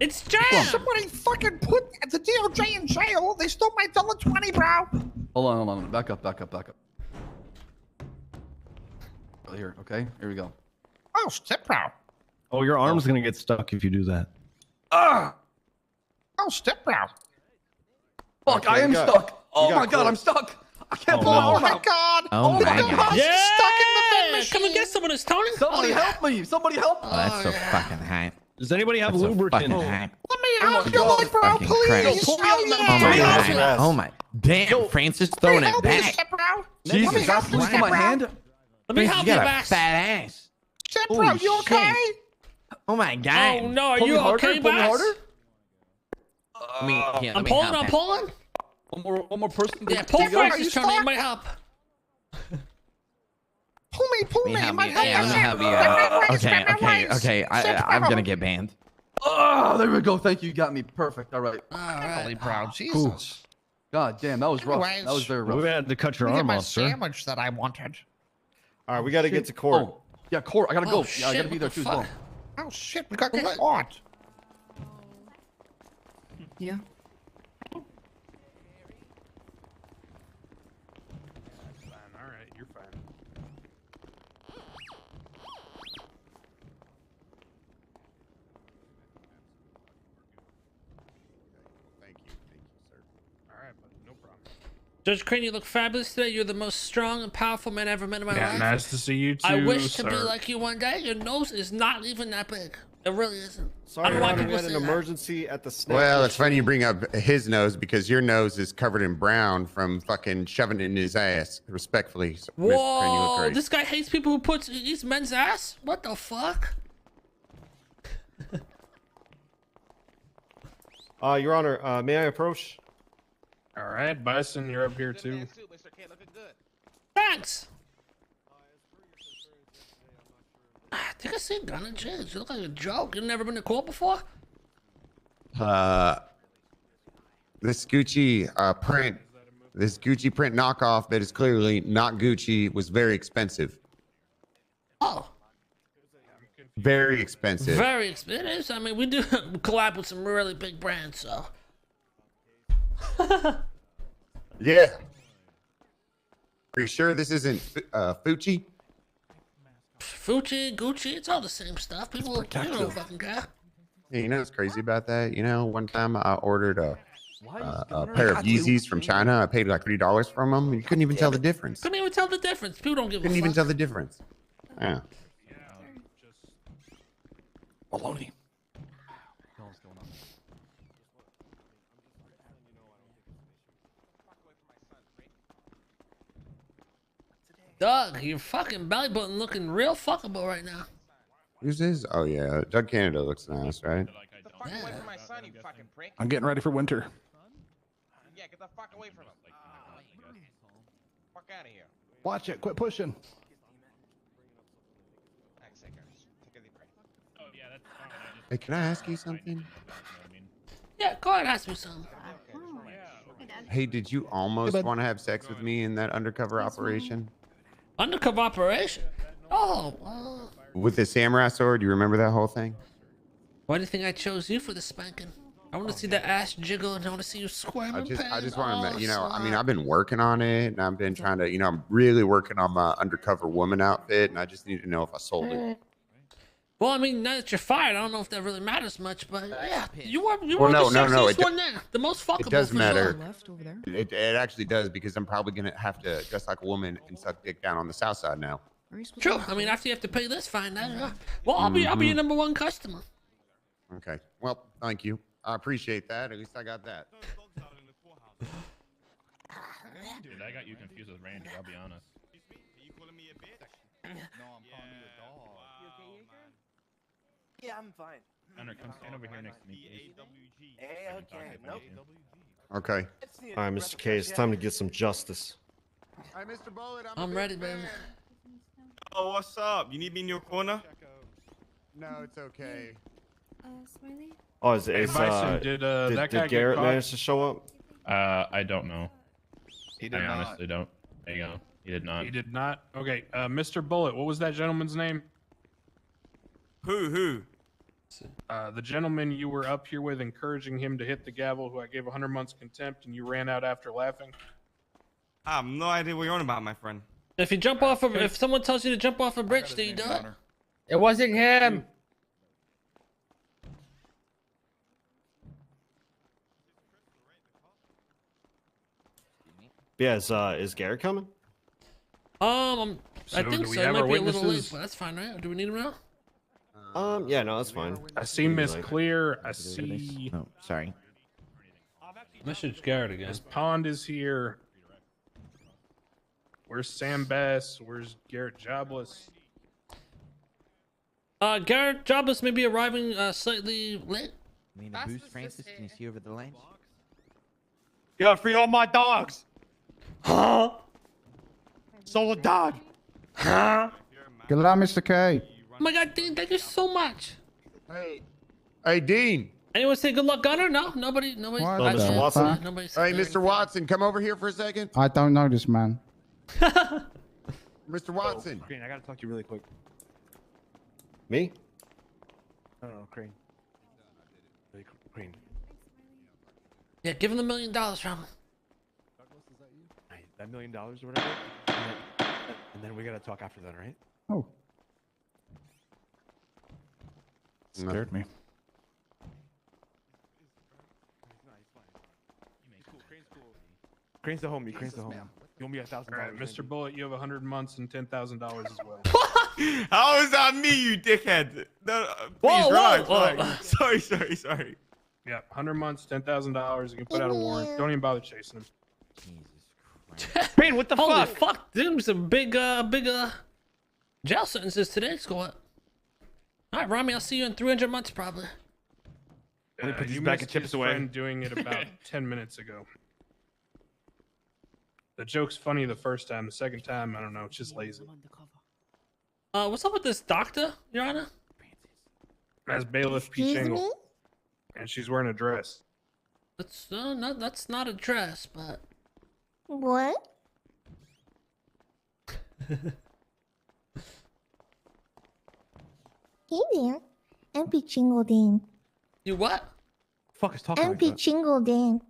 It's jammed. Somebody fucking put the DOJ in jail. They stole my $1.20, bro. Hold on. Back up. Right here, okay? Here we go. Oh, shit, bro. Oh, your arm's gonna get stuck if you do that. Ah! Oh, shit, bro. Fuck, I am stuck. Oh my god, I'm stuck. I can't pull my Oh arm my out. god. Oh my god. Yeah. Stuck in the vent machine. Come and get some of this, Tony. Somebody help me. Somebody help. Oh, that's so fucking hot. Does anybody have That's so lubricant? fucking hot. Let me help you, God. bro, Fucking please. Christ. Pull me out of that Oh my machine. god. Oh my. Damn, Francis throwing it back. Shit, bro. Jesus, Let me help you, loose from my bro. hand. Let me You help you, got a Bass. fat ass. Shit, bro, Holy you okay? shit. Oh my god. Oh no, are Pull me you harder, okay, pull me Bass? harder. Let me, here, let I'm me pulling. help I'm him. pulling. One more person. Yeah, pull There you go. Francis, Tony. It might help. Pull me. Let me help My you. Yeah, I'm gonna help you out. Okay. I'm gonna get banned. Oh, there we go. Thank you. You got me perfect. All right. Holy bro, Jesus. God damn, that was rough. Anyways, That was very rough. We had to cut your Let me get arm my off, sir. sandwich that I wanted. All right, we got to get to court. Oh, yeah, court. I gotta go. Oh, Yeah, I gotta shit, be there what too the as well. fuck? Oh shit, we got to get caught. Yeah. All right, you're fine. Thank you, sir. All right, but no problem. Judge Crane, you look fabulous today. You're the most strong and powerful man I ever met in my Yeah, life. nice to see you too. I wish to sir. be like you one day. Your nose is not even that big. It really isn't. I Sorry, don't want Ron, we people had an saying that. emergency at the snack Well, it's machine. funny you bring up his nose because your nose is covered in brown from fucking shoving it in his ass. Respectfully, Mr. Crane, you look Whoa, great. this guy hates people who eats men's ass? What the fuck? Your Honor, may I approach? All right, Bison, you're up here too. Thanks. I think I seen gun and chains. You look like a joke. You've never been to court before? This Gucci print knockoff that is clearly not Gucci was very expensive. Oh, Very expensive. very expensive. I mean, we do collab with some really big brands, so. Yeah. Are you sure this isn't Fucci? Fucci, Gucci, it's all the same stuff. People don't fucking care. Yeah, you know what's crazy about that? You know, one time I ordered a pair of Yeezys from China. I paid like $30 from them. And you couldn't even tell the difference. Couldn't even tell the difference. People don't give Couldn't a even fuck. tell the difference. Yeah. Baloney. Doug, your fucking belly button looking real fuckable right now. Who's this? Oh yeah, Doug Canada looks nice, right? Yeah. I'm getting ready for winter. Yeah, get the fuck away from him. Fuck out of here. Watch it. Quit pushing. Hey, can I ask you something? Yeah, go ahead, ask me something. Hey, did you almost want to have sex with me in that undercover operation? Undercover operation? Oh, With the samurai sword? You remember that whole thing? why do you think I chose you for the spanking? I want to see the ass jiggle and I want to see you squirm I in just pain. want to, you know, I mean, Oh, I've been working on it and I've been trying to, you know, I'm really working on my undercover woman outfit and I just need to know if I sold it. well, I mean, now that you're fired, I don't know if that really matters much, but yeah, you were Well, the no, sexiest one there. The most fuckable It does for matter. sure. It actually does because I'm probably going to have to dress like a woman and suck dick down on the south side now. True. I mean, after you have to pay this fine, well, I'll be your number one customer. Okay. Well, thank you. I appreciate that. At least I got that. Dude, I got you confused with Randy, I'll be honest. You calling me a bitch? No, I'm calling you a dog. You okay, Jacob? Yeah, I'm fine. Hunter, come stand over here next to me, please. Hey, okay. Nope. Okay. All right, Mr. K, it's time to get some justice. Hi, Mr. Bullet. I'm ready, baby. Oh, what's up? You need me in your corner? No, it's okay. Smiley? Oh, Hey, Bison, did that guy did get Garrett caught? manage to show up? I don't know. He did I not. honestly don't. There you go. He did not. He did not. Okay, Mr. Bullet, what was that gentleman's name? Who? The gentleman you were up here with, encouraging him to hit the gavel, who I gave 100 months contempt, and you ran out after laughing. I have no idea what you're on about, my friend. If you jump off of, if someone tells you to jump off a bridge, do you do it? It wasn't him. Yeah, is Garrett coming? I So think do we so. It have might our be a little late, witnesses? but that's fine, right? Do we need him now? Yeah, no, that's fine. I see Miss Like- Clear. I see Oh, sorry. Message Garrett again. Miss Pond is here. Where's Sam Bass? Where's Garrett Jobless? Garrett Jobless may be arriving slightly late. Need a boost, Francis? Can you see over the ledge? Yo, free all my dogs. Huh? Sold a dog. Huh? Get it out, Mr. K. Oh my God, Dean, thank you so much. Hey, Dean. Anyone say good luck, Gunner? No, nobody. What I the said- Watson? Nobody Hey, said Mr. Watson, come over here for a second. I don't know this man. Mr. Watson. Green, I gotta talk to you really quick. Me? No, Crane. Crane. Yeah, give him the $1 million, Ram. Hey, that $1 million or whatever. And then we gotta talk after that, right? Oh. Scared me. Crane's the homie. Crane's the homie. You owe me $1,000. All right, Mr. Bullet, you have 100 months and $10,000 as well. How is that me, you dickhead? No, please Whoa, relax. whoa. relax. Sorry. Yeah, 100 months, $10,000. You can put out a warrant. Don't even bother chasing him. Jesus Christ. Crane, what the Holy fuck? fuck, dude, some big jail sentences today. Squad. All right, Rami, I'll see you in 300 months probably. Let me put these You bag of missed chips his away. friend doing it about 10 minutes ago. The joke's funny the first time. The second time, I don't know. It's just lazy. What's up with this doctor, Your Honor? That's bailiff P. Chingle. And she's wearing a dress. That's not a dress, but What? Hey there. MP Chingle you what? Fuck is talking like MP that? Chingle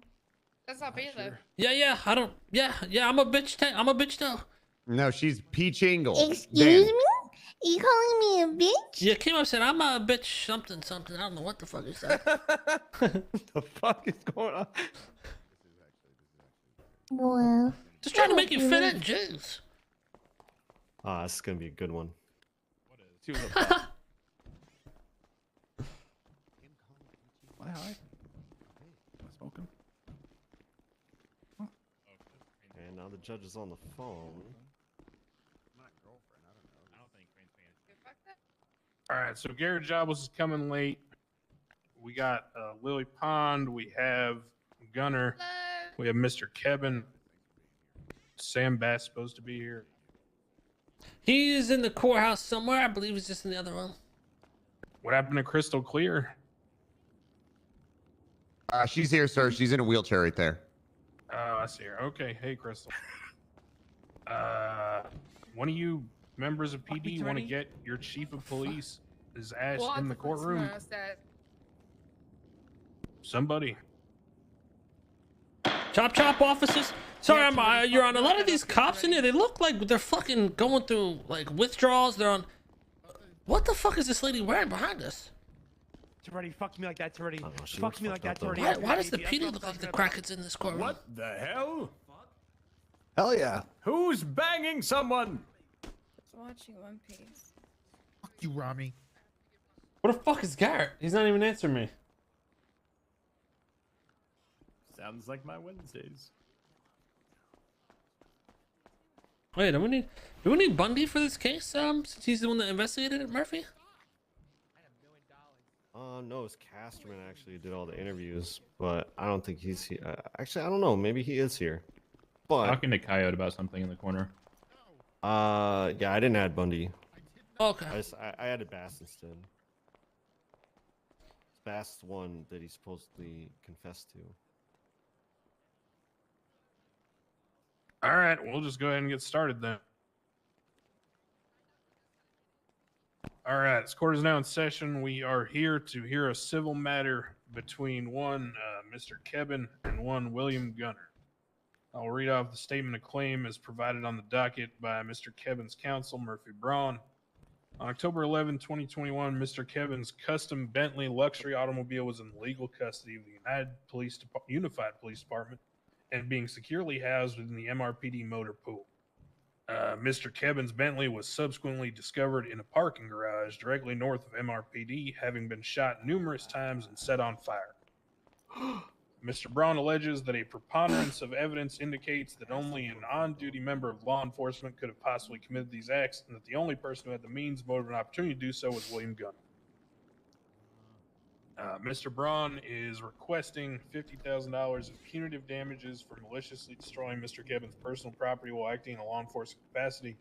That's not bailiff. Yeah, I don't. Yeah, I'm a bitch. I'm a bitch though. No, she's Peach Ingle. Excuse me? You calling me a bitch? Yeah, came up and said I'm a bitch something. I don't know what the fuck he said. The fuck is going on? Well, Just trying to make you fit in, jeez. Ah, this is gonna be a good one. She was upset. Hi. Smoking. And now the judge is on the phone. All right, so Garrett Jobless is coming late. We got Lily Pond. We have Gunner. We have Mr. Kevin. Sam Bass supposed to be here. He is in the courthouse somewhere. I believe he's just in the other room. What happened to Crystal Clear? She's here, sir. She's in a wheelchair right there. Oh, I see her. Okay, hey, Crystal. One of you members of PD want to get your chief of police, is Ash, in the courtroom? Somebody. Chop officers. Sorry, I'm Your Honor. A lot of these cops in here, they look like they're fucking going through like withdrawals. They're on. What the fuck is this lady wearing behind us? Already fucked me like that already. she Fucked looks me like fucked that up, though. already. Why does the PD look like the crackheads in this courtroom? What the hell? Hell yeah. Who's banging someone? Watching One Piece. Fuck you, Rami. What the fuck is Garrett? He's not even answering me. Sounds like my Wednesdays. Wait, do we need Bundy for this case? Since he's the one that investigated it, Murphy. No, it's Casterman actually who did all the interviews, but I don't think he's here. Actually, I don't know. Maybe he is here. But Talking to Coyote about something in the corner. yeah, I didn't add Bundy. Okay. I added Bass instead. Bass is the one that he supposedly confessed to. All right, we'll just go ahead and get started then. All right, this court is now in session. We are here to hear a civil matter between one Mr. Kevin and one William Gunner. I'll read off the statement of claim as provided on the docket by Mr. Kevin's counsel, Murphy Braun. On October 11, 2021, Mr. Kevin's custom Bentley luxury automobile was in legal custody of the Unified Police Department and being securely housed within the MRPD motor pool. Mr. Kevin's Bentley was subsequently discovered in a parking garage directly north of MRPD, having been shot numerous times and set on fire. Mr. Braun alleges that a preponderance of evidence indicates that only an on-duty member of law enforcement could have possibly committed these acts, and that the only person who had the means, motive, and opportunity to do so was William Gunner. Mr. Braun is requesting $50,000 of punitive damages for maliciously destroying Mr. Kevin's personal property while acting in a law enforcement capacity.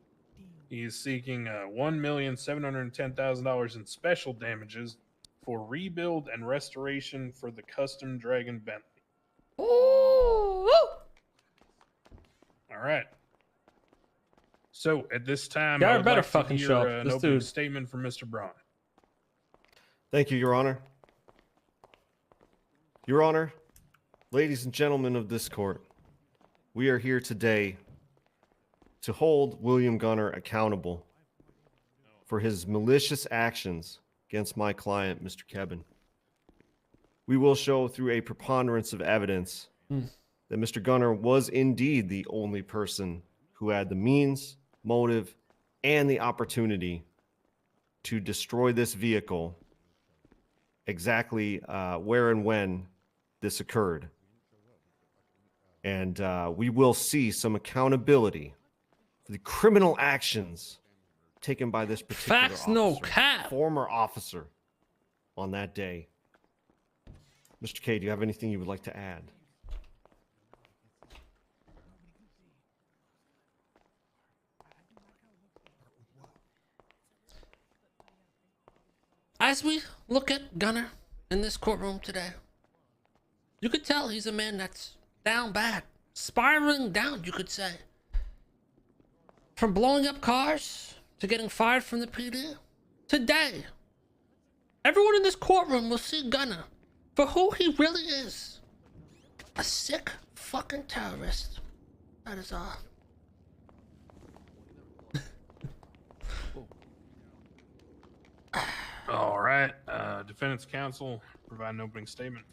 He is seeking $1,710,000 in special damages for rebuild and restoration for the custom Dragon Bentley. Ooh! All right. So at this time, Garrett I would better like fucking to show hear up. an This opening dude. statement from Mr. Braun. Thank you, Your Honor. Your Honor, ladies and gentlemen of this court, we are here today to hold William Gunner accountable for his malicious actions against my client, Mr. Kevin. We will show through a preponderance of evidence that Mr. Gunner was indeed the only person who had the means, motive, and the opportunity to destroy this vehicle exactly where and when this occurred. And we will see some accountability for the criminal actions taken by this particular Facts, no officer, cap. former officer on that day. Mr. K, do you have anything you would like to add? As we look at Gunner in this courtroom today, you could tell he's a man that's down bad, spiraling down, you could say. From blowing up cars to getting fired from the PD, today, everyone in this courtroom will see Gunner for who he really is. A sick fucking terrorist. That is all. All right. Defendant's counsel, provide an opening statement.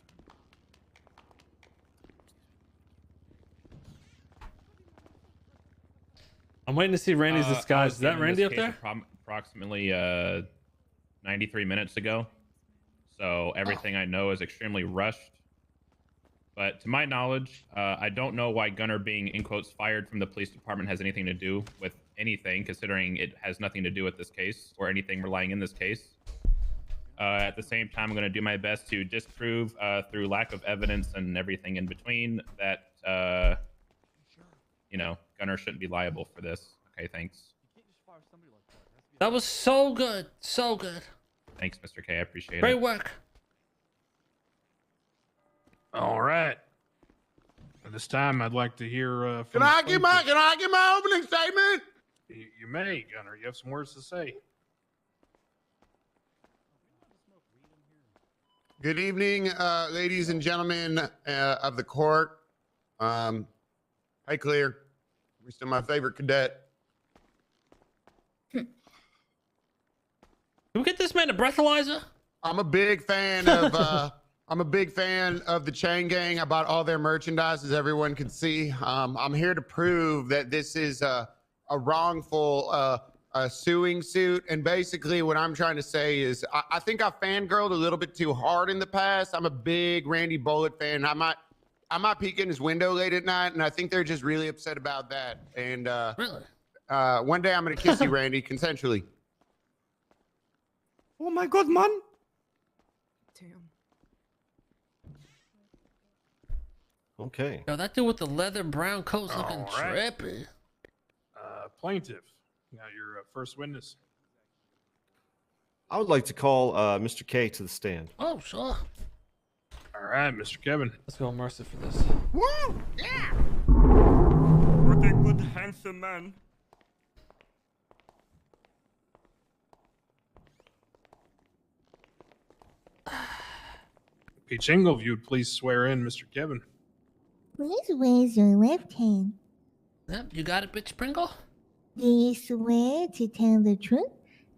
I'm waiting to see Randy's disguise. Is that Randy up there? Approximately 93 minutes ago. So everything I know is extremely rushed. But to my knowledge, I don't know why Gunner being, in quotes, fired from the police department has anything to do with anything, considering it has nothing to do with this case or anything relying in this case. At the same time, I'm going to do my best to disprove through lack of evidence and everything in between that, you know, Gunner shouldn't be liable for this. Okay, thanks. That was so good. So good. Thanks, Mr. K. I appreciate it. Great work. All right. At this time, I'd like to hear from Can I give my opening statement? You may, Gunner. You have some words to say. Good evening, ladies and gentlemen of the court. Hey, Clear. You're still my favorite cadet. Can we get this man a breathalyzer? I'm a big fan of the Chain Gang. I bought all their merchandise, as everyone can see. I'm here to prove that this is a wrongful suing suit. And basically what I'm trying to say is I think I fangirled a little bit too hard in the past. I'm a big Randy Bullitt fan. I might peek in his window late at night, and I think they're just really upset about that. And really? One day I'm going to kiss you, Randy, consensually. Oh my god, man. Damn. Okay. Yo, that dude with the leather brown coat's looking All right. trippy. Plaintiff, now your first witness. I would like to call Mr. K to the stand. Oh, sure. All right, Mr. Kevin. Let's go Mercer for this. Woo! Yeah! What a good, handsome man. Pichingo, if you would please swear in Mr. Kevin. Please raise your left hand. Yep, you got it, bitch Pringle? Do you swear to tell the truth,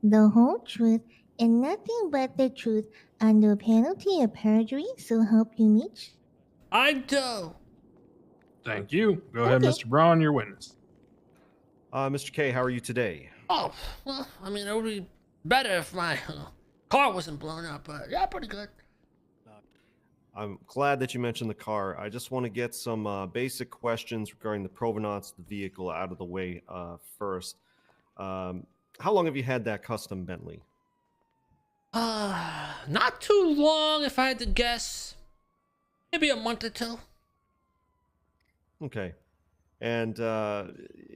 the whole truth, and nothing but the truth under penalty of perjury, so help you meet? I do. Thank you. Go ahead, Okay. Mr. Braun, your witness. Mr. K, how are you today? Oh, well, I mean, it would be better if my car wasn't blown up, but yeah, pretty good. I'm glad that you mentioned the car. I just want to get some basic questions regarding the provenance of the vehicle out of the way first. How long have you had that custom Bentley? Not too long, if I had to guess. Maybe a month or two. Okay. And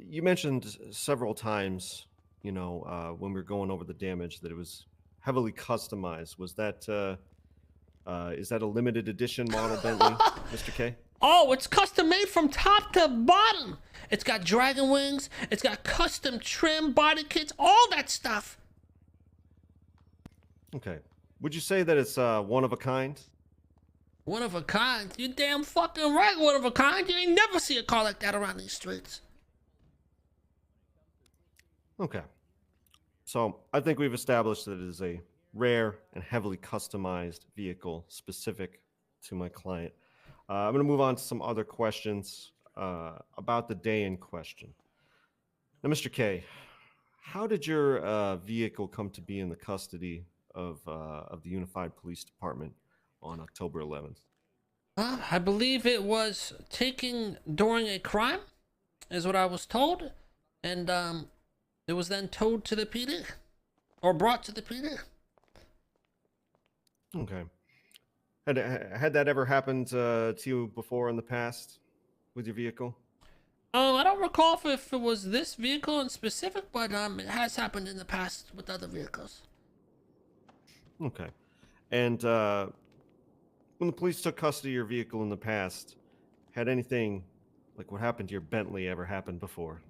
you mentioned several times, you know, when we were going over the damage, that it was heavily customized. Was that, is that a limited edition model Bentley, Mr. K? Oh, it's custom made from top to bottom. It's got dragon wings. It's got custom trim, body kits, all that stuff. Okay. Would you say that it's one of a kind? One of a kind? You damn fucking right, one of a kind. You ain't never see a car like that around these streets. Okay. So I think we've established that it is a rare and heavily customized vehicle specific to my client. I'm going to move on to some other questions about the day in question. Now, Mr. K, how did your vehicle come to be in the custody of the Unified Police Department on October 11th? I believe it was taken during a crime, is what I was told, and it was then towed to the PD, or brought to the PD. Okay. Had that ever happened to you before in the past with your vehicle? I don't recall if it was this vehicle in specific, but it has happened in the past with other vehicles. Okay. And when the police took custody of your vehicle in the past, had anything like what happened to your Bentley ever happened before?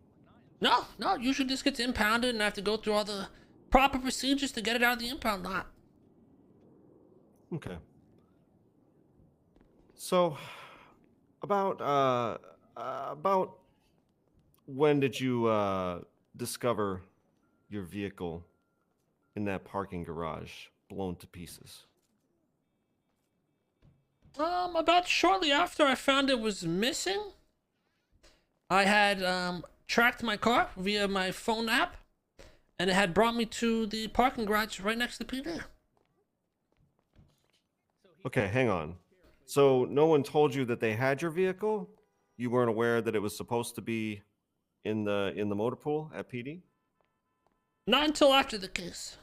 No, it usually just gets impounded and I have to go through all the proper procedures to get it out of the impound lot. Okay. So, about when did you discover your vehicle in that parking garage blown to pieces? About shortly after I found it was missing. I had tracked my car via my phone app, and it had brought me to the parking garage right next to the PD. Okay, hang on. So no one told you that they had your vehicle? You weren't aware that it was supposed to be in the motor pool at PD? Not until after the case.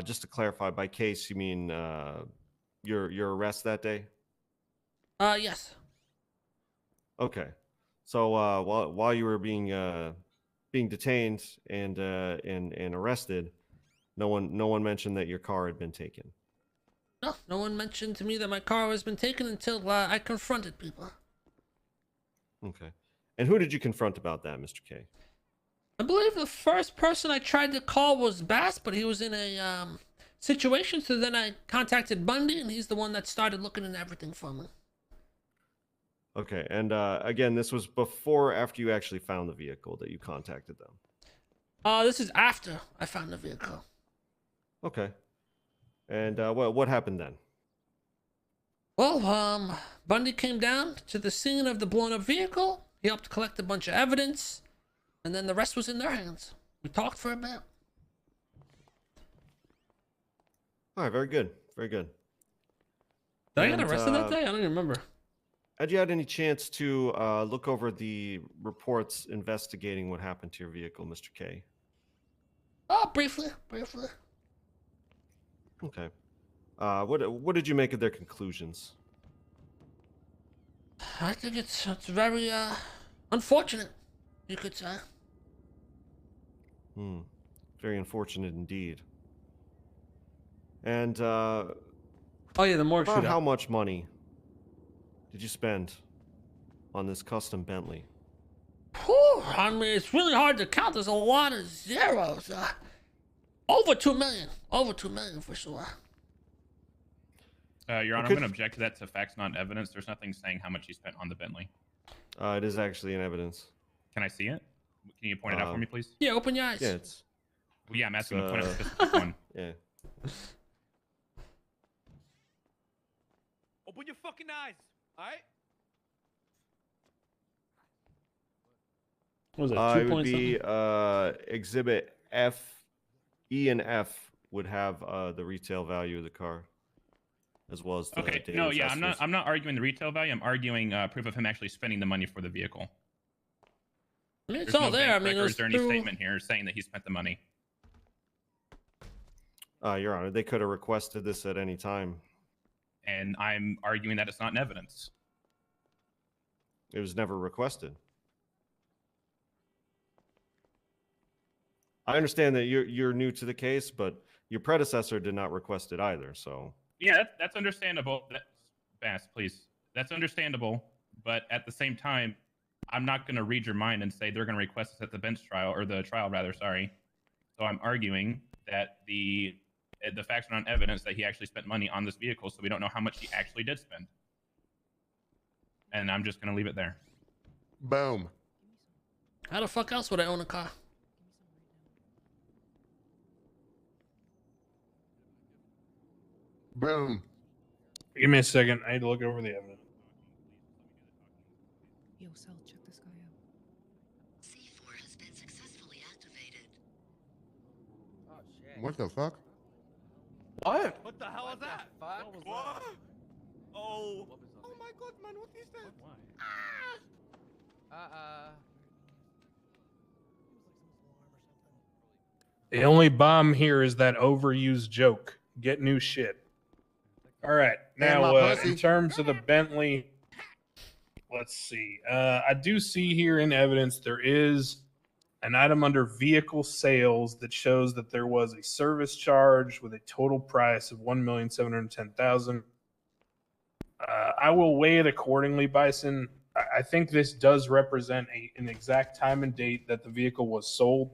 Just to clarify, by case you mean your arrest that day? Yes. Okay. So while you were being detained and arrested, no one mentioned that your car had been taken. No one mentioned to me that my car has been taken until I confronted people. Okay. And who did you confront about that, Mr. K? I believe the first person I tried to call was Bass, but he was in a situation, so then I contacted Bundy, and he's the one that started looking into everything for me. Okay, and again, this was before or after you actually found the vehicle that you contacted them? This is after I found the vehicle. Okay. And what happened then? Well, Bundy came down to the scene of the blown up vehicle. He helped collect a bunch of evidence, and then the rest was in their hands. We talked for a bit. All right, very good, very good. Did I get arrested that day? I don't even remember. Had you had any chance to look over the reports investigating what happened to your vehicle, Mr. K? Oh, briefly. Okay. What did you make of their conclusions? I think it's very unfortunate, you could say. Very unfortunate indeed. And oh yeah, the morgue about shootout. how much money did you spend on this custom Bentley? Whew, I mean, it's really hard to count. There's a lot of zeros. Over 2 million. Over 2 million for sure. Your Honor, I'm going to object to that to facts, not evidence. There's nothing saying how much he spent on the Bentley. It is actually in evidence. Can I see it? Can you point it out for me, please? Yeah, open your eyes. Yeah, it's. Well, yeah, I'm asking to point out the specific one. Yeah. Open your fucking eyes, all right? What was that? 2 It would points. be Exhibit F, E, and F would have the retail value of the car, as well as the Okay. damage No, yeah, estimates. I'm not arguing the retail value. I'm arguing proof of him actually spending the money for the vehicle. I mean, it's There's all no there. I bank mean, it was records or any through... statement here saying that he spent the money. Your Honor, they could have requested this at any time. And I'm arguing that it's not in evidence. It was never requested. I understand that you're new to the case, but your predecessor did not request it either. So Yeah, that's understandable. Bass, please. That's understandable. But at the same time, I'm not going to read your mind and say they're going to request this at the bench trial, or the trial rather, sorry. So I'm arguing that the facts are not evidence that he actually spent money on this vehicle, so we don't know how much he actually did spend. And I'm just going to leave it there. Boom. How the fuck else would I own a car? Boom. Give me a second. I need to look over the evidence. Yo, Sal, check this guy out. C4 has been successfully activated. Oh, shit. What the fuck? What? What the hell is that? What? Oh. Oh my god, man, what is that? The only bomb here is that overused joke. Get new shit. All right. Now, in terms of the Bentley, let's see. I do see here in evidence there is an item under vehicle sales that shows that there was a service charge with a total price of $1,710,000. I will weigh it accordingly, Bison. I think this does represent an exact time and date that the vehicle was sold.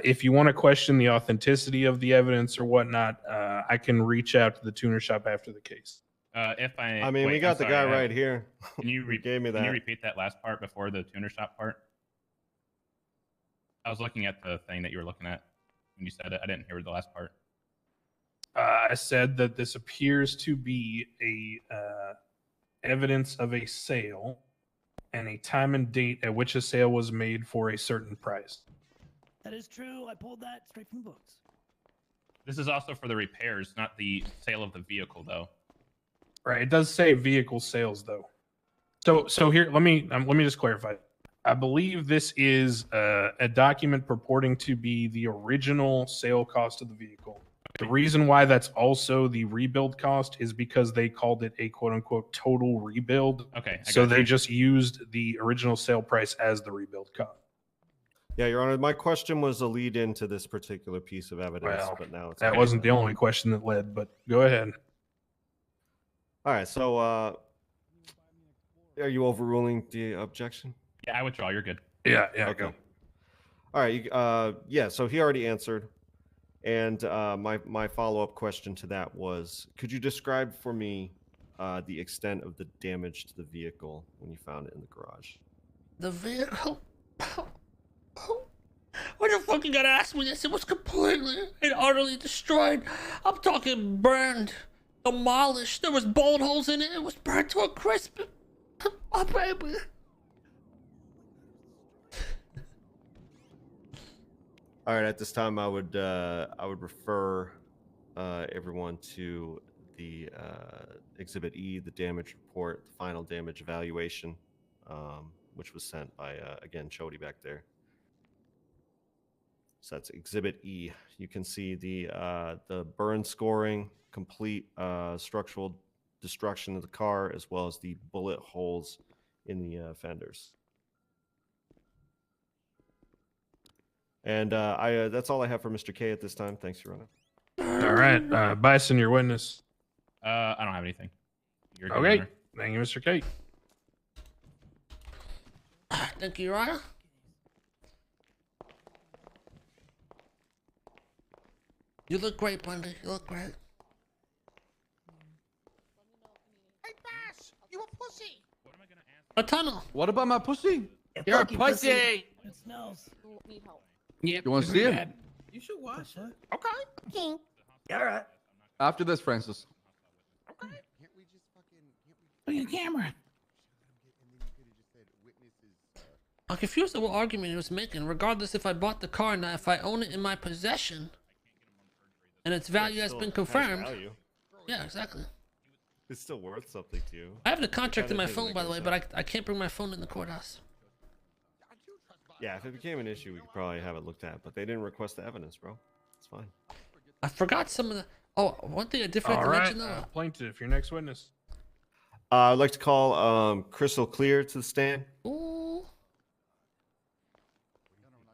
If you want to question the authenticity of the evidence or whatnot, I can reach out to the tuner shop after the case. I mean, we got the guy right here. Can you gave me that. Can you repeat that last part before the tuner shop part? I was looking at the thing that you were looking at when you said it. I didn't hear the last part. I said that this appears to be evidence of a sale and a time and date at which a sale was made for a certain price. That is true. I pulled that straight from the books. This is also for the repairs, not the sale of the vehicle, though. Right. It does say vehicle sales, though. So here, let me just clarify. I believe this is a document purporting to be the original sale cost of the vehicle. The reason why that's also the rebuild cost is because they called it a quote-unquote total rebuild. Okay. So they just used the original sale price as the rebuild cost. Yeah, Your Honor, my question was a lead into this particular piece of evidence, Well, but now it's that wasn't the only question that led, but go ahead. All right, so are you overruling the objection? Yeah, I withdraw. You're good. Yeah, Okay. go. All right, yeah, so he already answered. And my follow-up question to that was, could you describe for me the extent of the damage to the vehicle when you found it in the garage? The vehicle? Why the fuck you gotta ask me this? It was completely and utterly destroyed. I'm talking burned, demolished. There was bullet holes in it. It was burned to a crisp. Oh, baby. All right, at this time, I would refer everyone to the Exhibit E, the damage report, the final damage evaluation, which was sent by again Chody back there. So that's Exhibit E. You can see the burn scoring, complete structural destruction of the car, as well as the bullet holes in the fenders. And that's all I have for Mr. K at this time. Thanks, Your Honor. All right, Bison, your witness. I don't have anything. You're good, Okay, Honor. thank you, Mr. K. Thank you, Your Honor. You look great, Bundy. You look great. You a pussy. A tunnel. What about my pussy? You're a pussy. It smells. You want to see it? You should watch it. Okay. Okay. All right. After this, Francis. Look at the camera. I'm confused at what argument he was making. Regardless if I bought the car or not, if I own it in my possession and its value has been confirmed. Yeah, exactly. It's still worth something to you. I have the contract in my Kinda phone, thing by that the way, goes but up. I can't bring my phone in the courthouse. Yeah, if it became an issue, we could probably have it looked at, but they didn't request the evidence, bro. It's fine. I forgot some of the. Oh, one thing I did forget All to right, mention though. plaintiff, your next witness. I'd like to call Crystal Clear to the stand. Ooh.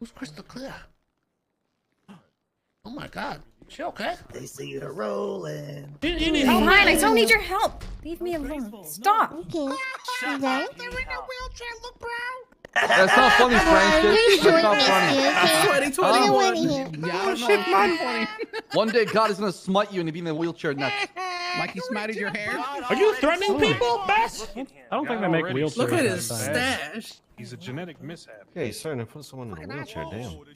Who's Crystal Clear? Oh my God. She okay? They see you rolling. You need help? Fine, I don't need your help. Leave me alone. Stop. Okay. You got it? They're in a wheelchair. Look, bro. That's not funny, Francis. That's not funny. 2021. Oh, shit, man. One day God is gonna smite you and you'll be in a wheelchair next. Like he smited your hair. Are you threatening people, Bess? I don't think they make wheelchairs. Look at that his size. stash. He's a genetic mishap. Yeah, he's starting to put someone in a wheelchair. Damn. They just call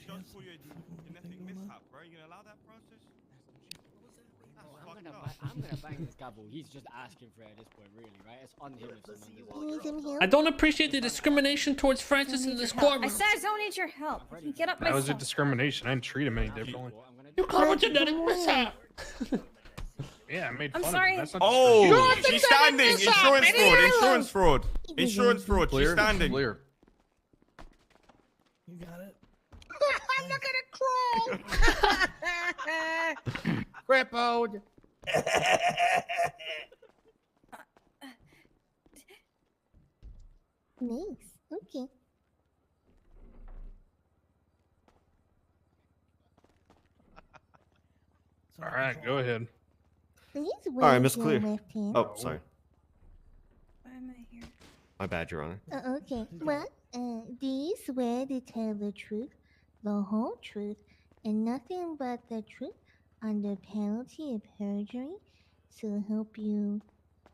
you a genetic mishap, bro. You gonna allow that process? I'm gonna bang this guy, but he's just asking for it at this point, really, right? It's on him if someone does Need some help? I don't appreciate the discrimination towards Francis in this courtroom. I said I don't need your help. Get up That was a myself. discrimination. I didn't treat him any differently. You call it genetic mishap. Yeah, I made I'm fun sorry. of him. That's not Oh, discrimination. she's standing. Insurance fraud. Insurance fraud. Insurance fraud. She's Clear. standing. Clear. You got it. Look at it crawl. Crippled. Nice. Okay. All right, go ahead. Please All right, wave Miss your Clear. left hand. Oh, sorry. Why am I here? My bad, Your Honor. Okay. Well, do you swear to tell the truth, the whole truth, and nothing but the truth under penalty of perjury to help you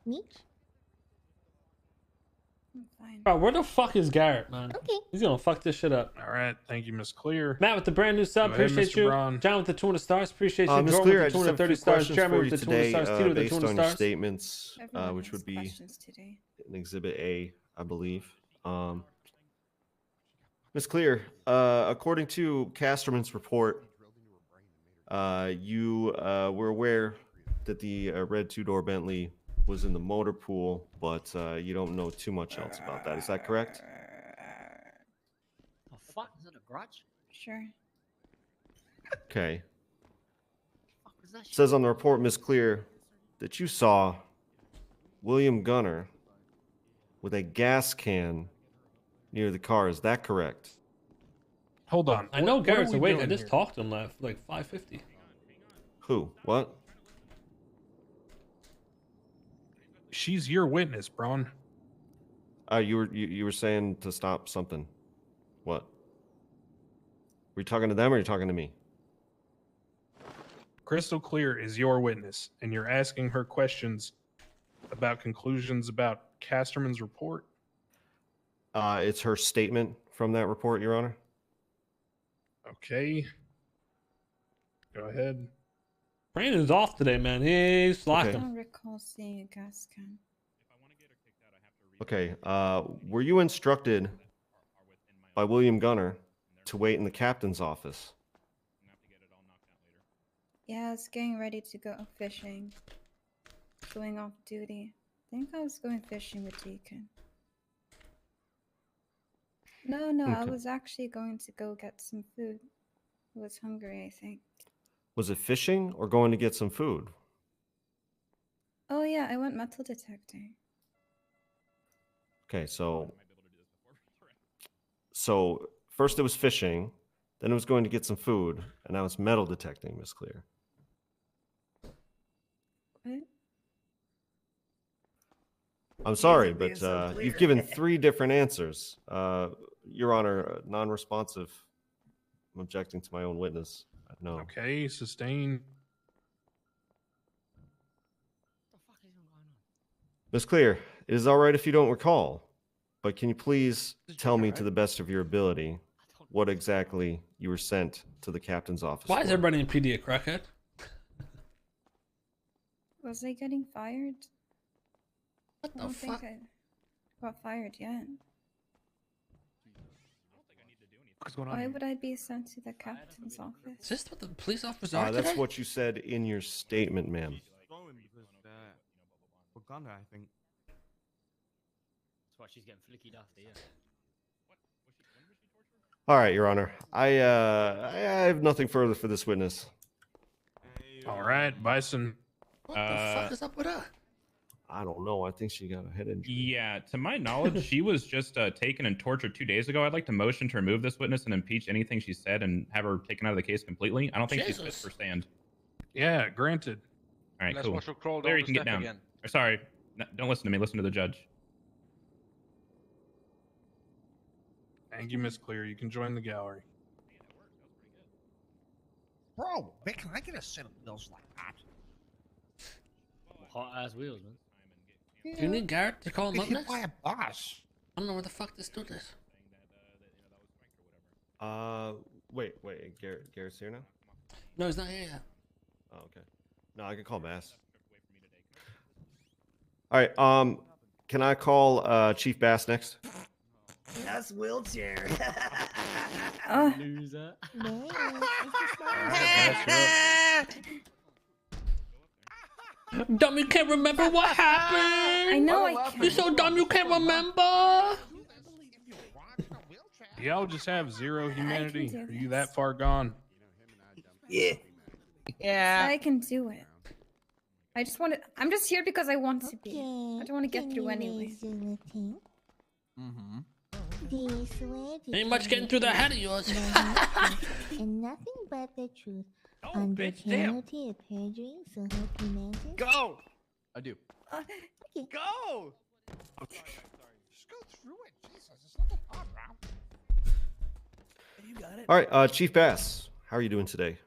meet? I'm fine. Bro, where the fuck is Garrett, man? Okay. He's gonna fuck this shit up. All right, thank you, Miss Clear. Matt with the brand new sub, Go ahead, appreciate Mr. you. Braun. John with the 200 stars, appreciate you. Miss Jordan Clear, I with the just have a 230 few stars, questions Jeremy for with you the 200 today, stars, Tito with the based 200 on your stars. statements, Everyone which has would be questions today. in Exhibit A, I believe. Miss Clear, according to Casterman's report, you were aware that the red two-door Bentley was in the motor pool, but you don't know too much else about that. Is that correct? The fuck? Is it a garage? Sure. Okay. Fuck was that It shit? says on the report, Miss Clear, that you saw William Gunner with a gas can near the car. Is that correct? Hold on. I know What are Garrett's we awake. I doing just here? talked to him like 5:50. Who? What? She's your witness, Braun. You were saying to stop something. What? Were you talking to them or are you talking to me? Crystal Clear is your witness, and you're asking her questions about conclusions about Casterman's report. It's her statement from that report, Your Honor. Okay. Go ahead. Brandon's off today, man. He's I slacking. don't recall seeing a gas can. Okay. Were you instructed by William Gunner to wait in the captain's office? Yeah, I was getting ready to go fishing. Going off duty. I think I was going fishing with Deacon. No, I Okay. was actually going to go get some food. I was hungry, I think. Was it fishing or going to get some food? Oh yeah, I went metal detecting. Okay, so first it was fishing, then it was going to get some food, and now it's metal detecting, Miss Clear. What? I'm sorry, being but so you've clear. given 3 different answers. Your Honor, non-responsive. I'm objecting to my own witness. No. Okay, sustain. Miss Clear, It is all right if you don't recall, but can you please tell me to the best of your ability what exactly you were sent to the captain's office Why is for? everybody in PD a crackhead? Was I getting fired? What I the don't fuck? think I got fired yet. What's going on Why here? would I be sent to the captain's office? Is this what the police officers are That's today? what you said in your statement, ma'am. Going because for Gunner, I think. That's why she's getting flickied after, yeah. All right, Your Honor. I have nothing further for this witness. All right, Bison. What the fuck is up with her? I don't know. I think she got a head injury. Yeah, to my knowledge, she was just taken and tortured 2 days ago. I'd like to motion to remove this witness and impeach anything she said and have her taken out of the case completely. I don't think she's fit Jesus. for stand. Yeah, granted. All right, Let's cool. watch her crawl Claire, down you the can get step down. again. Or, sorry, don't listen to me. Listen to the judge. Thank you, Miss Clear. You can join the gallery. Bro, where can I get a set of wheels like that? Hot ass wheels, man. Do you need Garrett to call him Get up hit next? by a bus. I don't know where the fuck this dude is. Wait. Garrett's here now? No, he's not here yet. Oh, okay. No, I can call Bass. All right. Can I call Chief Bass next? That's wheelchair. Loser. Dumb, you can't remember what happened. I know. You're so dumb, you can't remember. Y'all just have zero humanity. Are you that far gone? Yeah. Yeah. I can do it. I just want to. I'm just here because I want to be. I don't want to get through anyway. Mm-hmm. Ain't much getting through the head of yours. And nothing but the truth. Oh, Under bitch, damn. penalty of perjury, so help you manage. Go! I do. Okay. Go! Just go through it. Jesus, it's not that hard, bro. You got it. All right, Chief Bass, how are you doing today?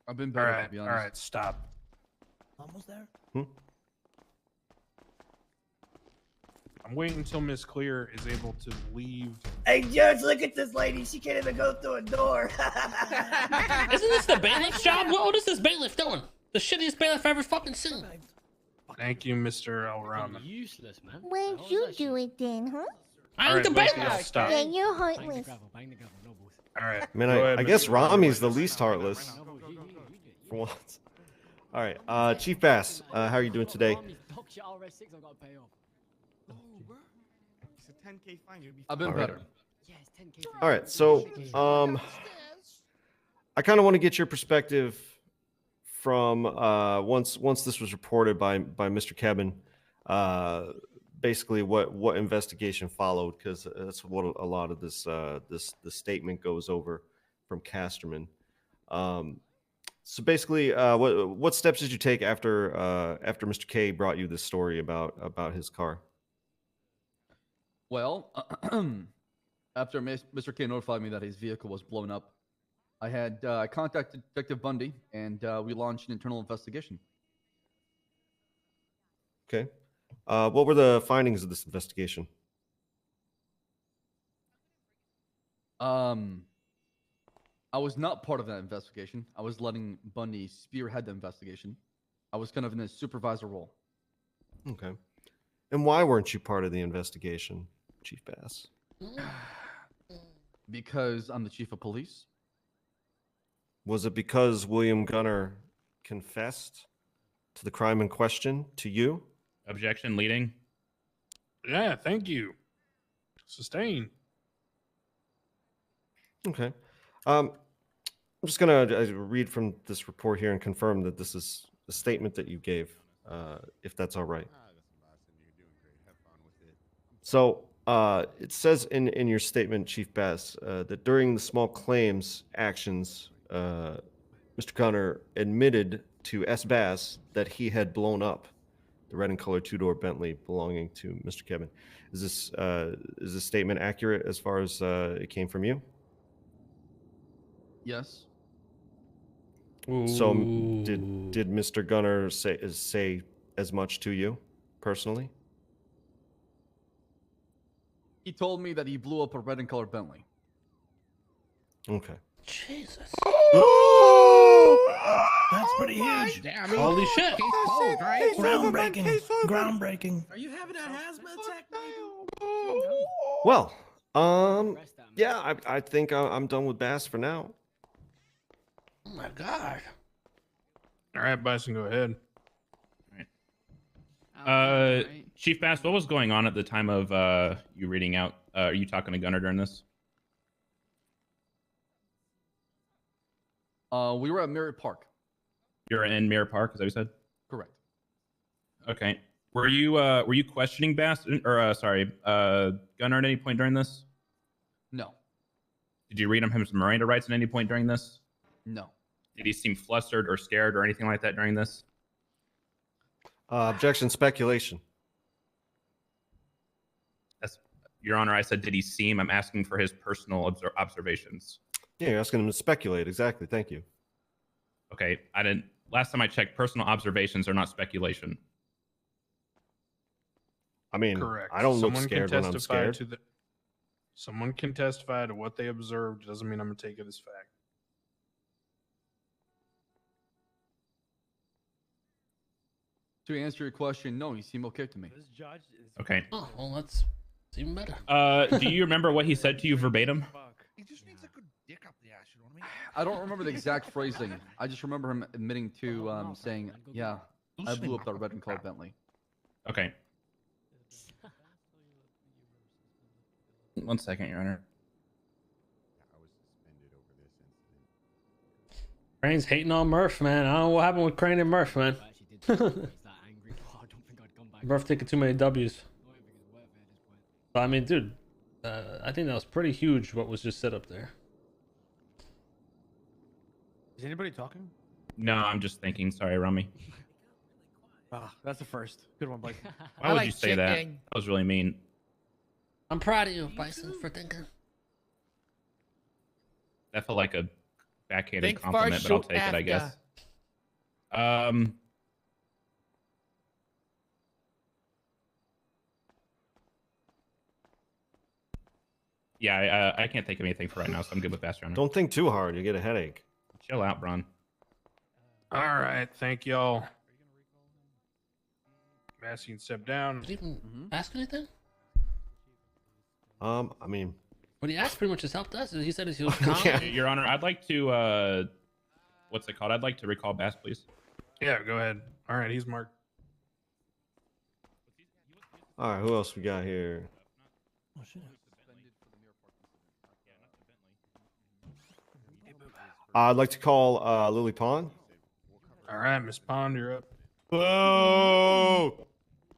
I've been All better, right, to be all honest. right, stop. Almost there. I'm waiting until Miss Clear is able to leave. Hey, Judge, look at this lady. She can't even go through a door. Isn't this the bailiff's job? What is this bailiff doing? The shittiest bailiff I've ever fucking seen. Thank you, Mr. Elrond. Useless, man. Why'd you do it then, huh? I ain't Alright, the Lucy, bailiff. I'll stop. Yeah, you're Bang the heartless. gravel, bang the gravel, no booth. All right. I mean, go ahead, I guess Mr. Rami's the least heartless for once. All right, Chief Bass, how are you doing today? Dog shit RS6, I've got to pay off. Oh, bro. It's a 10K fine. You'll be I've been All right. better. Yeah, it's 10K. All right, so I kind of want to get your perspective from once this was reported by Mr. Kevin, basically what investigation followed, because that's what a lot of this statement goes over from Casterman. So basically, what steps did you take after Mr. K brought you this story about his car? Well, after Mr. K notified me that his vehicle was blown up, I contacted Detective Bundy, and we launched an internal investigation. Okay, what were the findings of this investigation? I was not part of that investigation. I was letting Bundy spearhead the investigation. I was kind of in a supervisor role. Okay, and why weren't you part of the investigation, Chief Bass? Because I'm the chief of police. Was it because William Gunner confessed to the crime in question to you? Objection, leading. Yeah, thank you. Sustain. Okay. I'm just going to read from this report here and confirm that this is a statement that you gave, if that's all right. So it says in your statement, Chief Bass, that during the small claims actions, Mr. Gunner admitted to S. Bass that he had blown up the red and colored two-door Bentley belonging to Mr. Kevin. Is this statement accurate as far as it came from you? Yes. So did Mr. Gunner say as much to you personally? He told me that he blew up a red and colored Bentley. Okay. Jesus. That's pretty huge. Damn, Holy shit. Case closed, right? Groundbreaking. Groundbreaking. Are you having that hazmat attack, Well, yeah, I think I'm done with Bass for now. Oh my god. All right, Bison, go ahead. Chief Bass, what was going on at the time of you reading out? Are you talking to Gunner during this? We were at Merritt Park. You're in Mirror Park, is that what you said? Correct. Okay. Were you questioning Bass or Gunner at any point during this? No. Did you read him his Miranda rights at any point during this? No. Did he seem flustered or scared or anything like that during this? Objection, speculation. That's, Your Honor, I said, did he seem? I'm asking for his personal observations. Yeah, you're asking him to speculate. Exactly. Thank you. Okay, I didn't. Last time I checked, personal observations are not speculation. I mean, Correct. I don't look Someone scared can when I'm testify scared. Someone can testify to what they observed. Doesn't mean I'm gonna take it as fact. To answer your question, no, he seemed okay to me. This judge is Okay. Oh, well, that's even better. Do you remember what he said to you verbatim? He just needs a good dick up the ass, you know what I mean? I don't remember the exact phrasing. I just remember him admitting to saying, "Yeah, I blew up that red and colored Bentley." Okay. 1 second, Your Honor. Crane's hating on Murph, man. I don't know what happened with Crane and Murph, man. Murph taking too many W's. But I mean, dude, I think that was pretty huge what was just set up there. Is anybody talking? No, I'm just thinking. Sorry, Rami. Ah, that's the first. Good one, Bison. Why would you say that? That was really mean. I'm proud of you, Bison, for thinking. That felt like a backhanded Think compliment, first, but I'll shoot take it, I guess. after. Yeah, I can't think of anything for right now, so I'm good with Bass, Your Honor. Don't think too hard. You get a headache. Chill out, Bron. All right, thank y'all. Mass, you can step down. Did he even ask anything? I mean, What he asked pretty much just helped us. He said he was calm. Yeah. Your Honor, I'd like to, what's it called? I'd like to recall Bass, please. Yeah, go ahead. All right, he's marked. all right. Who else we got here? I'd like to call Lily Pond. All right, Miss Pond, you're up. Whoa!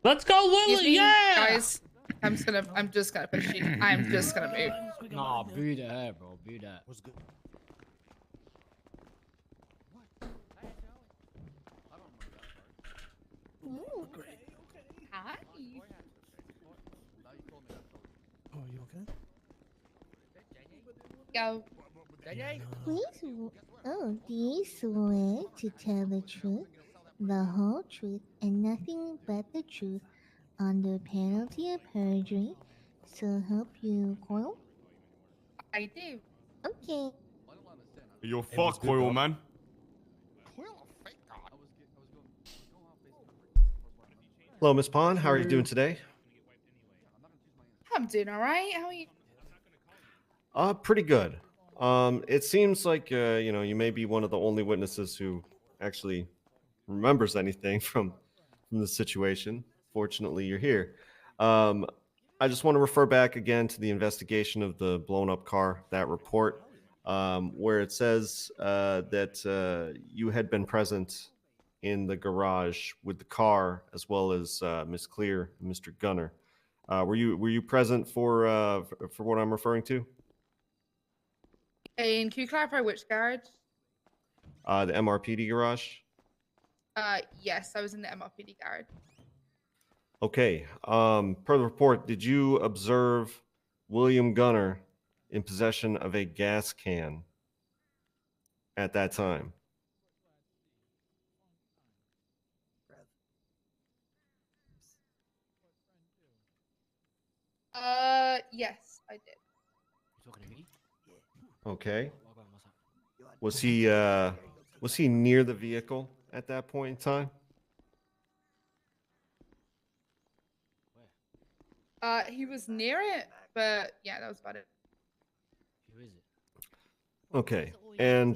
Let's go, Lily! Yeah! Guys, I'm just gonna push you. I'm just gonna move. Nah, boo to her, bro. Boo that. Hi. Oh, you okay? Go. Do you swear to tell the truth, the whole truth, and nothing but the truth, under penalty of perjury? So help you, Coil? I do. Okay. You're fucked, Coil, man. Hello, Miss Pond. How are you doing today? I'm doing all right. How are you? Pretty good. It seems like you may be one of the only witnesses who actually remembers anything from the situation. Fortunately, you're here. I just want to refer back again to the investigation of the blown up car, that report, where it says that you had been present in the garage with the car as well as Miss Clear and Mr. Gunner. Were you present for what I'm referring to? And can you clarify which garage? The MRPD garage. Yes, I was in the MRPD garage. Okay. Per the report, did you observe William Gunner in possession of a gas can at that time? Yes, I did. Okay. Was he near the vehicle at that point in time? He was near it, but yeah, that was about it. Okay. And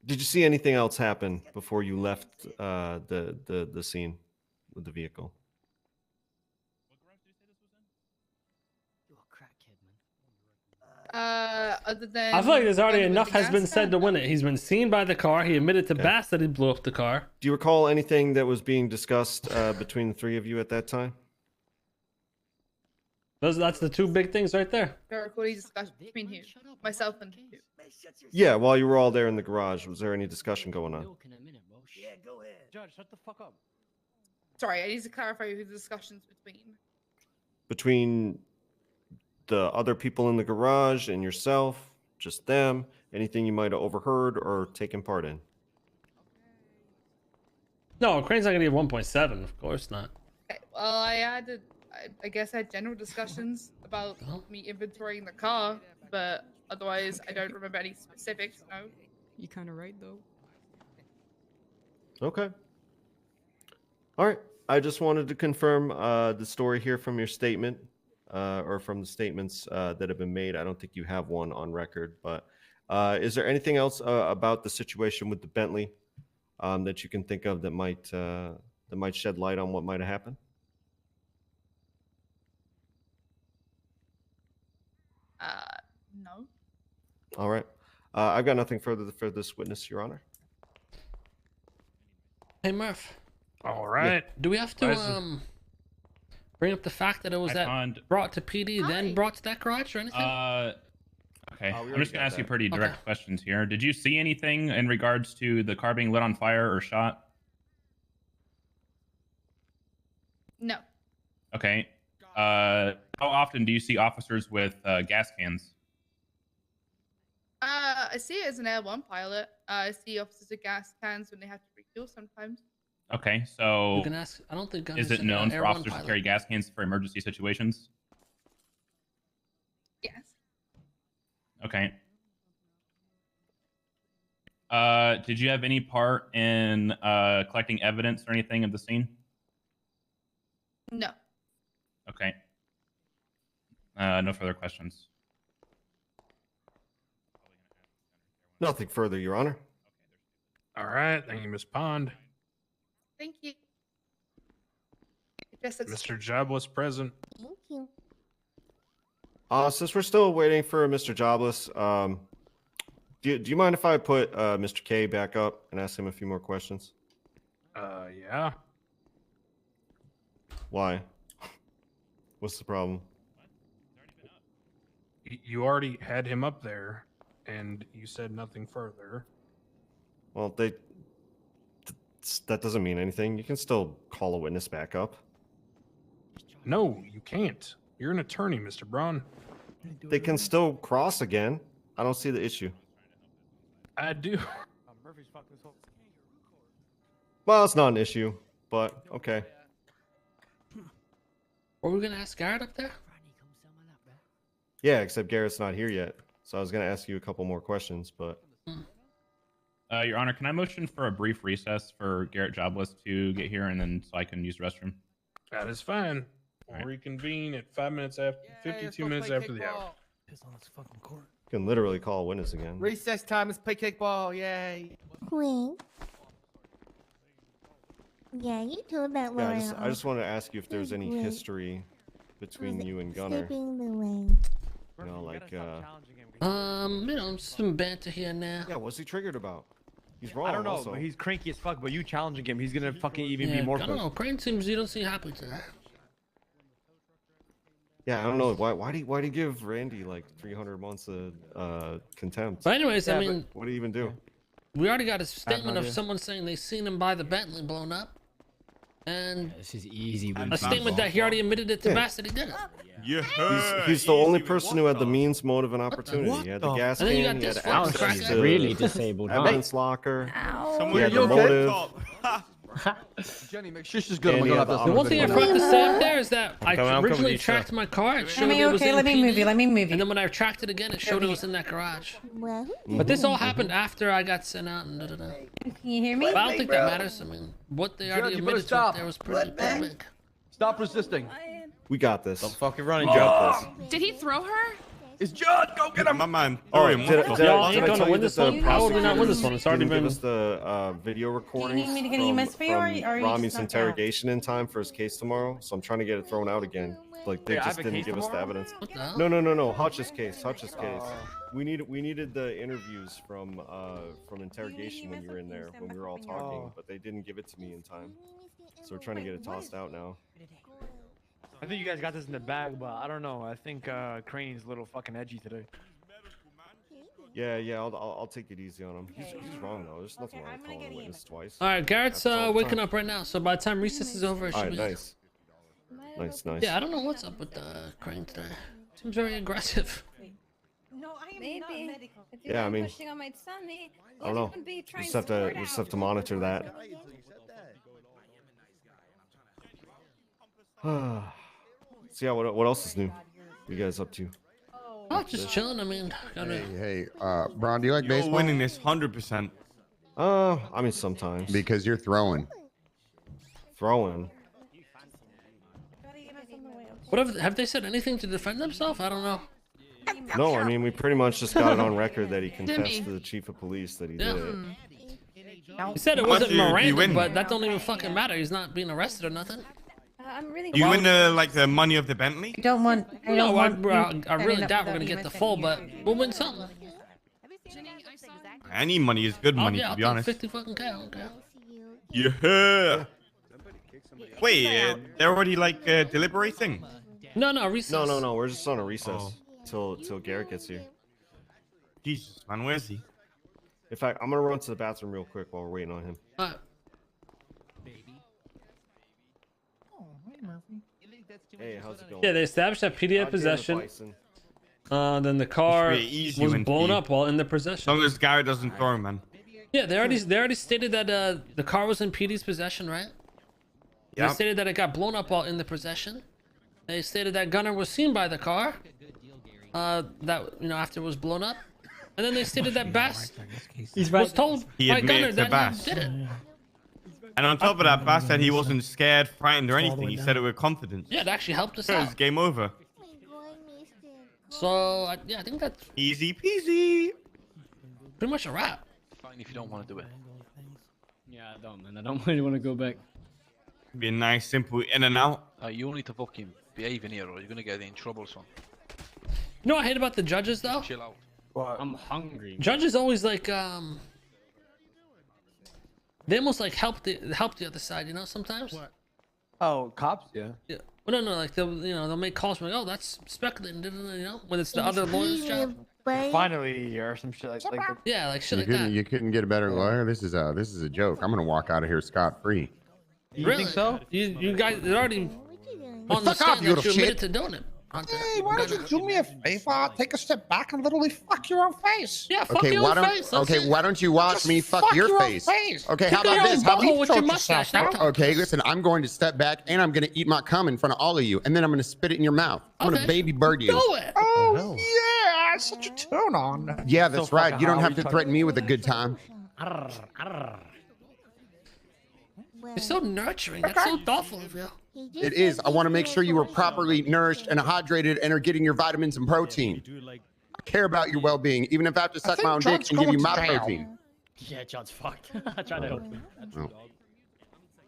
did you see anything else happen before you left the scene with the vehicle? Other than I feel like there's already with the enough has gas been said can? to win it. He's been seen by the car. He admitted to Okay. Bass that he blew up the car. Do you recall anything that was being discussed between the three of you at that time? That's the two big things right there. There were discussions between you, myself, and you. Yeah, while you were all there in the garage, was there any discussion going on? Yeah, go ahead. Judge, shut the fuck up. Sorry, I need to clarify who the discussions between. Between the other people in the garage and yourself, just them, anything you might have overheard or taken part in? No, Crane's not gonna give 1.7. Of course not. Okay, well, I guess I had general discussions about me inventorying the car, but otherwise, I don't remember any specifics. No. You kind of right though. Okay. All right. I just wanted to confirm the story here from your statement, or from the statements that have been made. I don't think you have one on record, but is there anything else about the situation with the Bentley that you can think of that might shed light on what might have happened? No. All right. I've got nothing further for this witness, Your Honor. Hey Murph. All right. Do we have to bring up the fact that it was brought to PD, then brought to that garage or anything? Okay. I'm just gonna ask you pretty direct questions here. Did you see anything in regards to the car being lit on fire or shot? No. Okay. How often do you see officers with gas cans? I see it as an Air 1 pilot. I see officers with gas cans when they have to refuel sometimes. Okay, so You can ask. I don't think Gunner's is it an known Air for 1 officers to pilot. carry gas cans for emergency situations? Yes. Okay. Did you have any part in collecting evidence or anything of the scene? No. Okay. No further questions. Nothing further, Your Honor. All right. Thank you, Miss Pond. Thank you. It just looks Mr. Jobless present. Thank you. Since we're still waiting for Mr. Jobless, do you mind if I put Mr. K back up and ask him a few more questions? Yeah. Why? What's the problem? You already had him up there, and you said nothing further. Well, that doesn't mean anything. You can still call a witness back up. No, you can't. You're an attorney, Mr. Braun. They can still cross again. I don't see the issue. I do. Well, it's not an issue, but okay. Were we gonna ask Garrett up there? Yeah, except Garrett's not here yet. So I was going to ask you a couple more questions, but... Your Honor, can I motion for a brief recess for Garrett Jobless to get here and then so I can use the restroom? That is fine. We'll reconvene at 5 minutes after, 52 minutes after the hour. Piss on this fucking court. You can literally call a witness again. Recess time. Let's play kickball. Yay. Queen. Yeah, you told that Yeah, Laura. I just wanted to ask you if there's any Great. history between you and Gunner. Slipping the way. You know, like, some banter here and there. Yeah, what's he triggered about? He's wrong. I don't know, also. but he's cranky as fuck. But you challenging him, he's gonna fucking even Yeah, be more. I don't know. Crane seems you don't seem happy to that. Yeah, I don't know. Why do you give Randy like 300 months of contempt? But anyways, I mean, what do you even do? we already got a statement of idea. someone saying they seen him by the Bentley blown up, and This is easy. a statement that he already admitted it to Bass that he did it. Yeah. He's the only person who had the means, motive, and opportunity. He had the gas And then you can, got he had this fucking access crackhead. to Really disabled, huh? evidence locker. Someone He had you the okay? motive. Jenny, make sure she's good. And I'm he gonna had have the to. The one thing I forgot to say out there is that I coming with originally you, sir. tracked my car. It showed me it was okay, in let me PD, move you, let me move you. And then when I tracked it again, it showed it was in that garage. Well, But this all happened after I got sent out and da-da-da. Can you hear me? But I don't think that matters. I mean, what they already you better admitted to stop. up there was pretty big. Stop resisting. We got this. Don't fucking run, We John. got this. Did he throw her? It's John. Go get him, my man. Oh, Throw him. did Y'all I ain't tell gonna you win that this the one? How would we not win this prosecutors one? It's already didn't been. give us the video recordings need me to get EMS for you, or are you Rami's stuck out? interrogation in time for his case tomorrow. So I'm trying to get it thrown out again. Like they Wait, I just have a didn't case give us the tomorrow? evidence. What the hell? No. Hutch's case. Hutch's case. We needed the interviews from interrogation when you were in there when we were all talking, but they didn't give it to me in time. So we're trying to get it tossed out now. I think you guys got this in the bag, but I don't know. I think Crane's a little fucking edgy today. Yeah. I'll take it easy on him. He's wrong though. There's nothing wrong with calling a witness twice. All right, Garrett's Happens all the waking time. up right now. So by the time recess is over, it All should right, be. nice. Nice. Yeah, I don't know what's up with Crane today. Seems very aggressive. No, I am not medical. If Yeah, I mean, pushing on my tummy, I don't know. We just have to monitor that. So yeah, what else is new? What you guys up to? Oh, just chilling. I mean, Hey, Braun, do you like You're baseball? winning this 100%. I mean sometimes. Because you're throwing. Throwing. what have they said anything to defend themselves? I don't know. No, I mean we pretty much just got it on record that he confessed Timmy. to the chief of police that he Yeah. did it. He said it How much wasn't do you Miranda, win? but that don't even fucking matter. He's not being arrested or nothing. I'm really. You win the money of the Bentley? I don't want. I don't No, want. I really setting up doubt we're without gonna get EMS the full, in but here. we'll win something. Any money is good money, Yeah, to be I'll honest. take 50 fucking K. I don't care. Yeah. Wait, they're already like deliberating? No, recess. No. We're just on a recess till Garrett gets here. Jesus, man, where's he? In fact, I'm gonna run to the bathroom real quick while we're waiting on him. Hey, how's it going? Yeah, they established that PD had God damn it, possession. Bison. Then the car It's really easy was when blown P- up while in the As possession. long as Garrett doesn't throw him, man. Yeah, they already stated that the car was in PD's possession, right? They Yeah. stated that it got blown up while in the possession. They stated that Gunner was seen by the car. After it was blown up, and then they stated that Bass was told He by admitted Gunner to that Bass. he did it. And on top of that, Bass said he wasn't scared, frightened, or anything. He said it with confidence. Yeah, it actually helped us So it's out. game over. So I think that's Easy peasy. pretty much a wrap. Fine if you don't want to do it. Yeah, I don't, man. I don't really want to go back. Be a nice, simple in and out. You need to fucking behave in here or you're gonna get in trouble, son. You know what I hate about the judges though? Chill out. I'm hungry. Judges always like they almost like help the other side, you know, sometimes. What? Oh, cops? Yeah. Yeah. Well, no, like they'll make calls like, oh, that's speculating, you know, when it's the other lawyer's job. Finally, or some shit like that. Yeah, like shit You like that. couldn't get a better lawyer. This is a joke. I'm gonna walk out of here scot free. You think so? You guys are already on the Fuck off, stand you that you little admitted shit. to doing it. Hey, why don't you do me a favor? Take a step back and literally fuck your own face. Yeah, fuck Okay, your why own don't face. that's it. why don't you watch Just me fuck your own face? Okay, how Pick your about own this? How butthole about with your mustache. Now talk. Okay, listen, I'm going to step back and I'm gonna eat my cum in front of all of you, and then I'm gonna spit it in your mouth. I'm gonna baby bird you. Do it. Oh yeah, set your tune on. Yeah, that's So right. fucking You don't how have we to talk- threaten me with a good time. You're so nurturing. That's so thoughtful of you. It is. I want to make sure you are properly nourished and hydrated and are getting your vitamins and protein. I care about your well-being, even if I have to suck my own dick John's and give you going my to jail. protein. Yeah, John's fucked. I tried to help him. Oh.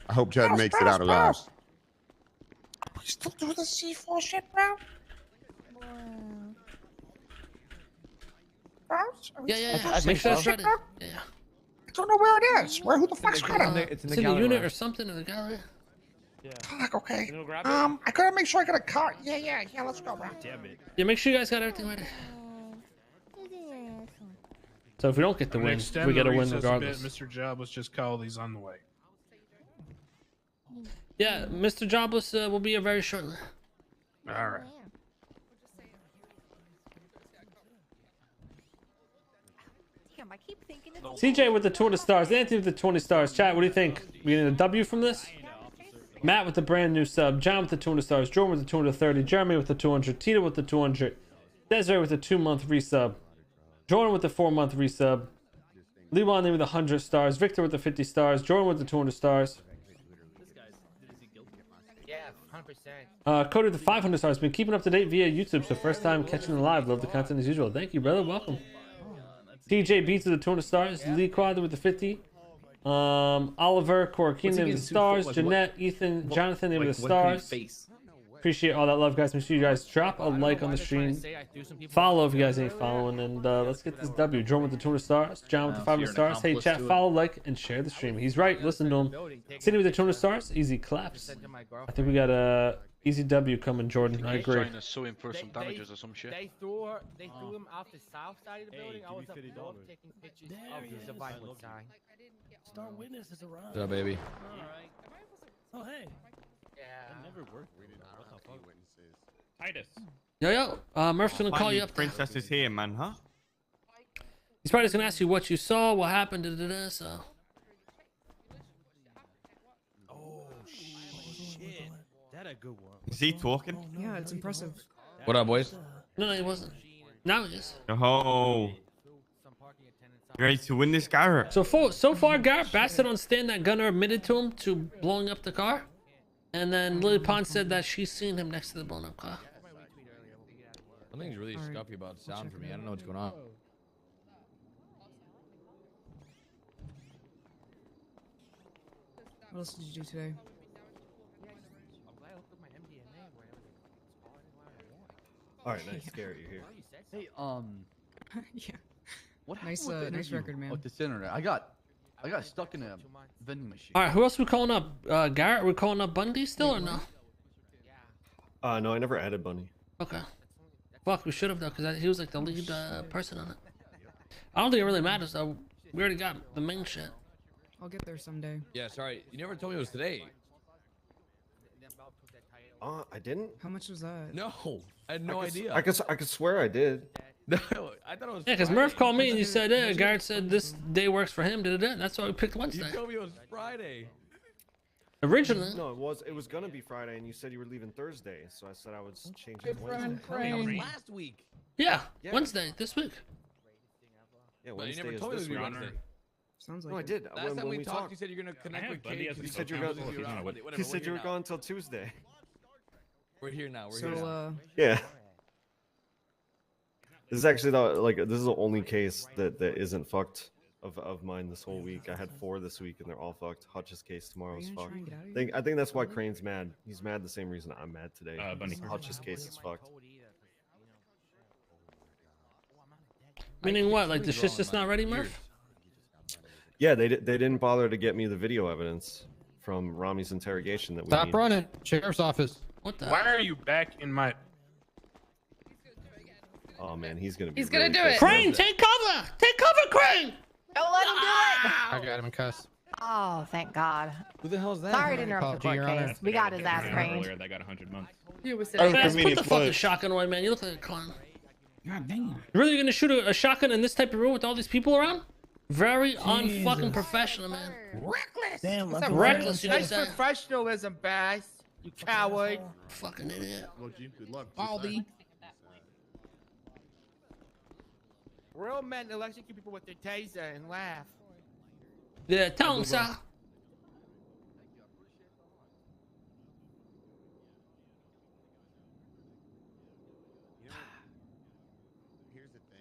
I hope Judd makes it out alive. We still do the C4 shit, bro? Yeah. Make sure it's ready. Yeah. I don't know where it is. Who the fuck's got it? It's in the unit or something in the gallery. Fuck, okay. I gotta make sure I got a car. Yeah, let's go, bro. Damn it. Yeah, make sure you guys got everything ready. So if we don't get the I'm gonna win, extend we get the a win recess regardless. Mr. Jobless just called. He's on the way. Yeah, Mr. Jobless will be here very shortly. All right. Damn, I keep thinking CJ with the 200 stars. Anthony with the 20 stars. Chat, what do you think? We getting a W from this? Matt with the brand new sub. John with the 200 stars. Jordan with the 230. Jeremy with the 200. Tita with the 200. Desiree with the 2-month resub. Jordan with the 4-month resub. Lewan with the 100 stars. Victor with the 50 stars. Jordan with the 200 stars. Yeah, 100%. Cody with the 500 stars. Been keeping up to date via YouTube, so first time catching it live. Love the content as usual. Thank you, brother. Welcome. TJ Beats with the 200 stars. Lee Quad with the 50. Oliver Corakina with the stars. Jeanette, Ethan, Jonathan with the stars. Appreciate all that love, guys. Make sure you guys drop a like on the stream. Follow if you guys ain't following, and let's get this W. Jordan with the 200 stars. John with the 500 stars. Hey, chat, follow, like, and share the stream. He's right. Listen to him. Sydney with the 200 stars. Easy claps. I think we got a easy W coming, Jordan. I agree. Trying to sew in for some damages or some shit. They threw him off the south side of the building. I was up north taking pictures of the survival sign. Star witnesses around. What's up, baby? Oh, hey. Yeah. That never worked. Titus. Yo, Murph's gonna call you up. Princess is here, man, huh? He's probably just gonna ask you what you saw, what happened, so. Oh, shit. That a good one. Is he talking? Yeah, it's impressive. What up, boys? No, he wasn't. Now he is. Oh. You ready to win this, Garrett? So far, Garrett Bassett on stand that Gunner admitted to him to blowing up the car. And then Lily Pond said that she's seen him next to the blown up car. Something's really scuffy about sound for me. I don't know what's going on. What else did you do today? All right, nice, Garrett, you're here. Hey, Yeah. what Nice, happened with the nice interview record, man. with this internet? I got stuck in a vending machine. All right, who else are we calling up? Garrett, we calling up Bundy still or no? No, I never added Bunny. Okay. Fuck, we should have though, because he was like the lead person on it. I don't think it really matters though. We already got the main shit. I'll get there someday. Yeah, sorry. You never told me it was today. I didn't. How much was that? No, I had no idea. I could swear I did. No, I thought it was. Yeah, because Murph called me and you said, yeah, Garrett said this day works for him. That's why we picked Wednesday. You told me it was Friday. Originally. No, it was gonna be Friday, and you said you were leaving Thursday, so I said I would change it to Wednesday. That was last week. Yeah, Wednesday this week. Yeah, But Wednesday you never is told me this it was week. Wednesday. Sounds like No, I it. did. Last time when we talked, you said you're gonna connect with Bundy Kate. as a You said you were co-founder, gone. if he's on a web- You said you were gone until Tuesday. We're here now. We're So, here now. Yeah. This is actually this is the only case that isn't fucked of mine this whole week. I had 4 this week and they're all fucked. Hutch's case tomorrow is fucked. I think that's why Crane's mad. He's mad the same reason I'm mad today. Bunny. Hutch's case is fucked. Meaning what? Like the shit's just not ready, Murph? Yeah, they didn't bother to get me the video evidence from Rami's interrogation that we Stop need. running. Sheriff's office. What the? Why are you back in my? Oh man, he's gonna be. He's gonna really do it. pissed. Crane, take cover! Take cover, Crane! Don't let him do it! I got him in cuss. Oh, thank God. Who the hell is that? Sorry to interrupt the Apology, court Your Honor. case. We got his ass Earlier, trained. that got 100 months. You was Fast, put the fucking shotgun away, man. You look like a clown. God damn. You really gonna shoot a shotgun in this type of room with all these people around? Very unfucking professional, man. Reckless. Damn, What's like up, a reckless? You know Nice what I'm saying? professionalism, Bass. You coward. Fucking idiot. Baldy. Real men electrocute people with their taser and laugh. Yeah, tell him, sir.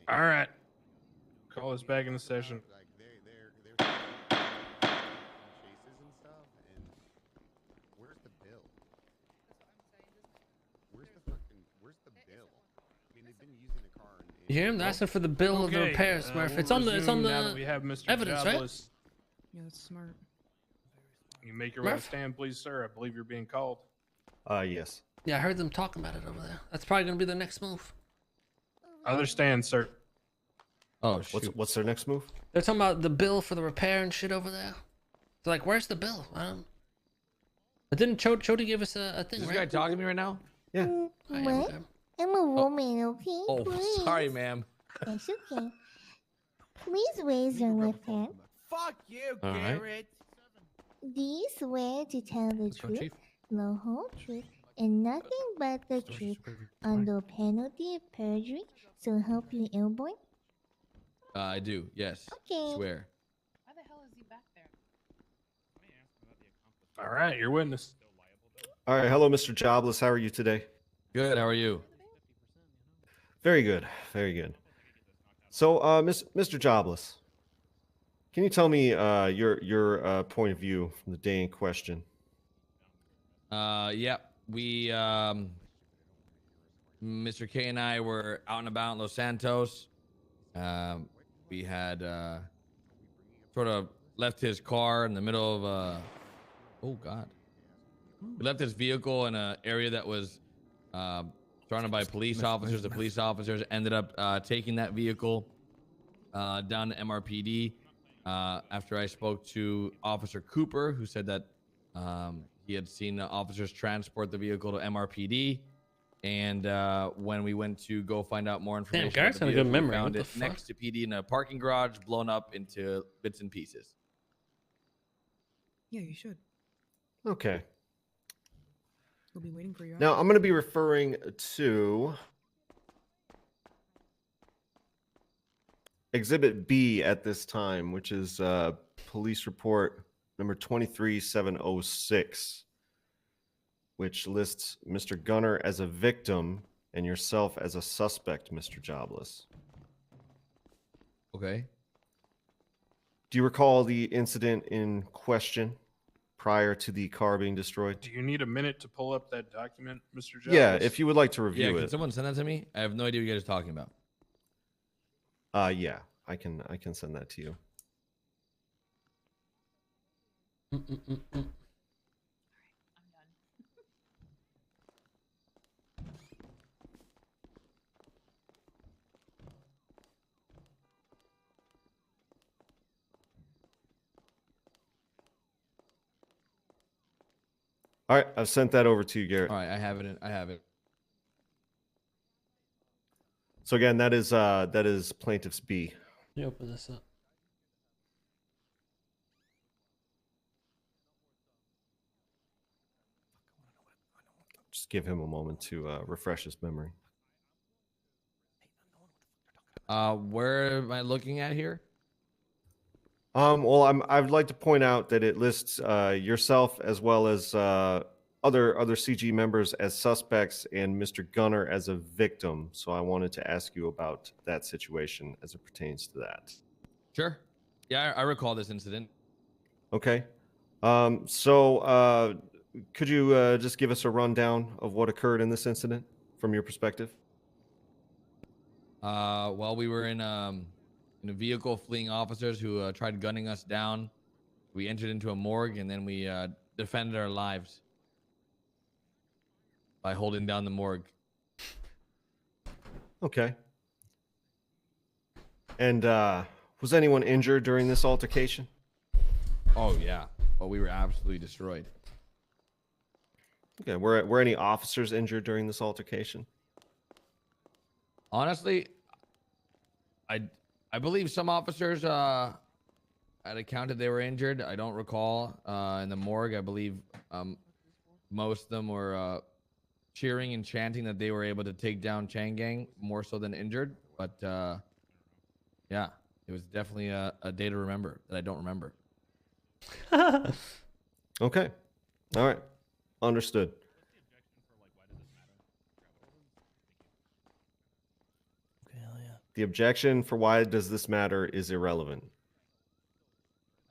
All right. Call us back in the session. You hear him? They're asking for the bill of the repairs, Murph. It's on the now that we have Mr. evidence, right? Jobless. Yeah, that's smart. You make your way to Murph? stand, please, sir. I believe you're being called. Yes. Yeah, I heard them talking about it over there. That's probably gonna be their next move. Other stand, sir. Oh, What's their next move? They're talking about the bill for the repair and shit over there. They're like, where's the bill? But didn't Chody give us a thing, Is this right? guy talking to me right now? Yeah. What? I'm a woman, okay? Oh, Please. sorry, ma'am. That's okay. Please raise your left hand. Fuck you, All right. Garrett. Do you swear to tell the truth, the whole truth, and nothing but the truth under penalty of perjury, so help you, Airborne? I do. Yes. Okay. Swear. Why the hell is he back there? All right, your witness. All right. Hello, Mr. Jobless. How are you today? Good. How are you? Very good. Very good. So, Mr. Jobless, can you tell me your point of view from the day in question? Yeah. We, Mr. K and I were out and about in Los Santos. We had sort of left his car in the middle of oh God. We left his vehicle in an area that was surrounded by police officers. The police officers ended up taking that vehicle down to MRPD after I spoke to Officer Cooper, who said that he had seen the officers transport the vehicle to MRPD. And when we went to go find out more information, Damn, Garrett's got a good memory. found What it the next to PD in a parking garage, blown up into bits and pieces. Yeah, you should. Okay. We'll be waiting for you. Now, I'm going to be referring to Exhibit B at this time, which is police report number 23706, which lists Mr. Gunner as a victim and yourself as a suspect, Mr. Jobless. Okay. Do you recall the incident in question prior to the car being destroyed? Do you need a minute to pull up that document, Mr. Jobless? Yeah, if you would like to review Can it. someone send that to me? I have no idea what you guys are talking about. Yeah, I can send that to you. All right, I've sent that over to you, Garrett. All right, I have it. I have it. So again, that is plaintiff's B. You open this up. Just give him a moment to refresh his memory. Where am I looking at here? Well, I'd like to point out that it lists yourself as well as other CG members as suspects and Mr. Gunner as a victim. So I wanted to ask you about that situation as it pertains to that. Sure. Yeah, I recall this incident. Okay. So could you just give us a rundown of what occurred in this incident from your perspective? Well, we were in a vehicle fleeing officers who tried gunning us down. We entered into a morgue and then we defended our lives by holding down the morgue. Okay. And was anyone injured during this altercation? Oh yeah. Well, we were absolutely destroyed. Okay. Were any officers injured during this altercation? Honestly, I believe some officers had accounted they were injured. I don't recall. In the morgue, I believe most of them were cheering and chanting that they were able to take down Chang Gang more so than injured. But yeah, it was definitely a day to remember that I don't remember. Okay. All right. Understood. The objection for why does this matter is irrelevant.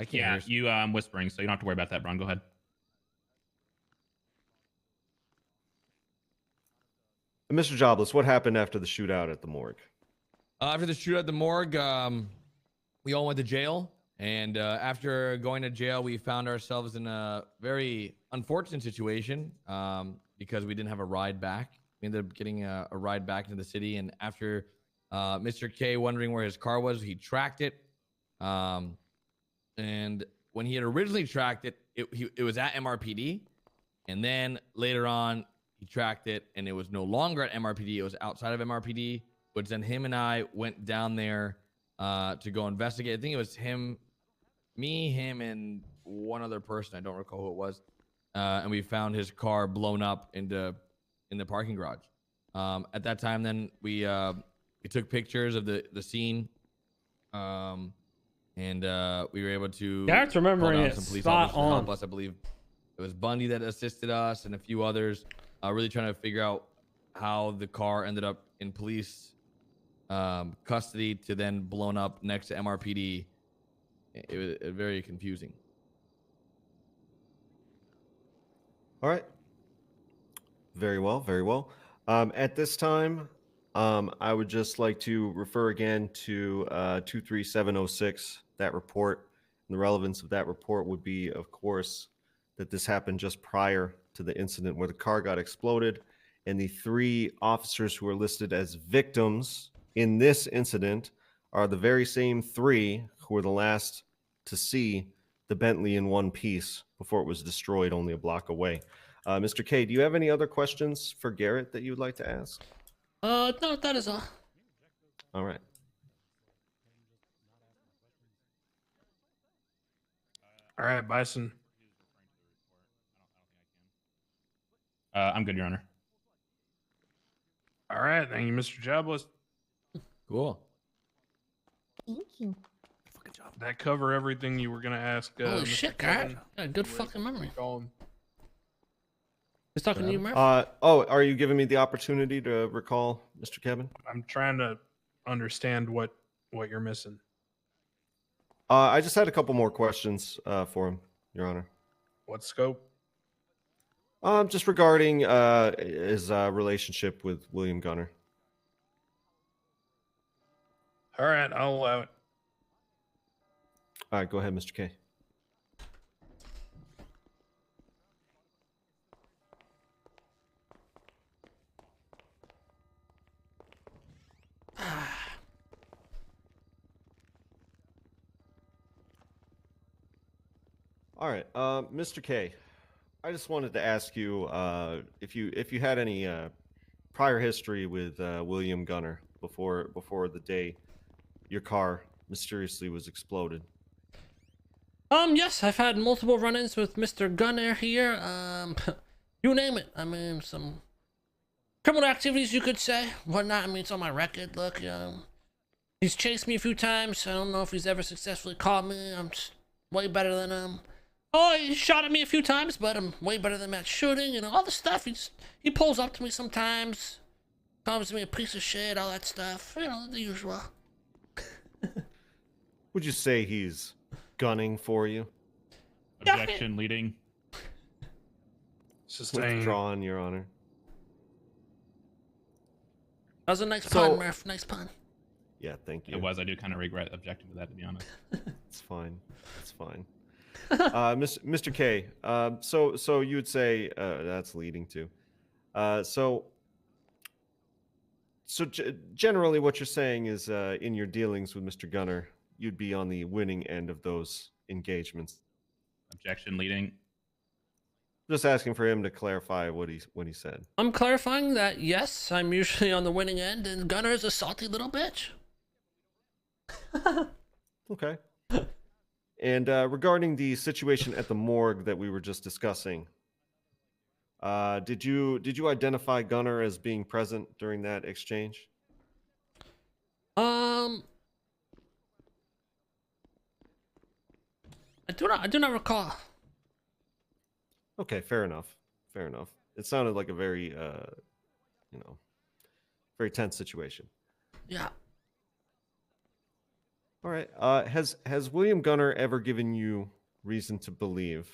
I can't. Yeah, you whispering, so you don't have to worry about that, Bron. Go ahead. Mr. Jobless, what happened after the shootout at the morgue? After the shootout at the morgue, we all went to jail. And after going to jail, we found ourselves in a very unfortunate situation because we didn't have a ride back. We ended up getting a ride back into the city. And after Mr. K wondering where his car was, he tracked it. And when he had originally tracked it, it was at MRPD. And then later on, he tracked it and it was no longer at MRPD. It was outside of MRPD, which then him and I went down there to go investigate. I think it was him, and one other person. I don't recall who it was. And we found his car blown up in the parking garage. At that time, then we took pictures of the scene, and we were able to. Garrett's remembering call down it some police spot officers to help on. us. I believe it was Bundy that assisted us and a few others, really trying to figure out how the car ended up in police custody to then blown up next to MRPD. It was very confusing. All right. Very well, very well. At this time, I would just like to refer again to 23706, that report. And the relevance of that report would be, of course, that this happened just prior to the incident where the car got exploded. And the 3 officers who are listed as victims in this incident are the very same 3 who were the last to see the Bentley in one piece before it was destroyed only a block away. Mr. K, do you have any other questions for Garrett that you would like to ask? No, that is all. All right. All right, Bison. I'm good, Your Honor. All right, thank you, Mr. Jobless. Cool. Thank you. That cover everything you were gonna ask. Holy Mr. shit, Kevin? Garrett. Got a good fucking memory. Call him. He's talking to you, Murph? Are you giving me the opportunity to recall, Mr. Kevin? I'm trying to understand what you're missing. I just had a couple more questions for him, Your Honor. What scope? Just regarding his relationship with William Gunner. All right, I'll allow it. All right, go ahead, Mr. K. All right, Mr. K, I just wanted to ask you if you had any prior history with William Gunner before the day your car mysteriously was exploded. Yes, I've had multiple run-ins with Mr. Gunner here. You name it. I mean, some criminal activities, you could say. Whatnot. I mean, it's on my record. Look, he's chased me a few times. I don't know if he's ever successfully caught me. I'm just way better than him. Oh, he shot at me a few times, but I'm way better than him at shooting. You know, all the stuff. He pulls up to me sometimes. Calls me a piece of shit, all that stuff. You know, the usual. Would you say he's gunning for you? Objection, leading. Sustained. Withdrawn, Your Honor. That was a nice pun, Murph. Nice pun. Yeah, thank you. It was. I do kind of regret objecting to that, to be honest. It's fine. It's fine. Mr. K, so you would say that's leading to. Generally what you're saying is in your dealings with Mr. Gunner, you'd be on the winning end of those engagements. Objection, leading. Just asking for him to clarify what he said. I'm clarifying that, yes, I'm usually on the winning end, and Gunner is a salty little bitch. Okay. And regarding the situation at the morgue that we were just discussing, did you identify Gunner as being present during that exchange? I do not recall. Okay, fair enough. Fair enough. It sounded like a very very tense situation. Yeah. All right. Has William Gunner ever given you reason to believe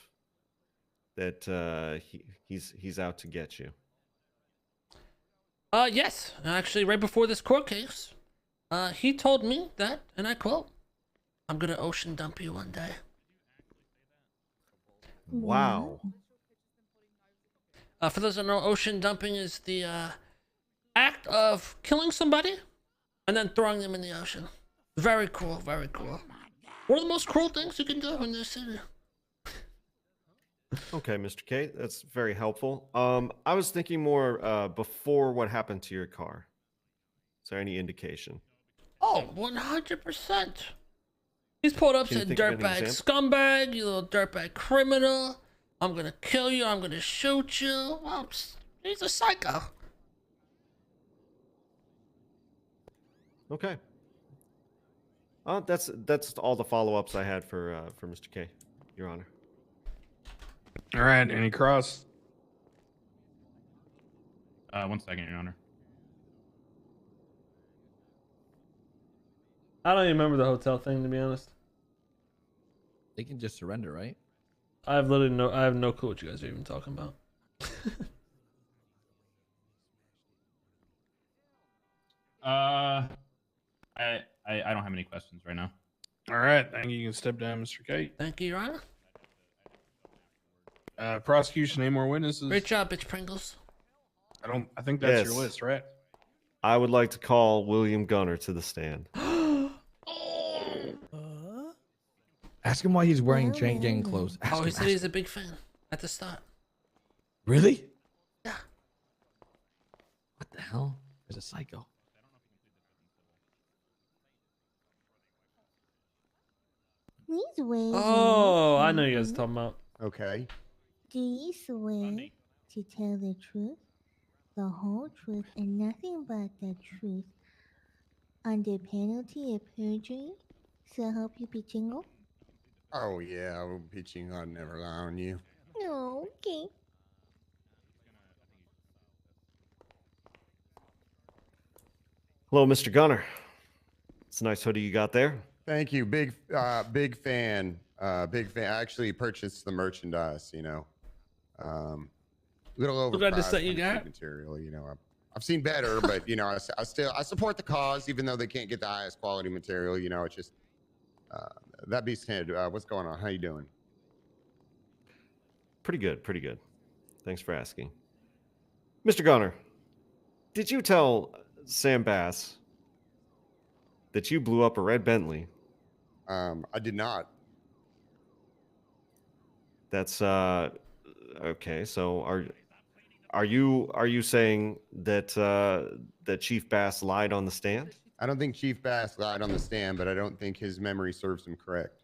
that he's out to get you? Yes. Actually, right before this court case, he told me that, and I quote, "I'm gonna ocean dump you one day." Wow. For those that don't know, ocean dumping is the act of killing somebody and then throwing them in the ocean. Very cool, very cool. One of the most cruel things you can do in this city. Okay, Mr. K, that's very helpful. I was thinking more before what happened to your car. Is there any indication? Oh, 100%. He's pulled up, Can you said, think of any dirtbag example? scumbag, you little dirtbag criminal. I'm gonna kill you. I'm gonna shoot you. Well, he's a psycho. Okay. That's all the follow-ups I had for Mr. K, Your Honor. All right, any cross? 1 second, Your Honor. I don't even remember the hotel thing, to be honest. They can just surrender, right? I have no clue what you guys are even talking about. I don't have any questions right now. All right, thank you. You can step down, Mr. K. Thank you, Your Honor. Prosecution, any more witnesses? Great job, bitch Pringles. I think that's your Yes. list, right? I would like to call William Gunner to the stand. Ask him why he's wearing chain gang clothes. Oh, he said he's a big fan at the start. Really? Yeah. What the hell? There's a psycho. Please wait. Oh, I know you guys are talking about. Okay. Do you swear to tell the truth, the whole truth, and nothing but the truth, under penalty of perjury? So help you be jingle? Oh yeah, I will be cheating on never lie on you. No, okay. Hello, Mr. Gunner. It's a nice hoodie you got there. Thank you, big fan, big fan. I actually purchased the merchandise. Little over. Look at this that you got. Material. I've seen better, but I support the cause, even though they can't get the highest quality material. It's just that being said, what's going on? How you doing? Pretty good, pretty good. Thanks for asking. Mr. Gunner, did you tell Sam Bass that you blew up a red Bentley? I did not. That's okay. So are you saying that that Chief Bass lied on the stand? I don't think Chief Bass lied on the stand, but I don't think his memory serves him correct.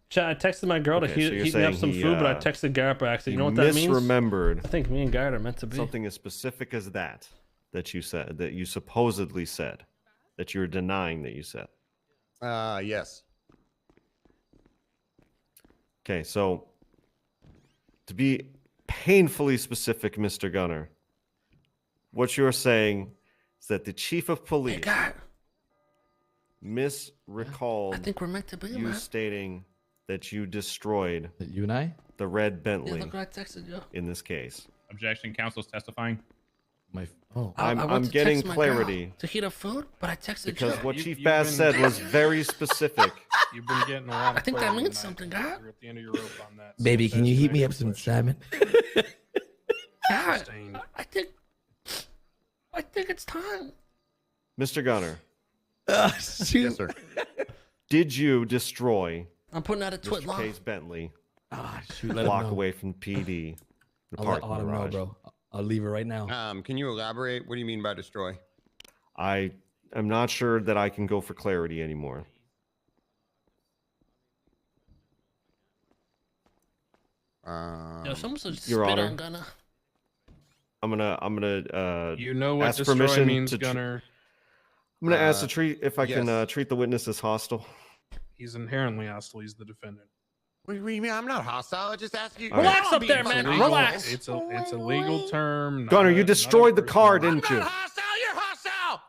Chat, I texted my girl to Okay, so you're heat me up saying some he, food, but I texted Garrett by accident. You know what that means? Misremembered. I think me and Garrett are meant to be. Something as specific as that you said, that you supposedly said, that you're denying that you said. Yes. Okay, so to be painfully specific, Mr. Gunner, what you're saying is that the chief of police misrecalled I think we're meant to be, you man. stating that you destroyed you and I? the red Yeah, Bentley look what I texted you. in this case. Objection. Counsel's testifying. I'm went to getting text my girl clarity to heat up food, but I texted because you. what Chief Bass said was very specific. You've been getting a lot of I think that clarity means tonight. something, Garrett. You're at the end of your rope on that. Baby, can you heat me up some salmon? Garrett, I think it's time. Mr. Gunner, Yes, sir. did you destroy I'm putting out a twit Mr. law. K's Bentley shoot, a let him block know. away from PD? The I'll let parking Autumn know, garage? bro. I'll leave her right now. Can you elaborate? What do you mean by destroy? I am not sure that I can go for clarity anymore. Yo, someone should Your spit Honor. on Gunner. I'm gonna You know what ask destroy permission means, to Gunner. I'm gonna ask to treat if I can yes. treat the witness as hostile. He's inherently hostile. He's the defendant. What do you mean? I'm not hostile. I just asked you. All right. Relax up there, man. Legal- Relax. It's a legal term. Gunner, you not a destroyed the car, personal- didn't you? Hostile? You're hostile.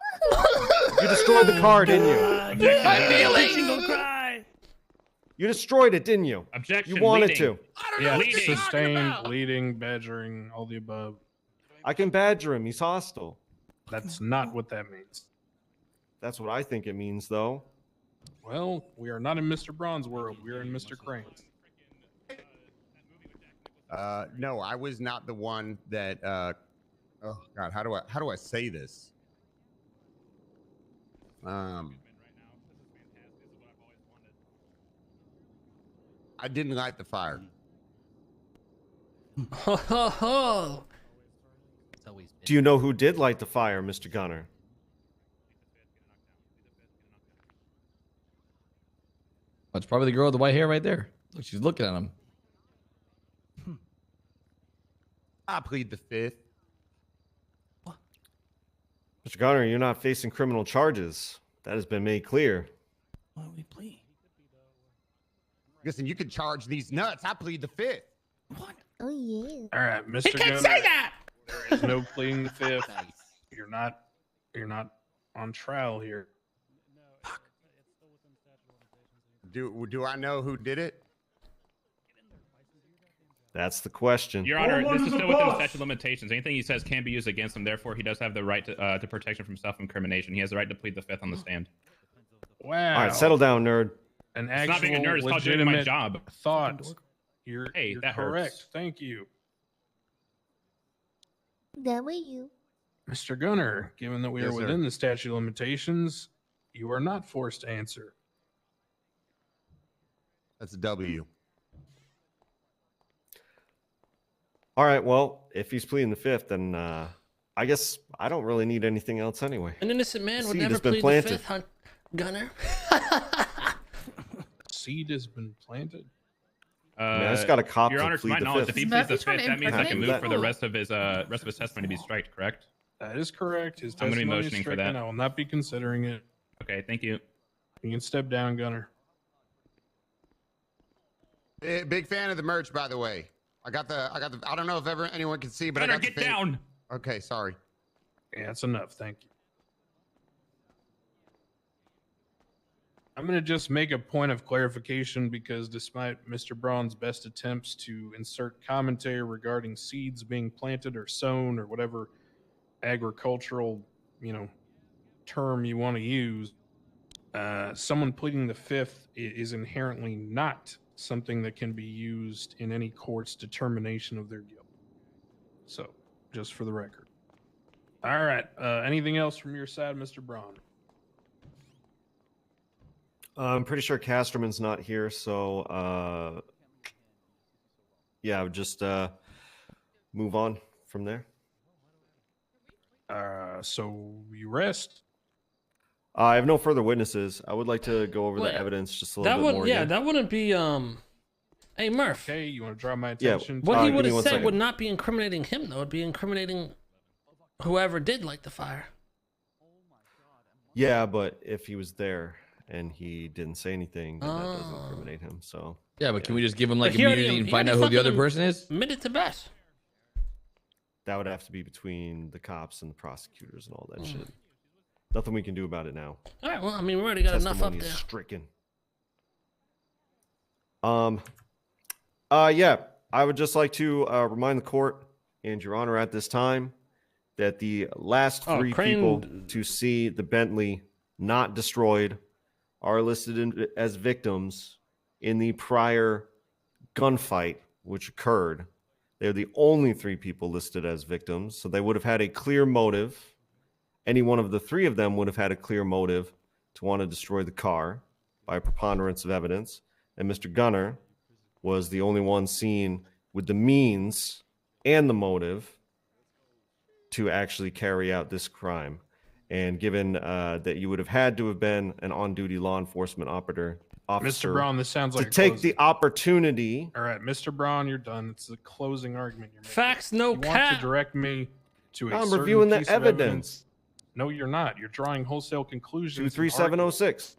You destroyed the car, didn't you? My feelings. Gonna cry. You destroyed it, didn't you? Objection. You wanted leading. to. Yeah, Leading. sustained, bleeding, badgering, all the above. I can badger him. He's hostile. That's not what that means. That's what I think it means, though. Well, we are not in Mr. Braun's world. We are in Mr. Crane's. No, I was not the one that. Oh God, how do I say this? I didn't light the fire. Ho ho ho. Do you know who did light the fire, Mr. Gunner? That's probably the girl with the white hair right there. Look, she's looking at him. I plead the fifth. Mr. Gunner, you're not facing criminal charges. That has been made clear. Why don't we plea? Listen, you can charge these nuts. I plead the fifth. Oh yeah. All right, Mr. He can't Gunner, say that. there is no pleading the fifth. You're not on trial here. Do I know who did it? That's the question. Your Honor, this is still within the statute of limitations. Anything he says can be used against him. Therefore, he does have the right to protection from self-incrimination. He has the right to plead the fifth on the stand. Wow. All right, settle down, nerd. An It's actual not being a nerd. It's called doing my legitimate job. thought. You're that correct. hurts. Thank you. That way you. Mr. Gunner, given that we Yes, are sir. within the statute of limitations, you are not forced to answer. That's a W. All right, well, if he's pleading the fifth, then I guess I don't really need anything else anyway. An innocent man would Seed never has been plead the planted. fifth, Gunner. Seed has been planted. I mean, I just got a cop Your to Honor, to plead my the knowledge, fifth. if he Is pleads the Murphy trying fifth, to that means I can impregnate move for the people? rest of his testimony to be striked. Correct? That is correct. His I'm gonna be testimony is motioning for stricken. that. I will not be considering it. Okay, thank you. You can step down, Gunner. Big fan of the merch, by the way. I got the. I don't know if anyone can see, but Gunner, I got get the fan- down. Okay, sorry. Yeah, that's enough. Thank you. I'm going to just make a point of clarification because despite Mr. Braun's best attempts to insert commentary regarding seeds being planted or sown or whatever agricultural, term you want to use, someone pleading the fifth is inherently not something that can be used in any court's determination of their guilt. So, just for the record. All right. Anything else from your side, Mr. Braun? I'm pretty sure Casterman's not here, so yeah, I would just move on from there. So you rest. I have no further witnesses. I would like to go over Wait, the evidence just a little bit more. Yeah, again. that wouldn't be Hey Murph. Okay, you want to draw my Yeah, attention? What he give would me have one said second. would not be incriminating him though. It'd be incriminating whoever did light the fire. Yeah, but if he was there and he didn't say anything, then that doesn't incriminate him. So Yeah, but can we just give him like But he already- immunity and he find out already who the other fucking person is? Admitted to best. that would have to be between the cops and the prosecutors and all that shit. Nothing we can do about it now. All right. Well, I mean, we already got enough up Testimony there. is stricken. Yeah, I would just like to remind the court and Your Honor at this time that the last three people to see the Bentley not destroyed are listed as victims in the prior gunfight which occurred. They're the only three people listed as victims, so they would have had a clear motive. Any one of the three of them would have had a clear motive to want to destroy the car by a preponderance of evidence. And Mr. Gunner was the only one seen with the means and the motive to actually carry out this crime. And given that you would have had to have been an on-duty law enforcement officer, Mr. Braun, this sounds like to a take closing. the opportunity. All right, Mr. Braun, you're done. It's the closing argument you're making. Facts, no you cap. want to direct me to a I'm certain reviewing the piece of evidence. No, you're not. You're drawing wholesale conclusions. and 23706.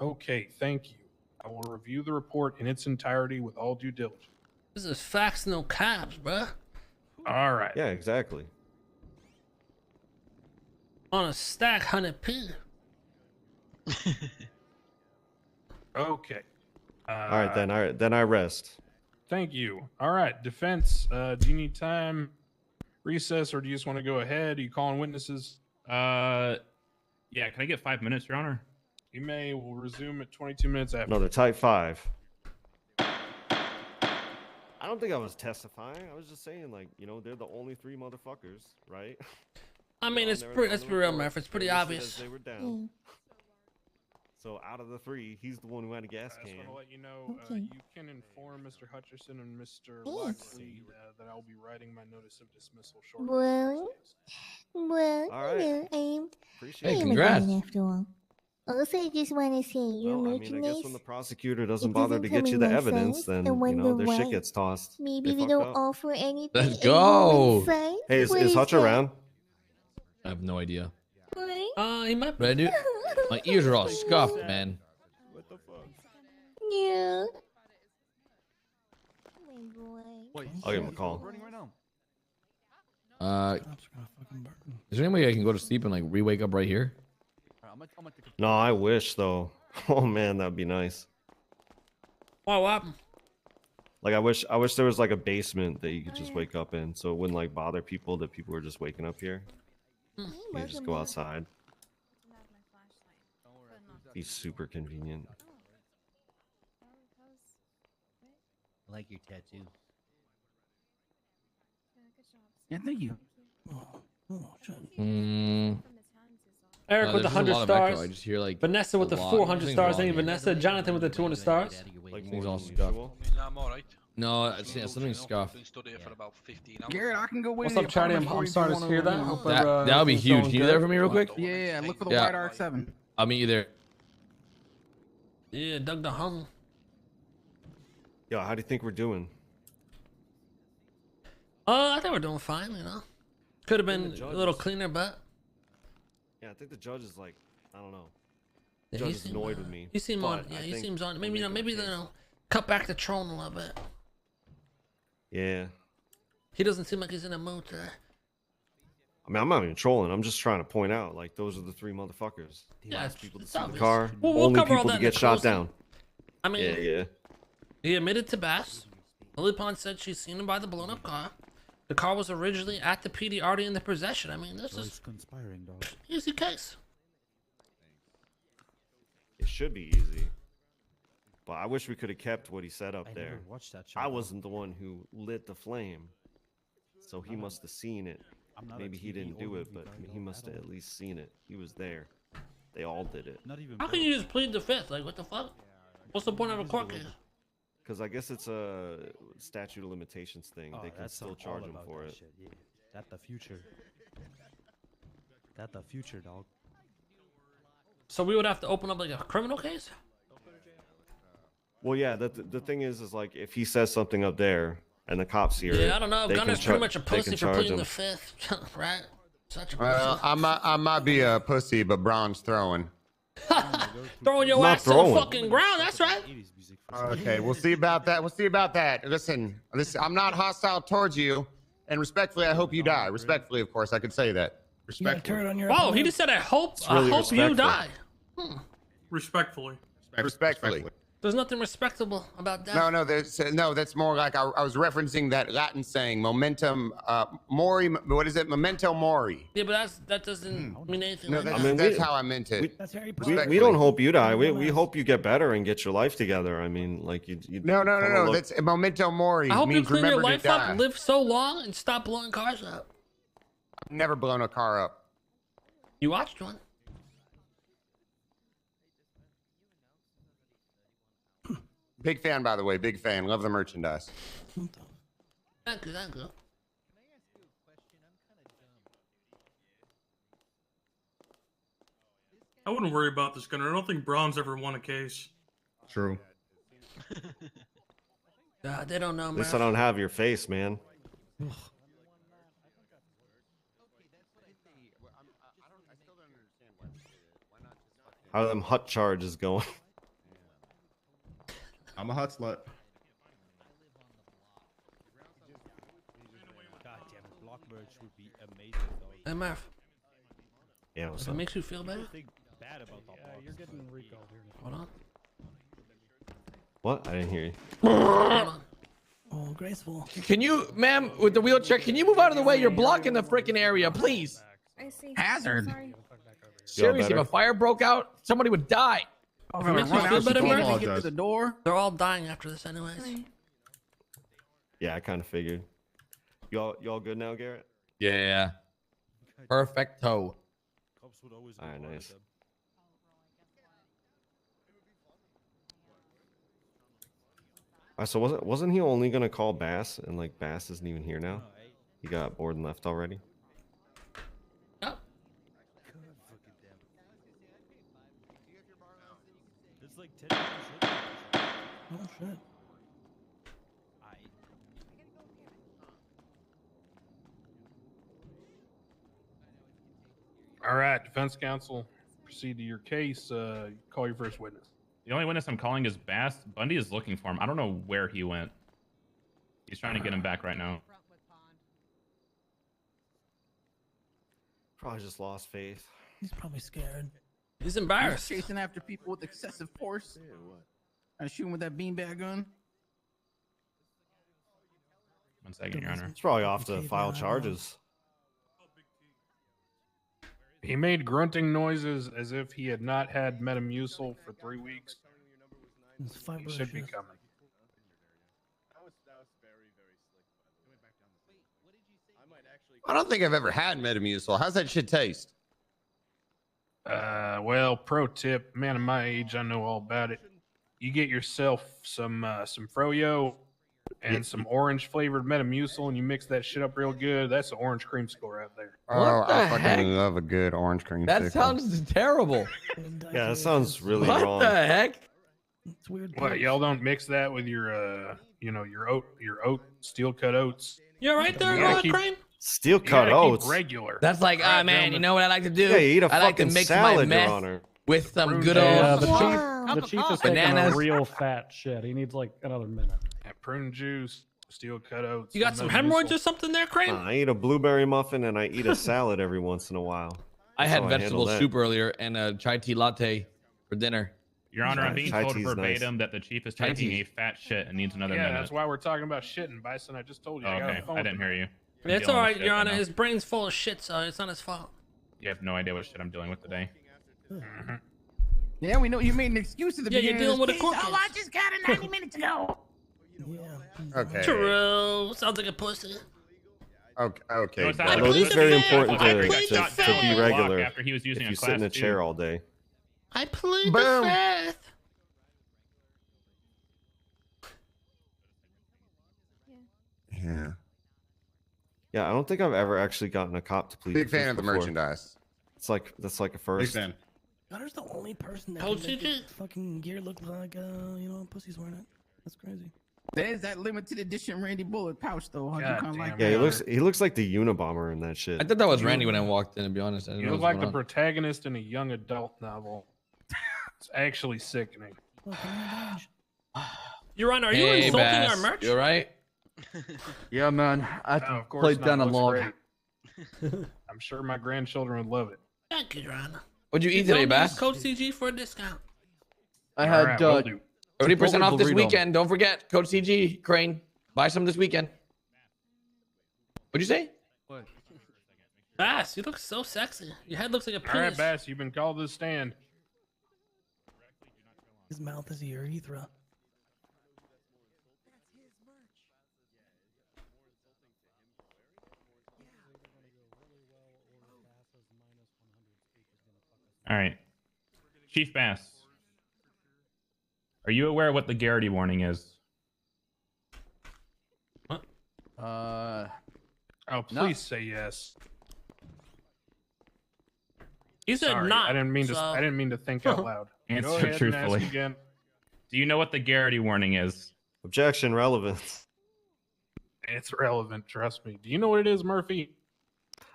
Okay, thank you. I will review the report in its entirety with all due diligence. This is facts, no caps, bruh. All right. Yeah, exactly. On a stack, 100p. Okay. All right, then I rest. Thank you. All right, defense. Do you need time, recess, or do you just want to go ahead? Are you calling witnesses? Yeah, can I get 5 minutes, Your Honor? You may. We'll resume at 22 minutes after. Another type 5. I don't think I was testifying. I was just saying, like, they're the only three motherfuckers, right? I mean, it's pretty. Let's be real, Murph. It's pretty obvious. They were down. So out of the three, he's the one who had a gas I can. just want to let you know, you can inform Mr. Hutcherson and Mr. Yes. Lockley that I'll be writing my notice of dismissal shortly. Well, All right. I'm Appreciate Hey, I'm a congrats. gun after all. Also, I just want to say your Well, I mean, I guess merchandise. when the prosecutor doesn't it bother doesn't to come get you in the my evidence, size. then I wonder their why. shit gets tossed. Maybe They they fucked don't up. offer anything. Let's in go. women's size? Hey, What is Hutch that? around? I have no idea. What? He might be. But I do. My ears are all scuffed, man. What the fuck? Yeah. Oh my boy. I'll give him a call. Is there any way I can go to sleep and like re-wake up right here? No, I wish though. Oh man, that'd be nice. What happened? Like I wish there was like a basement that you could just wake up in, so it wouldn't like bother people that people were just waking up here. You could just go outside. Be super convenient. I like your tattoo. Yeah, thank you. Eric with the there's just a 100 lot of echo. stars. I just hear like Vanessa with a the lot. 400 Something's stars. wrong Thank you, here. Vanessa. Jonathan with the 200 stars. Like Things more all than scuffed. usual. I'm alright. No, something's scuffed. Been stood here for about 15 hours. Garrett, I can go What's with up, Charlie? I'm sorry to hear that. Hope That would be everything's huge. going Can you do good. that for me real quick? Yeah, look for the Yeah. white RX-7. I'll meet you there. Yeah, Doug the Hung. Yo, how do you think we're doing? I think we're doing fine, you know. Could have been the a little judges- cleaner, but Yeah, I think the judge is like, I don't know. yeah, Judge is annoyed with me. He seems but on. Yeah, I he think seems on. I'm Maybe making maybe a case. cut back the trolling a little bit. Yeah. He doesn't seem like he's in a mood today. I mean, I'm not even trolling. I'm just trying to point out, like, those are the three motherfuckers. Yeah, Last it's- people to it's see the obvious. car. We'll Only cover all people that to in the get shot closing. down. I mean, Yeah. he admitted to Bass. Lily Pond said she's seen him by the blown up car. The car was originally at the PD, already in the possession. I mean, this is conspiring, dog. easy case. It should be easy. But I wish we could have kept what he said up I there. never watched that show, I though. wasn't the one who lit the flame. So he must have seen it. I'm not a Maybe he TV didn't or do it, movie but guy, he though, must at have at all. least seen it. He was there. They all did it. Not even. How can you just plead the fifth? Like, what the fuck? What's the point of a court case? Because I guess it's a statute of limitations thing. Oh, they can that's still all charge him about for that it. shit, yeah. That the future. That the future, dog. So we would have to open up like a criminal case? Well, yeah. The thing is like if he says something up there and the cops hear it, Yeah, I don't know. they can Gunner's char- pretty much a they pussy can for charge pleading him. the fifth, right? Such a Well, pussy. I might be a pussy, but Braun's throwing. Throwing your Not ass to throwing. the fucking ground. That's right. Okay, we'll see about that. We'll see about that. Listen, I'm not hostile towards you, and respectfully, I hope you die. Respectfully, of course, I could say that. You got a Respectfully. turd on your Whoa, he opponent? just said, I hope really you respectful. die. Respectfully. Respectfully. There's nothing respectable about that. No, that's more like I was referencing that Latin saying, momentum mori. What is it? Memento mori. Yeah, but that doesn't mean anything. No, like that's, that. I mean, that's we- how I meant it. That's Harry We, Potter. we don't hope you die. We hope you get better and get your life together. I mean, like you. No. kinda look- That's memento mori. I hope you means clean your remember to life die. up, live so long, and stop blowing cars up. I've never blown a car up. You watched one. Big fan, by the way. Big fan. Love the merchandise. Thank you, thank you. I wouldn't worry about this, Gunner. I don't think Braun's ever won a case. True. They don't know, At man. least I don't have your face, man. How are them hut charges going? I'm a hot slut. God damn it, block merch would be amazing, though. Hey, Murph. Yeah, what's If it up? makes you feel better, Think bad about the box. You're getting Rico here. hold on. What? I didn't hear you. Hold on. Oh, graceful. Can you, ma'am, with the wheelchair, can you move out of the way? You're blocking the freaking area, please. I see. Hazard. Sorry. Seriously, if better? a fire broke out, somebody would die. Oh, If it makes you feel better, can't Murph, even get to the door. they're all dying after this anyways. Sorry. Yeah, I kind of figured. Y'all good now, Garrett? Yeah. Perfecto. Cops would always All right, reward nice. them. All right, so wasn't he only gonna call Bass, and like Bass isn't even here now? He got bored and left already. Yep. Oh shit. All right, defense counsel, proceed to your case. Call your first witness. The only witness I'm calling is Bass. Bundy is looking for him. I don't know where he went. He's trying to get him back right now. Probably just lost faith. He's probably scared. He's embarrassed. He's chasing after people with excessive force. I shoot him with that beanbag gun. 1 second, Your Honor. He's probably off to file charges. He made grunting noises as if he had not had Metamucil for 3 weeks. He should be coming. I don't think I've ever had Metamucil. How's that shit taste? Well, pro tip, man of my age, I know all about it. You get yourself some froyo and some orange flavored Metamucil, and you mix that shit up real good. That's an orange creamsicle right there. Oh, the I heck? fucking love a good orange cream. That sounds terrible. Yeah, that sounds really What wrong. the heck? It's weird. What, y'all don't mix that with your your oat steel cut oats? You all right there, You gotta keep- Crane? Steel You cut gotta keep oats. regular. That's like, All right, man, you gentlemen. know what I like to do? Yeah, you eat a I like to fucking mix salad, my Your meth Honor. with some Prune good juice. old Wow. The chief is taking Bananas. a real fat shit. He needs like another minute. And prune juice, steel cut oats. You got some hemorrhoids or something there, Crane? I eat a blueberry muffin and I eat a salad every once in a while. I That's had how handle vegetable that. soup earlier and a chai tea latte for dinner. Your Honor, I'm being Chai told tea's nice. verbatim that the chief is Chai taking tea. a fat shit and needs another Yeah, minute. that's why we're talking about shitting, Bison. I just told you. Oh, I got okay, a phone I didn't hear you. I'm It's dealing all with right, shit Your right Honor. now. His brain's full of shit, so it's not his fault. You have no idea what shit I'm dealing with today. Yeah, we know you made an excuse at the Yeah, you're beginning. dealing with a case. court Oh, I just got it 90 minutes ago. Okay. True. Sounds like a pussy. Okay. No, Okay. it's not good. like- Although it is very important I to got shot be down on the block regular after he was using if a you sit in a class chair two. all day. I plead Boom. the fifth. Yeah. Yeah, I don't think I've ever actually gotten a cop to plead Big the fan fifth of the before. merchandise. It's like that's like a Big first. fan. Gunner's the only person that Cold can make CG? his fucking gear look like pussy's wearing it. That's crazy. There's that limited edition Randy Bullet pouch though. Huh? You God kinda like damn Yeah, that. he looks like the Unabomber in that shit. I thought that was Randy when I walked in, to be honest. I didn't You know look what was like the going on. protagonist in a young adult novel. It's actually sickening. Your Honor, are you Hey, insulting Bass, our merch? You all right? Yeah, man. I No, of course played not. down a Looks log. great. I'm sure my grandchildren would love it. Thank you, Your Honor. What'd you eat Don't today, use Bass? Code CG for a discount. I All had right, will do. 30% off this burrito. weekend. Don't forget, Code CG, Crane. Buy some this weekend. What'd you say? Bass, you look so sexy. Your head looks like a All right, penis. Bass, you've been called to the stand. His mouth is a urethra. All right. Chief Bass, are you aware what the Garrity Warning is? Oh, please say yes. He said Sorry, not. I didn't mean to. so- I didn't mean to think out loud. Go Answer ahead and ask truthfully. again. Do you know what the Garrity Warning is? Objection, relevance. It's relevant. Trust me. Do you know what it is, Murphy?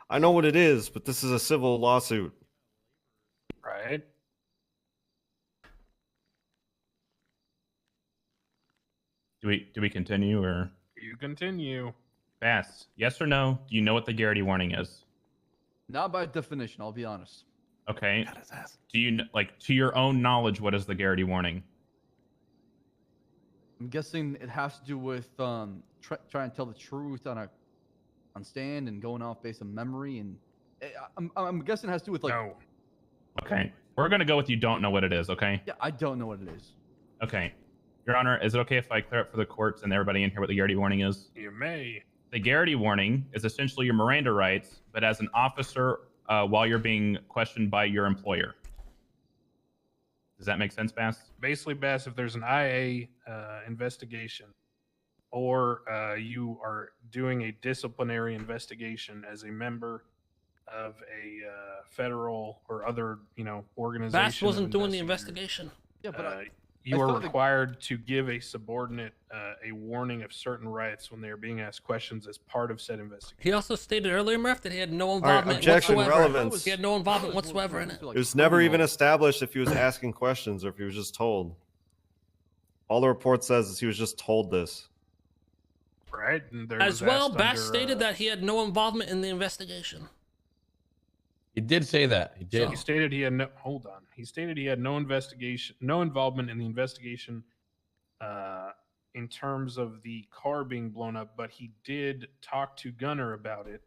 I know what it is, but this is a civil lawsuit. Right. Do we continue or You continue. Bass? Yes or no? Do you know what the Garrity Warning is? Not by definition, I'll be honest. Okay. Do you like to your own knowledge what is the Garrity Warning? I'm guessing it has to do with trying to tell the truth on stand and going off based on memory, and I'm guessing it has to do with like. No. Okay. We're gonna go with you don't know what it is. Okay. Yeah, I don't know what it is. Okay. Your Honor, is it okay if I clear up for the courts and everybody in here what the Garrity Warning is? You may. The Garrity Warning is essentially your Miranda rights, but as an officer while you're being questioned by your employer. Does that make sense, Bass? Basically, Bass, if there's an IA investigation or you are doing a disciplinary investigation as a member of a federal or other, organization. Bass wasn't of doing the investigators, investigation. Yeah, but You I are thought the- required to give a subordinate a warning of certain rights when they are being asked questions as part of said investigation. He also stated earlier, Murph, that he had no right, involvement objection, whatsoever. relevance. He had no involvement whatsoever in it. It was never even established if he was asking questions or if he was just told. All the report says is he was just told this. Right? And there As was well, asked Bash under, stated that he had no involvement in the investigation. He did say that. He did. He stated he had no. Hold on. He stated he had no investigation, no involvement in the investigation, in terms of the car being blown up. But he did talk to Gunner about it,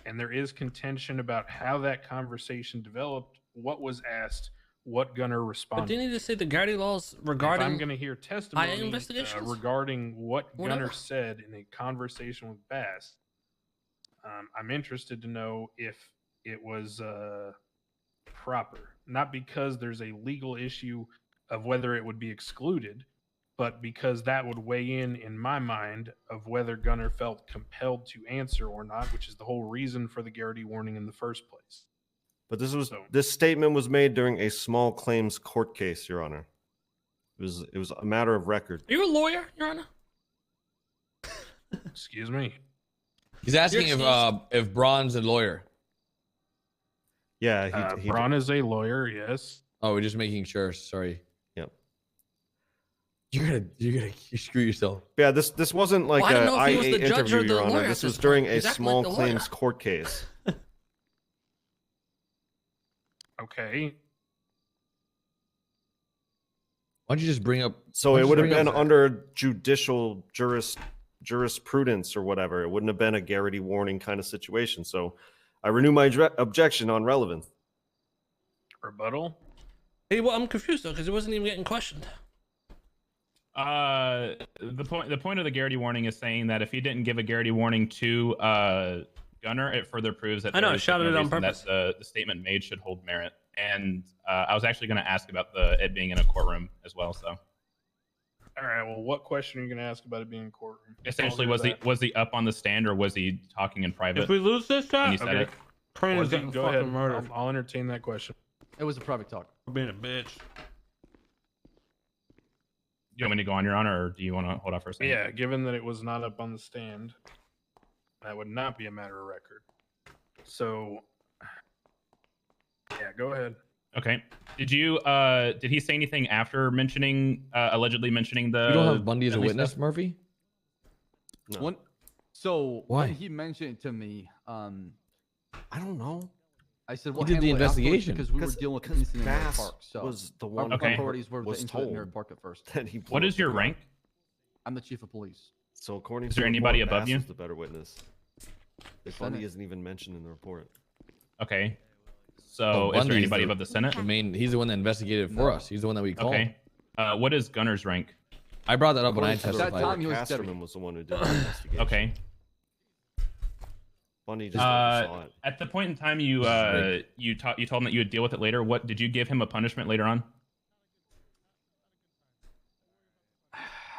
and there is contention about how that conversation developed, what was asked, what Gunner But responded. didn't he just say the Garrity laws regarding? If I'm going to hear testimony investigations? regarding what Whatever. Gunner said in a conversation with Bass, I'm interested to know if it was proper. Not because there's a legal issue of whether it would be excluded, but because that would weigh in my mind, of whether Gunner felt compelled to answer or not, which is the whole reason for the Garrity warning in the first place. But this statement was made during a small claims court case, Your Honor. It was a matter of record. Are you a lawyer, Your Honor? Excuse me. He's asking if Braun's a lawyer. Yeah, Braun is a lawyer, yes. Oh, we're just making sure. Sorry. Yep. You're gonna screw yourself. Yeah, this wasn't like Well, I don't a know if he was IA the judge interview, or the Your Honor. lawyer at This was this during point. a He's acting small like the claims lawyer. court case. Okay. Why don't you just bring up? So why it don't would you have bring been up- under judicial jurisprudence or whatever. It wouldn't have been a Garrity warning kind of situation. So I renew my objection on relevance. Rebuttal? Hey, well, I'm confused though because he wasn't even getting questioned. The point of the Garrity warning is saying that if he didn't give a Garrity warning to Gunner, it further proves that I know, there I is shouted no it on reason purpose. that the statement made should hold merit. And I was actually going to ask about it being in a courtroom as well. So All right. Well, what question are you going to ask about it being in courtroom? essentially, I'll hear was he up on the stand or was he talking in private? If we lose this when shot, he said okay. it? Crane is Was he- getting go fucking ahead. murdered. I'll entertain that question. It was a private talk. For being a bitch. Do you want me to go on, Your Honor, or do you want to hold off for a second? Yeah, given that it was not up on the stand, that would not be a matter of record. So, yeah, go ahead. Okay. Did he say anything after allegedly mentioning the? You don't have Bundy as a Bentley witness, stuff? Murphy? No. Why? When he mentioned it to me, I don't know. I said, He "Well, did the handle it afterwards," investigation. because we were dealing with the incident in Mirror Bass Park. So was the our one Okay. priorities were the was incident in told Mirror Park at first. that he blew What up is the your car. rank? I'm the chief of police. So according Is to there the anybody report, above Bass you? was the better witness. Bundy Senate. isn't even mentioned in the report. Okay. So Oh, is there Bundy's anybody above the Senate? I mean, he's the one that investigated for No. us. He's the one that we called. Okay. What is Gunner's rank? I brought that up when I According to the That testified. time report, he was Casterman deputy. was the one who did the investigation. Okay. Bundy just oversaw it. At the point in time you told him that you would deal with it later. What did you give him a punishment later on?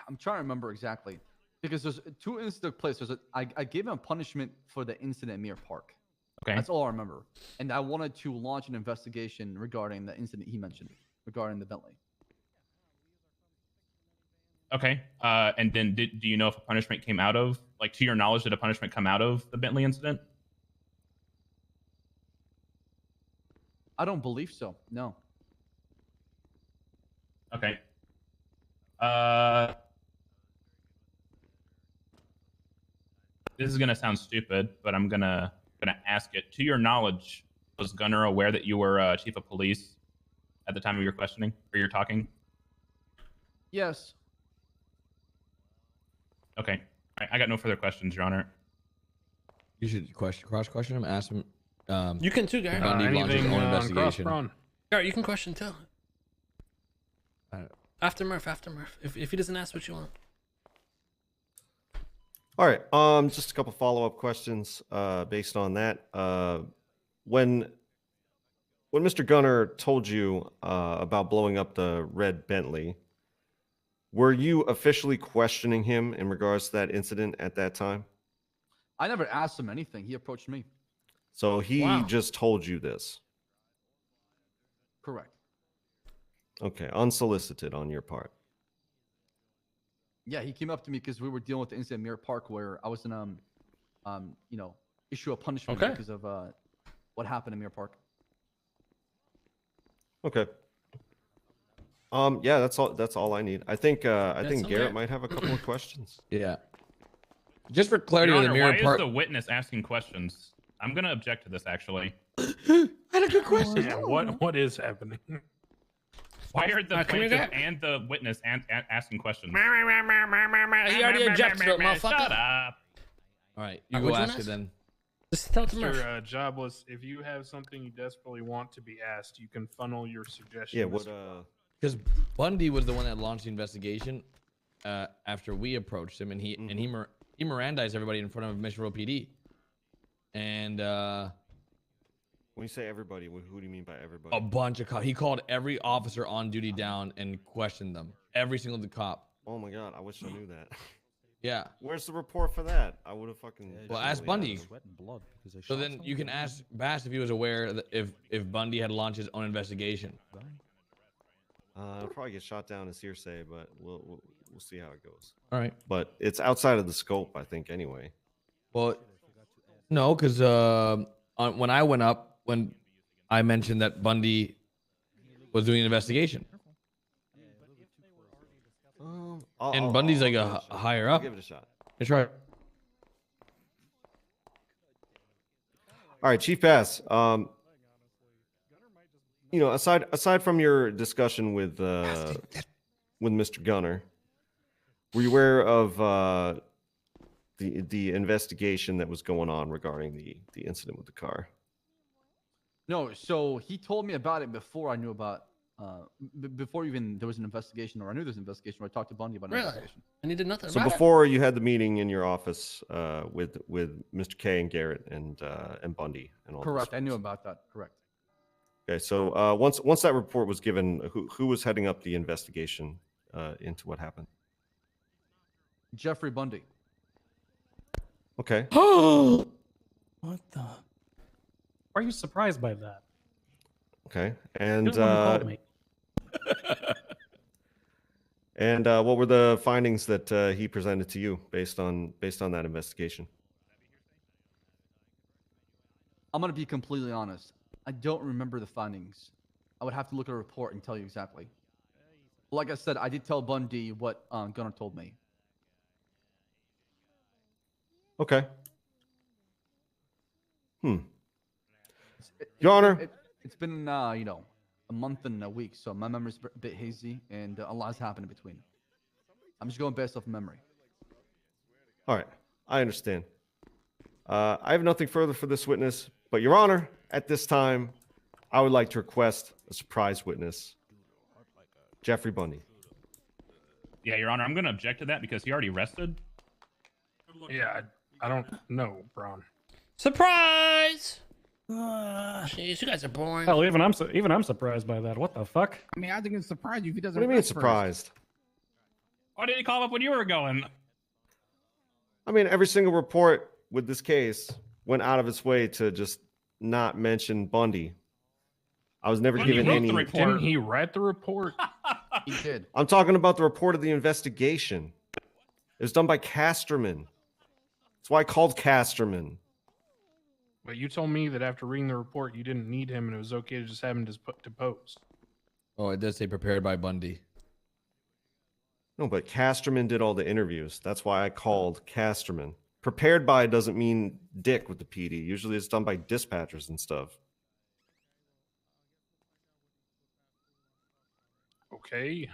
I'm trying to remember exactly because there's two incidents took place. I gave him a punishment for the incident in Mirror Park. Okay. That's all I remember. And I wanted to launch an investigation regarding the incident he mentioned regarding the Bentley. Okay. And then do you know if a punishment came out of, like, to your knowledge, did a punishment come out of the Bentley incident? I don't believe so. No. Okay. This is gonna sound stupid, but I'm gonna ask it. To your knowledge, was Gunner aware that you were chief of police at the time of your questioning or your talking? Yes. Okay. I got no further questions, Your Honor. You should cross question him. Ask him. You can too, Gary. Bundy launches his Anything own on investigation. cross-brawn? Gary, you can question too. After Murph. If he doesn't ask what you want. All right. Just a couple follow-up questions based on that. When Mr. Gunner told you about blowing up the red Bentley, were you officially questioning him in regards to that incident at that time? I never asked him anything. He approached me. So he Wow. just told you this. Correct. Okay, unsolicited on your part. Yeah, he came up to me because we were dealing with the incident at Mirror Park where I was in issue a punishment Okay. because of what happened in Mirror Park. Okay. Yeah, that's all I need. I think That's Garrett okay. might have a couple of questions. Yeah. Just for clarity, Your with the Honor, Mirror why Park. is the witness asking questions? I'm gonna object to this actually. I had a good question. Yeah, what is happening? Why are the come here, plaintiff Garrett. and the witness asking questions? He already objected to it, motherfucker. Shut up. All right, you What'd go you ask ask? it then. Just tell it to Murph. Mr. Jobless, if you have something you desperately want to be asked, you can funnel your suggestion. Yeah, this what way. Because Bundy was the one that launched the investigation after we approached him, and he Mirandized everybody in front of Mission Road PD. And When you say everybody, who do you mean by everybody? a bunch of cops. He called every officer on duty down and questioned them. Every single cop. Oh my god, I wish I knew that. Yeah. Where's the report for that? I would have fucking. Well, ask definitely Bundy. asked. So then you can ask Bass if he was aware that if Bundy had launched his own investigation. It'll probably get shot down as hearsay, but we'll see how it goes. All right. But it's outside of the scope, I think, anyway. Well, no, because when I went up, when I mentioned that Bundy was doing an investigation, and Bundy's like a higher I'll up. give it a shot. That's right. All right, Chief Bass. Aside from your discussion with Mr. Gunner, were you aware of the investigation that was going on regarding the incident with the car? No, so he told me about it before I knew about before even there was an investigation, or I knew there was an investigation, or I talked to Bundy about an Really? investigation. And he did nothing So about before you had the meeting in your office with Mr. K and Garrett and Bundy and all. Correct, I knew about that. Correct. Okay, so once that report was given, who was heading up the investigation into what happened? Jeffrey Bundy. Okay. What the? Why are you surprised by that? Okay, You're and the one who called me. and what were the findings that he presented to you based on that investigation? I'm gonna be completely honest. I don't remember the findings. I would have to look at a report and tell you exactly. Like I said, I did tell Bundy what Gunnar told me. Okay. Your Honor. It's been a month and a week, so my memory's a bit hazy, and a lot's happened in between. I'm just going based off memory. All right, I understand. I have nothing further for this witness, but Your Honor, at this time, I would like to request a surprise witness, Jeffrey Bundy. Yeah, Your Honor, I'm gonna object to that because he already rested. Yeah, I don't know, Braun. Surprise! Jeez, you guys are boring. Hell, even I'm surprised by that. What the fuck? I mean, I think it's surprised you if he doesn't. What do you mean rest first. surprised? Why didn't he call up when you were going? I mean, every single report with this case went out of its way to just not mention Bundy. I was never given any. Didn't he write the report? He did. I'm talking about the report of the investigation. It was done by Casterman. That's why I called Casterman. But you told me that after reading the report, you didn't need him, and it was okay to just have him to post. Oh, it does say prepared by Bundy. No, but Casterman did all the interviews. That's why I called Casterman. Prepared by doesn't mean dick with the PD. Usually it's done by dispatchers and stuff. Okay.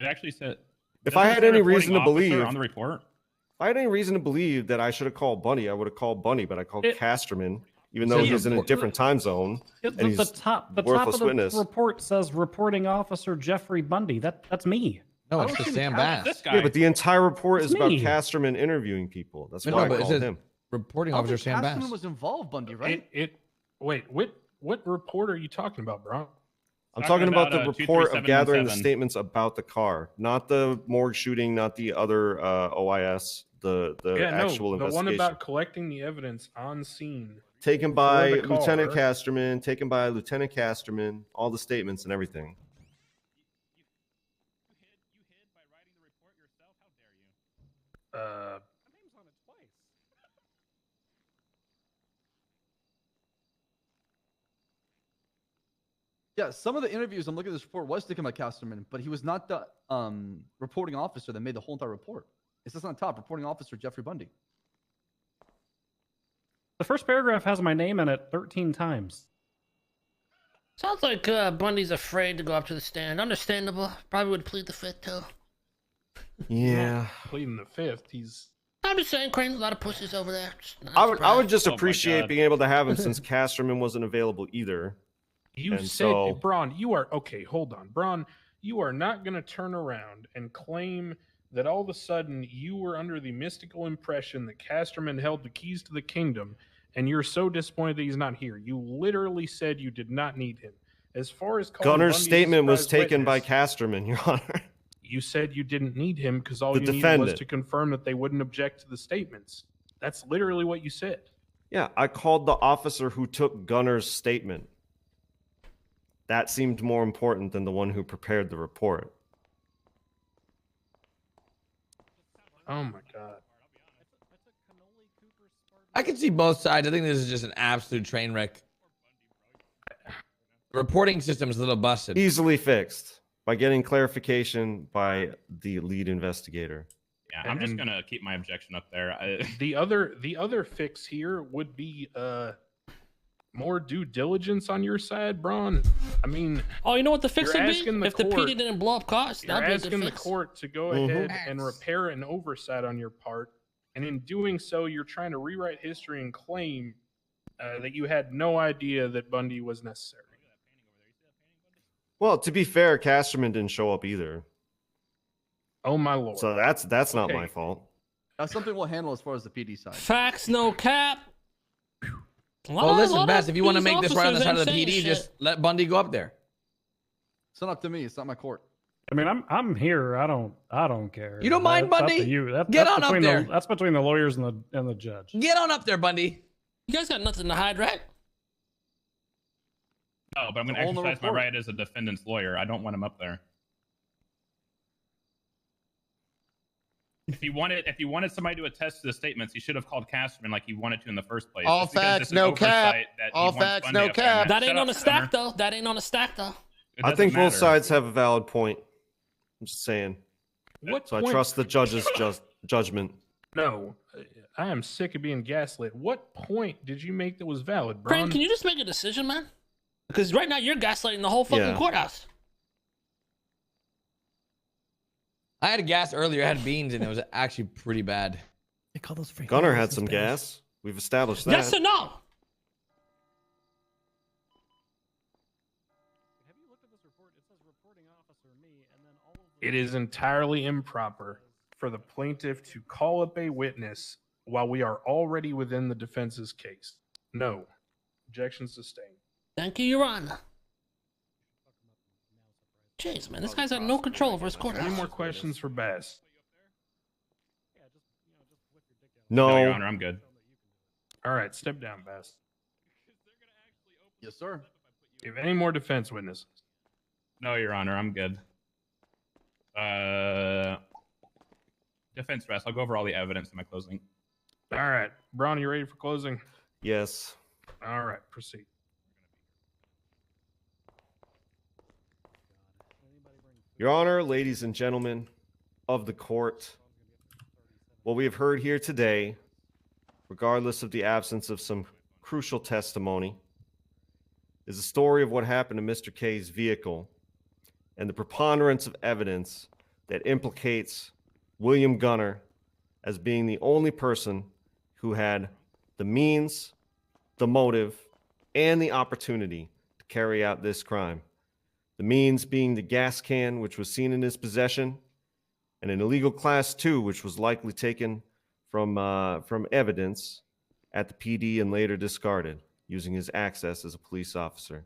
It actually said. If I had any reason to reporting officer believe on the report. If I had any reason to believe that I should have called Bundy, I would have called Bundy, but I called Casterman, even though he's in a different time zone. The, And he's the top worthless of the witness. report says reporting officer Jeffrey Bundy. That's me. No, it's just Sam Bass. This guy. Yeah, but the entire report is It's about me. Casterman interviewing people. That's No, why but I it called says him. reporting I don't officer think Sam Bass. Casterman was involved, Bundy, right? Wait, what report are you talking about, Braun? I'm Talking talking about about, the report of gathering the 23717. statements about the car, not the morgue shooting, not the other OIS, the actual the investigation. one about collecting the evidence on scene. Taken by for the Lieutenant car. Casterman, taken by Lieutenant Casterman, all the statements and everything. Yeah, some of the interviews I'm looking at this report was taken by Casterman, but he was not the reporting officer that made the whole entire report. It says on top, reporting officer Jeffrey Bundy. The first paragraph has my name in it 13 times. Sounds like Bundy's afraid to go up to the stand. Understandable. Probably would plead the fifth too. Yeah. Pleading the fifth. I'm just saying, Crane's a lot of pussies over there. I would just Oh my appreciate God. being able to have him since Casterman wasn't available either. You And said, so- Braun, you are okay. Hold on, Braun. You are not going to turn around and claim that all of a sudden you were under the mystical impression that Casterman held the keys to the kingdom, and you're so disappointed that he's not here. You literally said you did not need him. As far as calling Gunner's Bundy a statement was surprise taken by witness, Casterman, Your Honor. you said you didn't need him because all The you needed was defendant. to confirm that they wouldn't object to the statements. That's literally what you said. Yeah, I called the officer who took Gunner's statement. That seemed more important than the one who prepared the report. Oh my God. I can see both sides. I think this is just an absolute train wreck. The reporting system is a little busted. Easily fixed by getting clarification by the lead investigator. Yeah, I'm just gonna keep my objection up there. The other fix here would be more due diligence on your side, Braun. I mean, Oh, you know what the fix you're would asking be? If the PD didn't blow up costs, You're that'd be a asking good the fix. court to go ahead and repair an oversight on your part, and in doing so, you're trying to rewrite history and claim that you had no idea that Bundy was necessary. Well, to be fair, Casterman didn't show up either. Oh my lord. So that's not Okay. my fault. That's something we'll handle as far as the PD side. Facts, no cap. Well, listen, Bess, if you want to make this right on the side of the PD, just let Bundy go up there. It's not up to me. It's not my court. I mean, I'm here. I don't care. You don't mind, That's up Bundy? to you. Get that's on up between there. that's between the lawyers and the judge. Get on up there, Bundy. You guys got nothing to hide, right? No, but I'm going to All in the exercise my report. right as a defendant's lawyer. I don't want him up there. If he wanted somebody to attest to the statements, he should have called Casterman like he wanted to in the first place. All Just because facts, this is no oversight cap. that he All wants facts, Bundy no up there. cap. That Shut ain't up, on the Gunner. stack, though. That ain't on the stack, though. It I doesn't think both matter. sides have a valid point. I'm just saying. What So I point- trust the judge's judgment. No, I am sick of being gaslit. What point did you make that was valid, Crane, Braun? can you just make a decision, man? Because right now you're gaslighting the whole fucking Yeah. courthouse. I had gas earlier. I had beans, and it was actually pretty bad. They call those freaking Gunner gas had in some Spanish. gas. We've established that. Yes or no? It is entirely improper for the plaintiff to call up a witness while we are already within the defense's case. No. Objection sustained. Thank you, Your Honor. Jeez, man, this guy's got no control over his courthouse. Any more questions for Bass? No. Your Honor, I'm good. All right, step down, Bass. Yes, sir. Do you have any more defense witnesses? No, Your Honor, I'm good. Defense rest. I'll go over all the evidence in my closing. All right. Braun, you ready for closing? Yes. All right, proceed. Your Honor, ladies and gentlemen of the court, what we have heard here today, regardless of the absence of some crucial testimony, is a story of what happened to Mr. K's vehicle and the preponderance of evidence that implicates William Gunner as being the only person who had the means, the motive, and the opportunity to carry out this crime. The means being the gas can, which was seen in his possession, and an illegal class 2, which was likely taken from evidence at the PD and later discarded using his access as a police officer.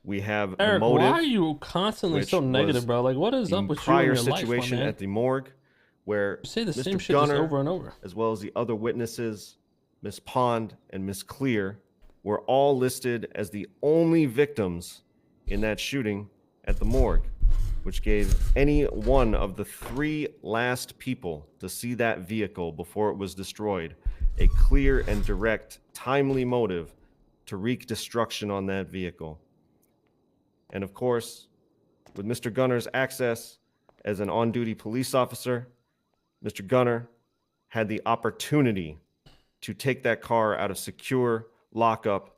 We have the Eric, motive. why are you constantly which so was negative, bro? Like, what is the up with you prior and your life, my situation man? at the morgue, where You say the Mr. same shit just Gunner, over and over. as well as the other witnesses, Miss Pond and Miss Clear, were all listed as the only victims in that shooting at the morgue, which gave any one of the 3 last people to see that vehicle before it was destroyed a clear and direct, timely motive to wreak destruction on that vehicle. And of course, with Mr. Gunner's access as an on-duty police officer, Mr. Gunner had the opportunity to take that car out of secure lockup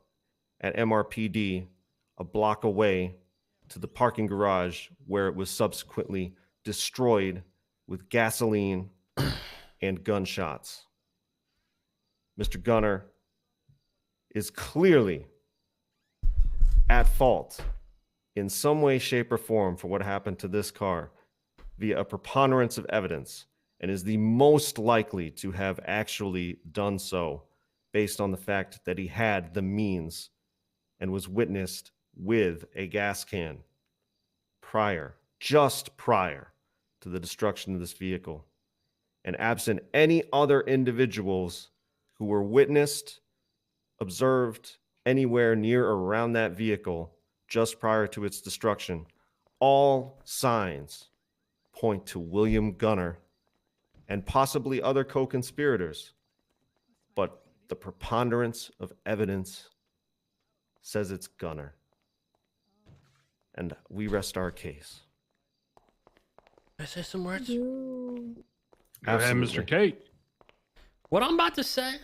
at MRPD a block away to the parking garage where it was subsequently destroyed with gasoline and gunshots. Mr. Gunner is clearly at fault in some way, shape, or form for what happened to this car via a preponderance of evidence, and is the most likely to have actually done so based on the fact that he had the means and was witnessed with a gas can just prior to the destruction of this vehicle. And absent any other individuals who were witnessed, observed anywhere near or around that vehicle just prior to its destruction, all signs point to William Gunner and possibly other co-conspirators. But the preponderance of evidence says it's Gunner. And we rest our case. Can I say some words? Go ahead, Mr. Kate. What I'm about to say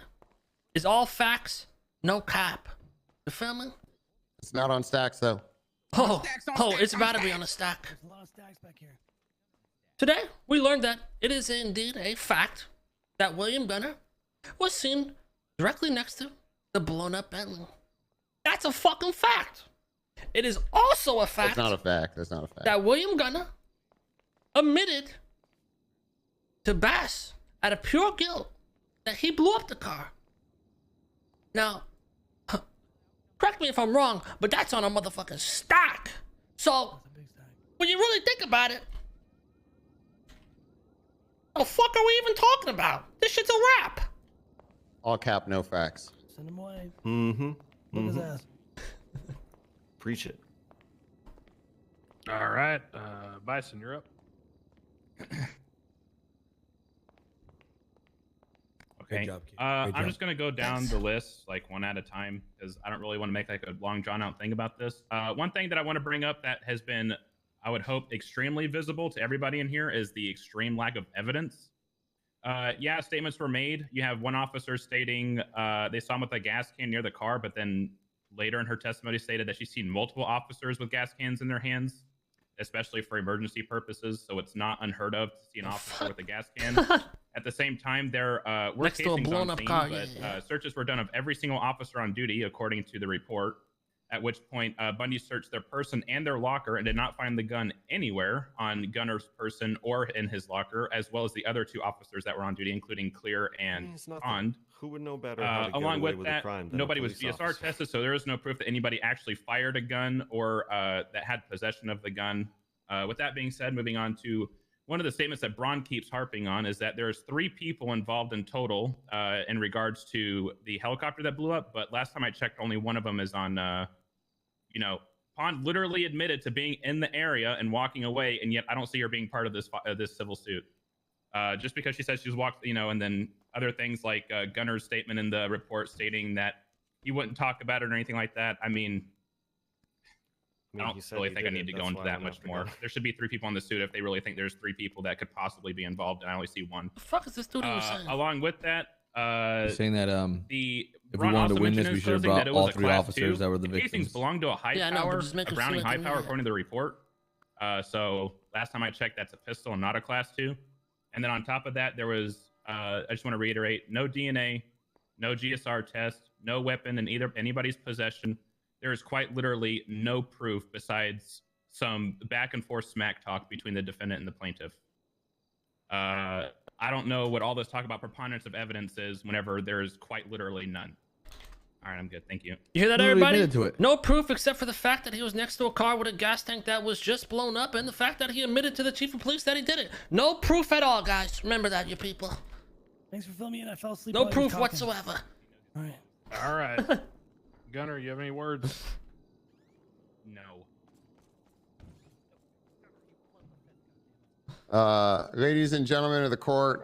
is all facts, no cap. You feel me? It's not on stacks though. Oh, it's about to be on a stack. There's a lot of stacks back here. Today, we learned that it is indeed a fact that William Gunner was seen directly next to the blown up Bentley. That's a fucking fact. It is also a fact. That's not a fact. That's not a fact. That William Gunner admitted to Bass out of pure guilt that he blew up the car. Now, correct me if I'm wrong, but that's on a motherfucking stack. So, when you really think about it, what the fuck are we even talking about? This shit's a wrap. All cap, no facts. Send him away. Mm-hmm. Look his ass. Preach it. All right, Bison, you're up. Okay. job, kid. I'm job. just gonna go down the list like one at a time because I don't really want to make like a long drawn out thing about this. One thing that I want to bring up that has been, I would hope, extremely visible to everybody in here is the extreme lack of evidence. Yeah, statements were made. You have one officer stating they saw him with a gas can near the car, but then later in her testimony stated that she's seen multiple officers with gas cans in their hands, especially for emergency purposes. So it's not unheard of to see an officer with a gas can. At the same time, there were Next to a casings blown on up scene, car, but yeah. searches were done of every single officer on duty, according to the report. At which point, Bundy searched their person and their locker and did not find the gun anywhere on Gunner's person or in his locker, as well as the other two officers that were on duty, including Clear and Pond. Who would know better how to get Along away with with a that, crime than a nobody was police GSR officer? tested, so there is no proof that anybody actually fired a gun or that had possession of the gun. With that being said, moving on to one of the statements that Braun keeps harping on is that there's 3 people involved in total in regards to the helicopter that blew up. But last time I checked, only one of them is on, Pond literally admitted to being in the area and walking away. And yet I don't see her being part of this this civil suit. Just because she said she's walked, and then other things like Gunner's statement in the report stating that he wouldn't talk about it or anything like that. I mean, I don't really think I need to go into that much more. There should be 3 people on the suit if they really think there's 3 people that could possibly be involved, and I only see 1. The fuck is this dude even saying? Along with that, saying that the if we Braun wanted to also win this, mentioned we in should have closing brought that it all was a 3 class officers 2. that were the The victims. casings belonged to a high Yeah, I know, but power, just make a it Browning feel high like power, yeah. according to the report. So last time I checked, that's a pistol and not a class 2. And then on top of that, there was I just want to reiterate: no DNA, no GSR test, no weapon in anybody's possession. There is quite literally no proof besides some back and forth smack talk between the defendant and the plaintiff. I don't know what all this talk about preponderance of evidence is whenever there is quite literally none. All right, I'm good. Thank you. You hear that, Literally everybody? admitted to it. No proof except for the fact that he was next to a car with a gas tank that was just blown up, and the fact that he admitted to the chief of police that he did it. No proof at all, guys. Remember that, you people. Thanks for filling me in. I fell asleep. No while you were proof talking. whatsoever. All right. All right. Gunner, you have any words? No. Ladies and gentlemen of the court,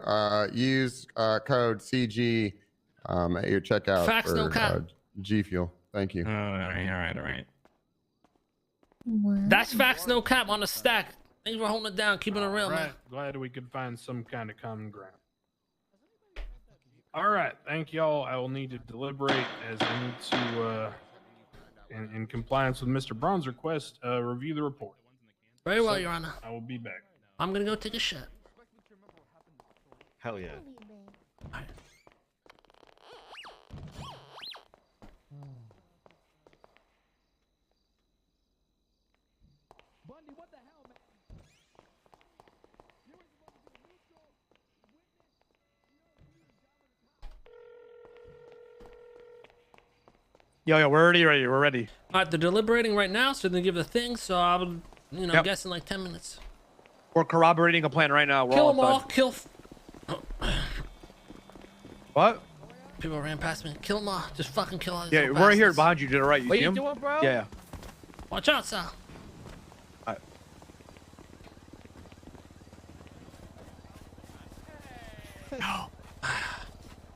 use code CG at your checkout Facts, for no cap. G Fuel. Thank you. All right. What? That's facts, no cap on the stack. Thanks for holding it down, keeping it real, man. Glad we could find some kind of common ground. All right, thank y'all. I will need to deliberate as I need to, in compliance with Mr. Braun's request, review the report. Very well, Your Honor. I will be back. I'm gonna go take a shit. Hell yeah. Yo, we're already ready. We're ready. All right, they're deliberating right now, so they're gonna give the thing. So I would, Yep. guess in like 10 minutes. We're corroborating a plan right now. We're Kill all them all. done. Kill. What? People ran past me. Kill them all. Just fucking kill all these Yeah, little we're right here bastards. behind you to the right. You What see you him? doing, bro? Yeah. Watch out, Sal.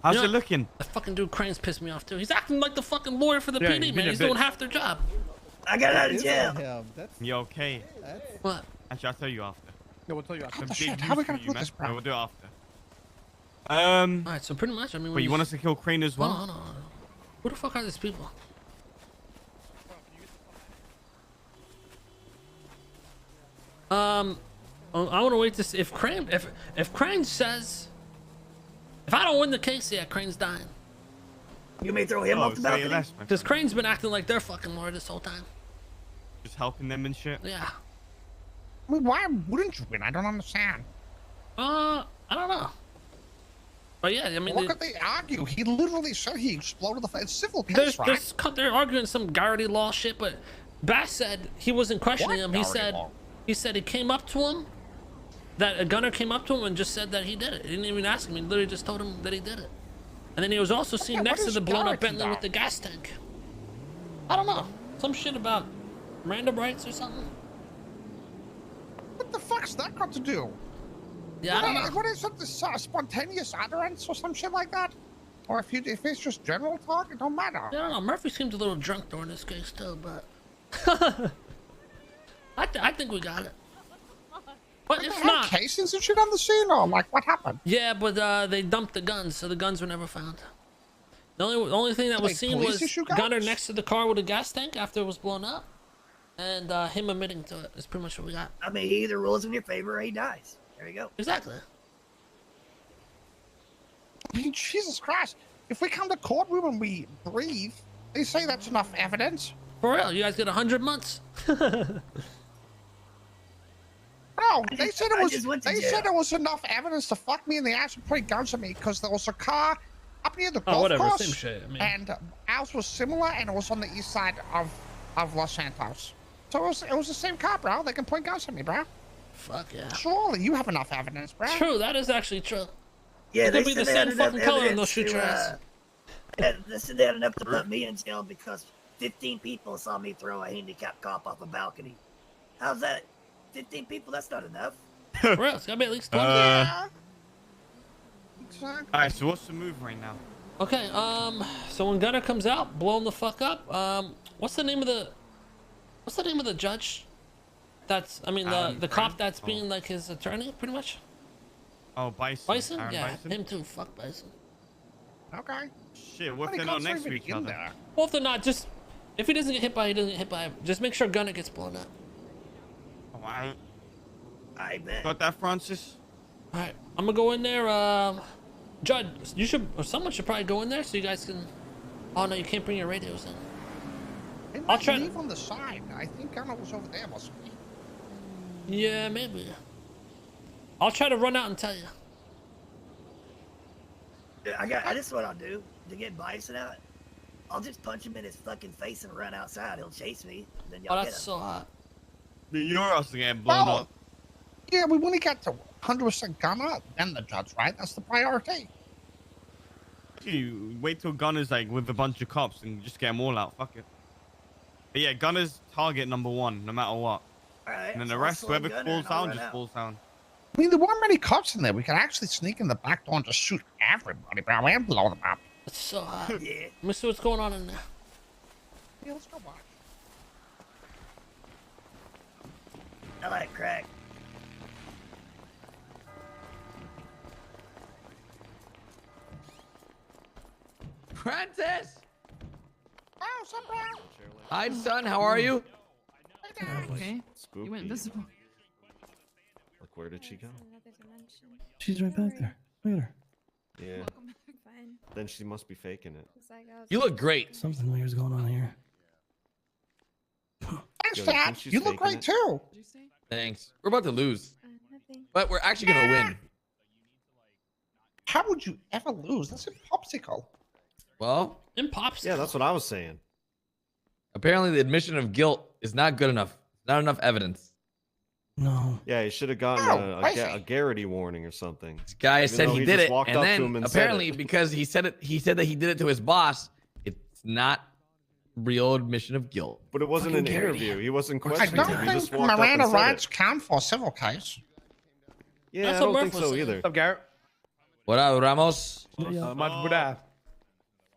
How's it looking? The fucking dude Crane's pissed me off too. He's acting like the fucking lawyer for the Yeah, PD, he's man. being a He's doing bitch. half their job. I got out of jail. You okay? What? Actually, I'll tell you after. Yeah, we'll tell you after. Some Oh, big shit, news how we for gonna you, do man. this, bro? No, we'll do it after. All right, so pretty much, I mean. Wait, you want us to kill Crane as well? Hold on. Who the fuck are these people? I want to wait to see if Crane, if Crane says, if I don't win the case, yeah, Crane's dying. You may throw him off the balcony. Because Crane's been acting like their fucking lawyer this whole time. Just helping them and shit. Yeah. I mean, why wouldn't you win? I don't understand. I don't know. But yeah, I mean, Look at they argue. He literally said he exploded the civil case, right? They're arguing some Garrity law shit, but Bass said he wasn't questioning What him. He Garrity said law? he came up to him, that a gunner came up to him and just said that he did it. He didn't even ask him. He literally just told him that he did it. And then he was also seen what next to is the blown up Garrity Bentley law? with the gas tank. I don't know. Some shit about random rights or something. What the fuck's that got to do? Yeah, I don't know. What is it? This spontaneous utterance or some shit like that? Or if it's just general talk, it don't matter. I don't know. Murphy seemed a little drunk during this case too, but I think we got it. But Did if they have not, casings and shit on the scene, or like what happened? yeah, but they dumped the guns, so the guns were never found. The only thing that was Like seen police was issue Gunner guns? next to the car with a gas tank after it was blown up, and him admitting to it is pretty much what we got. I mean, he either rules in your favor or he dies. There you go. Exactly. I mean, Jesus Christ. If we come to courtroom and we breathe, they say that's enough evidence. For real, you guys get 100 months. No, they said it I was. just went to They jail. said it was enough evidence to fuck me in the ass and point guns at me because there was a car up near the golf whatever, course, same shit, I mean. and ours was similar, and it was on the east side of Los Santos. So it was the same car, bro. They can point guns at me, bro. Fuck yeah. Surely you have enough evidence, bro. True, that is actually true. Yeah, It they could be the said they had same enough fucking color and they'll evidence shoot to, your ass. They said they had enough to put me in jail because 15 people saw me throw a handicapped cop off a balcony. How's that? 15 people? That's not enough. For real, it's gotta be at least 20. Yeah. Alright, so what's the move right now? Okay, so when Gunner comes out, blow him the fuck up. What's the name of the judge? That's, I mean, the cop that's being like his attorney, pretty much. Oh, Bison. Bison? Aaron Yeah, Bison? him too. Fuck Bison. Okay. Shit, what How if many they're not cops next are to even each in other? there? Well, if they're not, just if he doesn't get hit by, he doesn't get hit by. Just make sure Gunner gets blown up. Alright. I bet. Got that, Francis? Alright, I'm gonna go in there. Judd, you should, or someone should probably go in there so you guys can. Oh no, you can't bring your radios in. They I'll might try. leave on the side. I think Gunner was over there, must be. Yeah, maybe. I'll try to run out and tell you. This is what I'll do to get Bison out. I'll just punch him in his fucking face and run outside. He'll chase me. Then y'all Oh, get that's him. so hot. You're also getting blown Oh. up. Yeah, we want to get to 100% Gunner, then the judge, right? That's the priority. You wait till Gunner's like with a bunch of cops and just get them all out. Fuck it. But yeah, Gunner's target number one, no matter what. Alright, And then so the I'll rest, slow whoever Gunner falls and I'll down, run just out. falls down. I mean, there weren't many cops in there. We could actually sneak in the back door and just shoot everybody, bro, and blow them up. It's so hot. Yeah. Let me see what's going on in there. Yeah, let's go watch. I like crack. Francis! Oh, what's up, bro? Hi, son. How are you? Okay. Spooky. You went invisible. Like, where did she go? She's right back there. Look at her. Yeah. Then she must be faking it. You look great. Something weird's going on here. Thanks, Yo, Dad. think she's You look faking great it? too. Thanks. We're about to lose. But we're actually going to win. How would you ever lose? That's a popsicle. Well, In pops. Yeah, that's what I was saying. apparently the admission of guilt is not good enough. Not enough evidence. No. Yeah, he should have gotten a Garrity warning or something. This guy Even said though he he did just it, walked and up to then him and said apparently it. because he said that he did it to his boss, it's not real admission of guilt. But it wasn't Fucking an Garrity. interview. He wasn't I questioning don't him. He think just walked up Miranda and said rights it. count for a civil case. Yeah, That's I what don't Murph think was so saying. either. What's up, Garrett? What up, Ramos?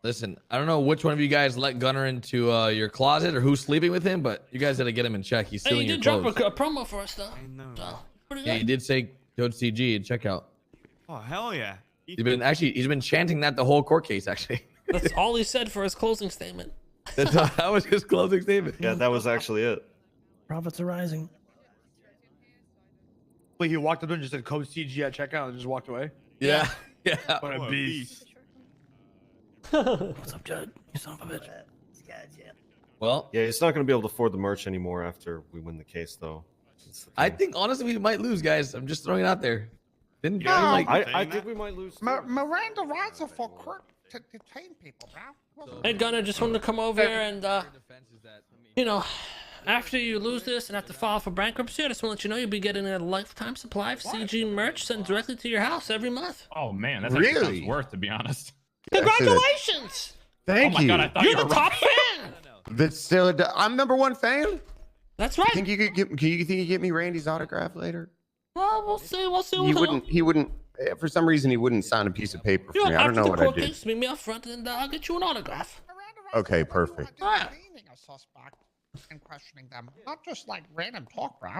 Listen, I don't know which one of you guys let Gunner into your closet or who's sleeping with him, but you guys got to get him in check. He's Hey, stealing you your did drop clothes. a promo for us though. So, pretty Yeah, good. he did say go to CG and check out. Oh hell yeah! He's been chanting that the whole court case actually. That's all he said for his closing statement. That was his closing statement. Yeah, that was actually it. Profits are rising. Wait, he walked up and just said code CG at checkout and just walked away? Yeah. Yeah. What a beast. What's up, Judd? You son of a bitch. Well, yeah, he's not going to be able to afford the merch anymore after we win the case, though. I think honestly we might lose, guys. I'm just throwing it out there. Didn't No, I think we might lose. Miranda rights are for court to detain people, bro. Hey Gunner, just wanted to come over here and you know, after you lose this and have to file for bankruptcy, I just want to let you know you'll be getting a lifetime supply of CG merch sent directly to your house every month. Oh man, that's Really? actually sounds worth, to be honest. Congratulations! Thank oh my you. God, I thought You're you the were top right. fan. That's still. I'm #1 fan. That's right. Think you could get? Can you think you could get me Randy's autograph later? Well, we'll see. We'll see. He wouldn't. He wouldn't. For some reason, he wouldn't sign a piece of paper for You me. I don't after know the what I court did. case, meet me up front and I'll get you an autograph. Okay, perfect. Detaining a suspect and questioning them, not just like random talk, bro.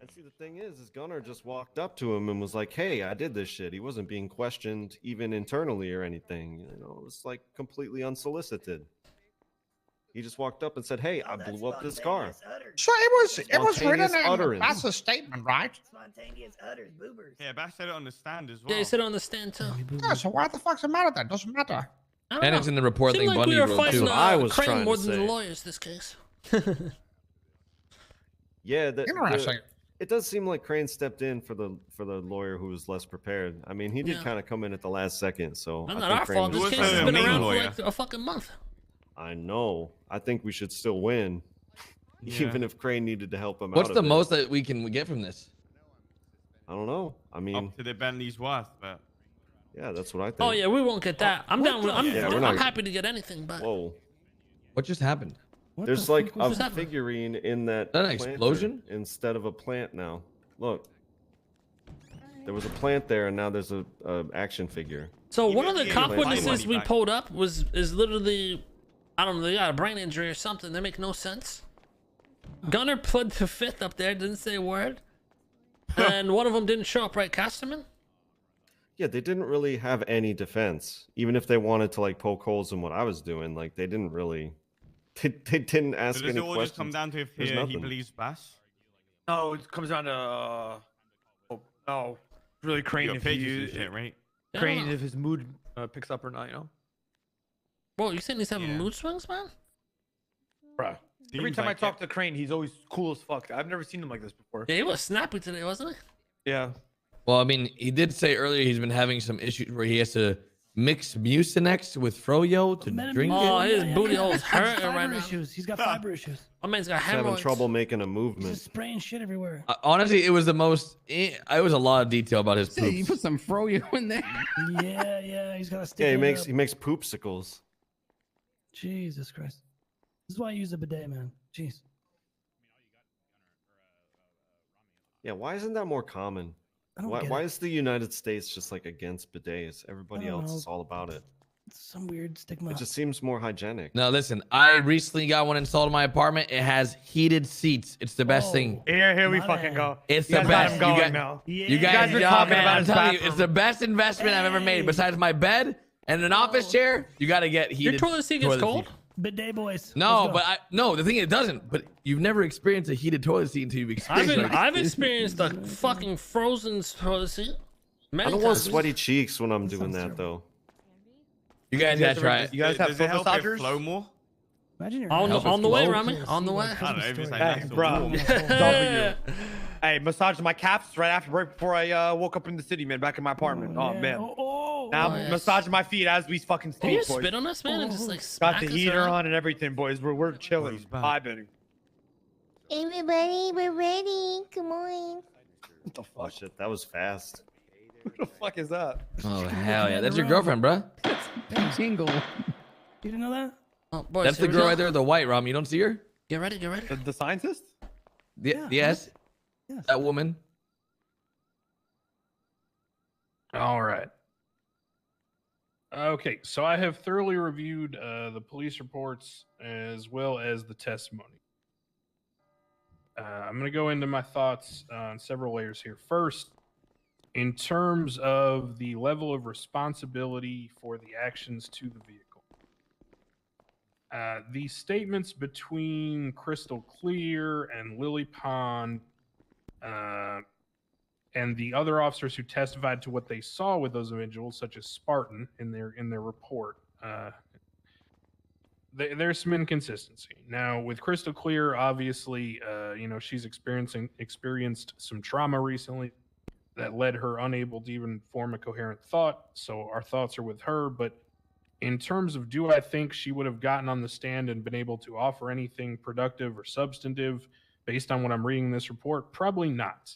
And see, the thing is Gunnar just walked up to him and was like, "Hey, I did this shit." He wasn't being questioned even internally or anything. You know, it was like completely unsolicited. He just walked up and said, "Hey, I blew up this car." So it was written Spontaneous in utterance. that's a statement, right? Spontaneous utters, boobers. Yeah, Bash said it on the stand as well. Yeah, he said on the stand too. Yeah, so why the fuck's the matter then? Doesn't matter. I don't And know. it's in the report Seemed thing like Bundy we were wrote fighting too. I was Crane trying more to than the say. lawyers this case. Yeah, Interesting. it does seem like Crane stepped in for the lawyer who was less prepared. I mean, he did Yeah. kind of come in at the last second, so That's I not think our Crane fault. This was case trying has to- been main around lawyer. for like a fucking month. I know. I think we should still win, Yeah. even if Crane needed to help him What's out. the a bit. most that we can get from this? I don't know. I mean, Up to the Bentley's worth, but yeah, that's what I think. Oh yeah, we won't get that. I'm down with. Yeah, we're I'm not- happy to get anything, but Whoa. What just happened? There's like a just happened? figurine in that Is that an planter explosion? instead of a plant now. Look. There was a plant there and now there's a action figure. so one of the Yeah, cop like, witnesses money we back. pulled up is literally, I don't know, they got a brain injury or something. They make no sense. Gunner pled the fifth up there, didn't say a word, and one of them didn't show up, right, Casterman? Yeah, they didn't really have any defense. Even if they wanted to like poke holes in what I was doing, like they didn't really they didn't ask so does any it all questions. just come down to if There's he nothing. believes Bash? No, it comes down to oh no, really Crane Your if pages you and shit, right? Yeah, I don't Crane know. if his mood picks up or not, you know. Whoa, you saying he's having Yeah. mood swings, man? Bruh. Every Seems time like I talk to Crane, he's always cool as fuck. I've never seen him like this before. Yeah, he was snappy today, wasn't he? Yeah. Well, I mean, he did say earlier he's been having some issues where he has to mix Mucinex with Froyo to drink Oh, it. his booty hole's He's hurting got right fiber now. issues. He's got fiber issues. My man's got He's having hemorrhoids. trouble making a He's movement. just spraying shit everywhere. Honestly, it was the most. It was a lot of detail about his See, you poops. put some froyo in there. Yeah, he's got to stick Yeah, it up. he makes poopsicles. Jesus Christ. This is why I use a bidet, man. Jeez. Yeah, why isn't that more common? I don't Why, get why it. is the United States just like against bidets? Everybody I don't else know. is all about it. some weird stigma. It just seems more hygienic. No, listen. I recently got one installed in my apartment. It has heated seats. It's the best thing. Here we My fucking man. go. It's You the guys got best. him going now. You guys been yeah, talking man, about I'm his telling you, it's bathroom. the best investment I've ever made. Besides my bed and an office chair, you got to get heated. Your toilet seat gets cold? Bidet boys. No, but the thing is, it doesn't. But you've never experienced a heated toilet seat until you've experienced. I've experienced a fucking frozen toilet seat. I don't want sweaty cheeks when I'm doing that though. You guys gotta try it. You guys have Does it foot help it massagers? flow more? Imagine your On the way, flow. Rami. On the way. I don't know. If it's like Hey, nice or bro. warm. W. Hey, massaged my calves right before I woke up in the city, man, back in my apartment. Oh, man. Now yes. massaging my feet as we fucking Can you speak, boys. spit on us, man, and just like Got smack the us heater around? on and everything, boys. We're chilling, vibing. Everybody, we're ready. Come on. What the Oh fuck? shit, that was fast. What the fuck is that? Oh hell yeah, that's your girlfriend, bro. Single. You didn't know that? Oh, boys, That's the here we girl go. right there, the white Rom. You don't see her? Get ready, get ready. The scientist? Yes. That woman. All right. Okay, so I have thoroughly reviewed the police reports as well as the testimony. I'm going to go into my thoughts on several layers here. First, in terms of the level of responsibility for the actions to the vehicle. The statements between Crystal Clear and Lily Pond and the other officers who testified to what they saw with those individuals, such as Spartan in their report, there's some inconsistency. Now, with Crystal Clear, obviously, she's experienced some trauma recently that led her unable to even form a coherent thought. So our thoughts are with her. But in terms of, do I think she would have gotten on the stand and been able to offer anything productive or substantive based on what I'm reading in this report? Probably not.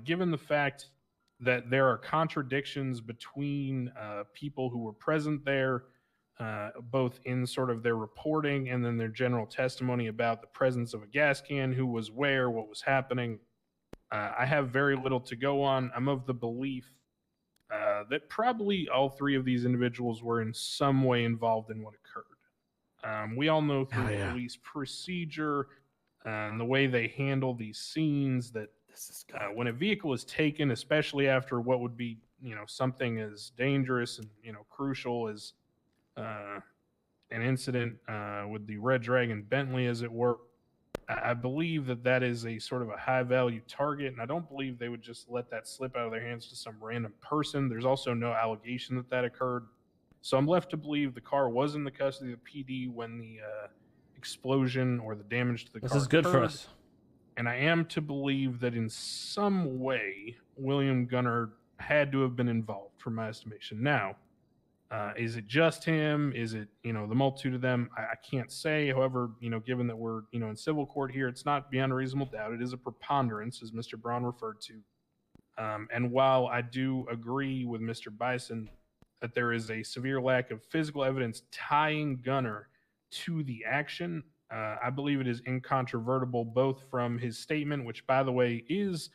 Given the fact that there are contradictions between people who were present there, both in sort of their reporting and then their general testimony about the presence of a gas can, who was where, what was happening. I have very little to go on. I'm of the belief that probably all three of these individuals were in some way involved in what occurred. We all know through police procedure and the way they handle these scenes that when a vehicle is taken, especially after what would be, something as dangerous and, crucial as an incident with the Red Dragon Bentley, as it were, I believe that is a sort of a high value target, and I don't believe they would just let that slip out of their hands to some random person. There's also no allegation that occurred. So I'm left to believe the car was in the custody of the PD when the explosion or the damage to the car This is good for occurred. us. And I am to believe that in some way, William Gunner had to have been involved, from my estimation. Now, is it just him? Is it, the multitude of them? I can't say. However, given that we're, in civil court here, it's not beyond a reasonable doubt. It is a preponderance, as Mr. Braun referred to. And while I do agree with Mr. Bison that there is a severe lack of physical evidence tying Gunner to the action, I believe it is incontrovertible, both from his statement, which, by the way, is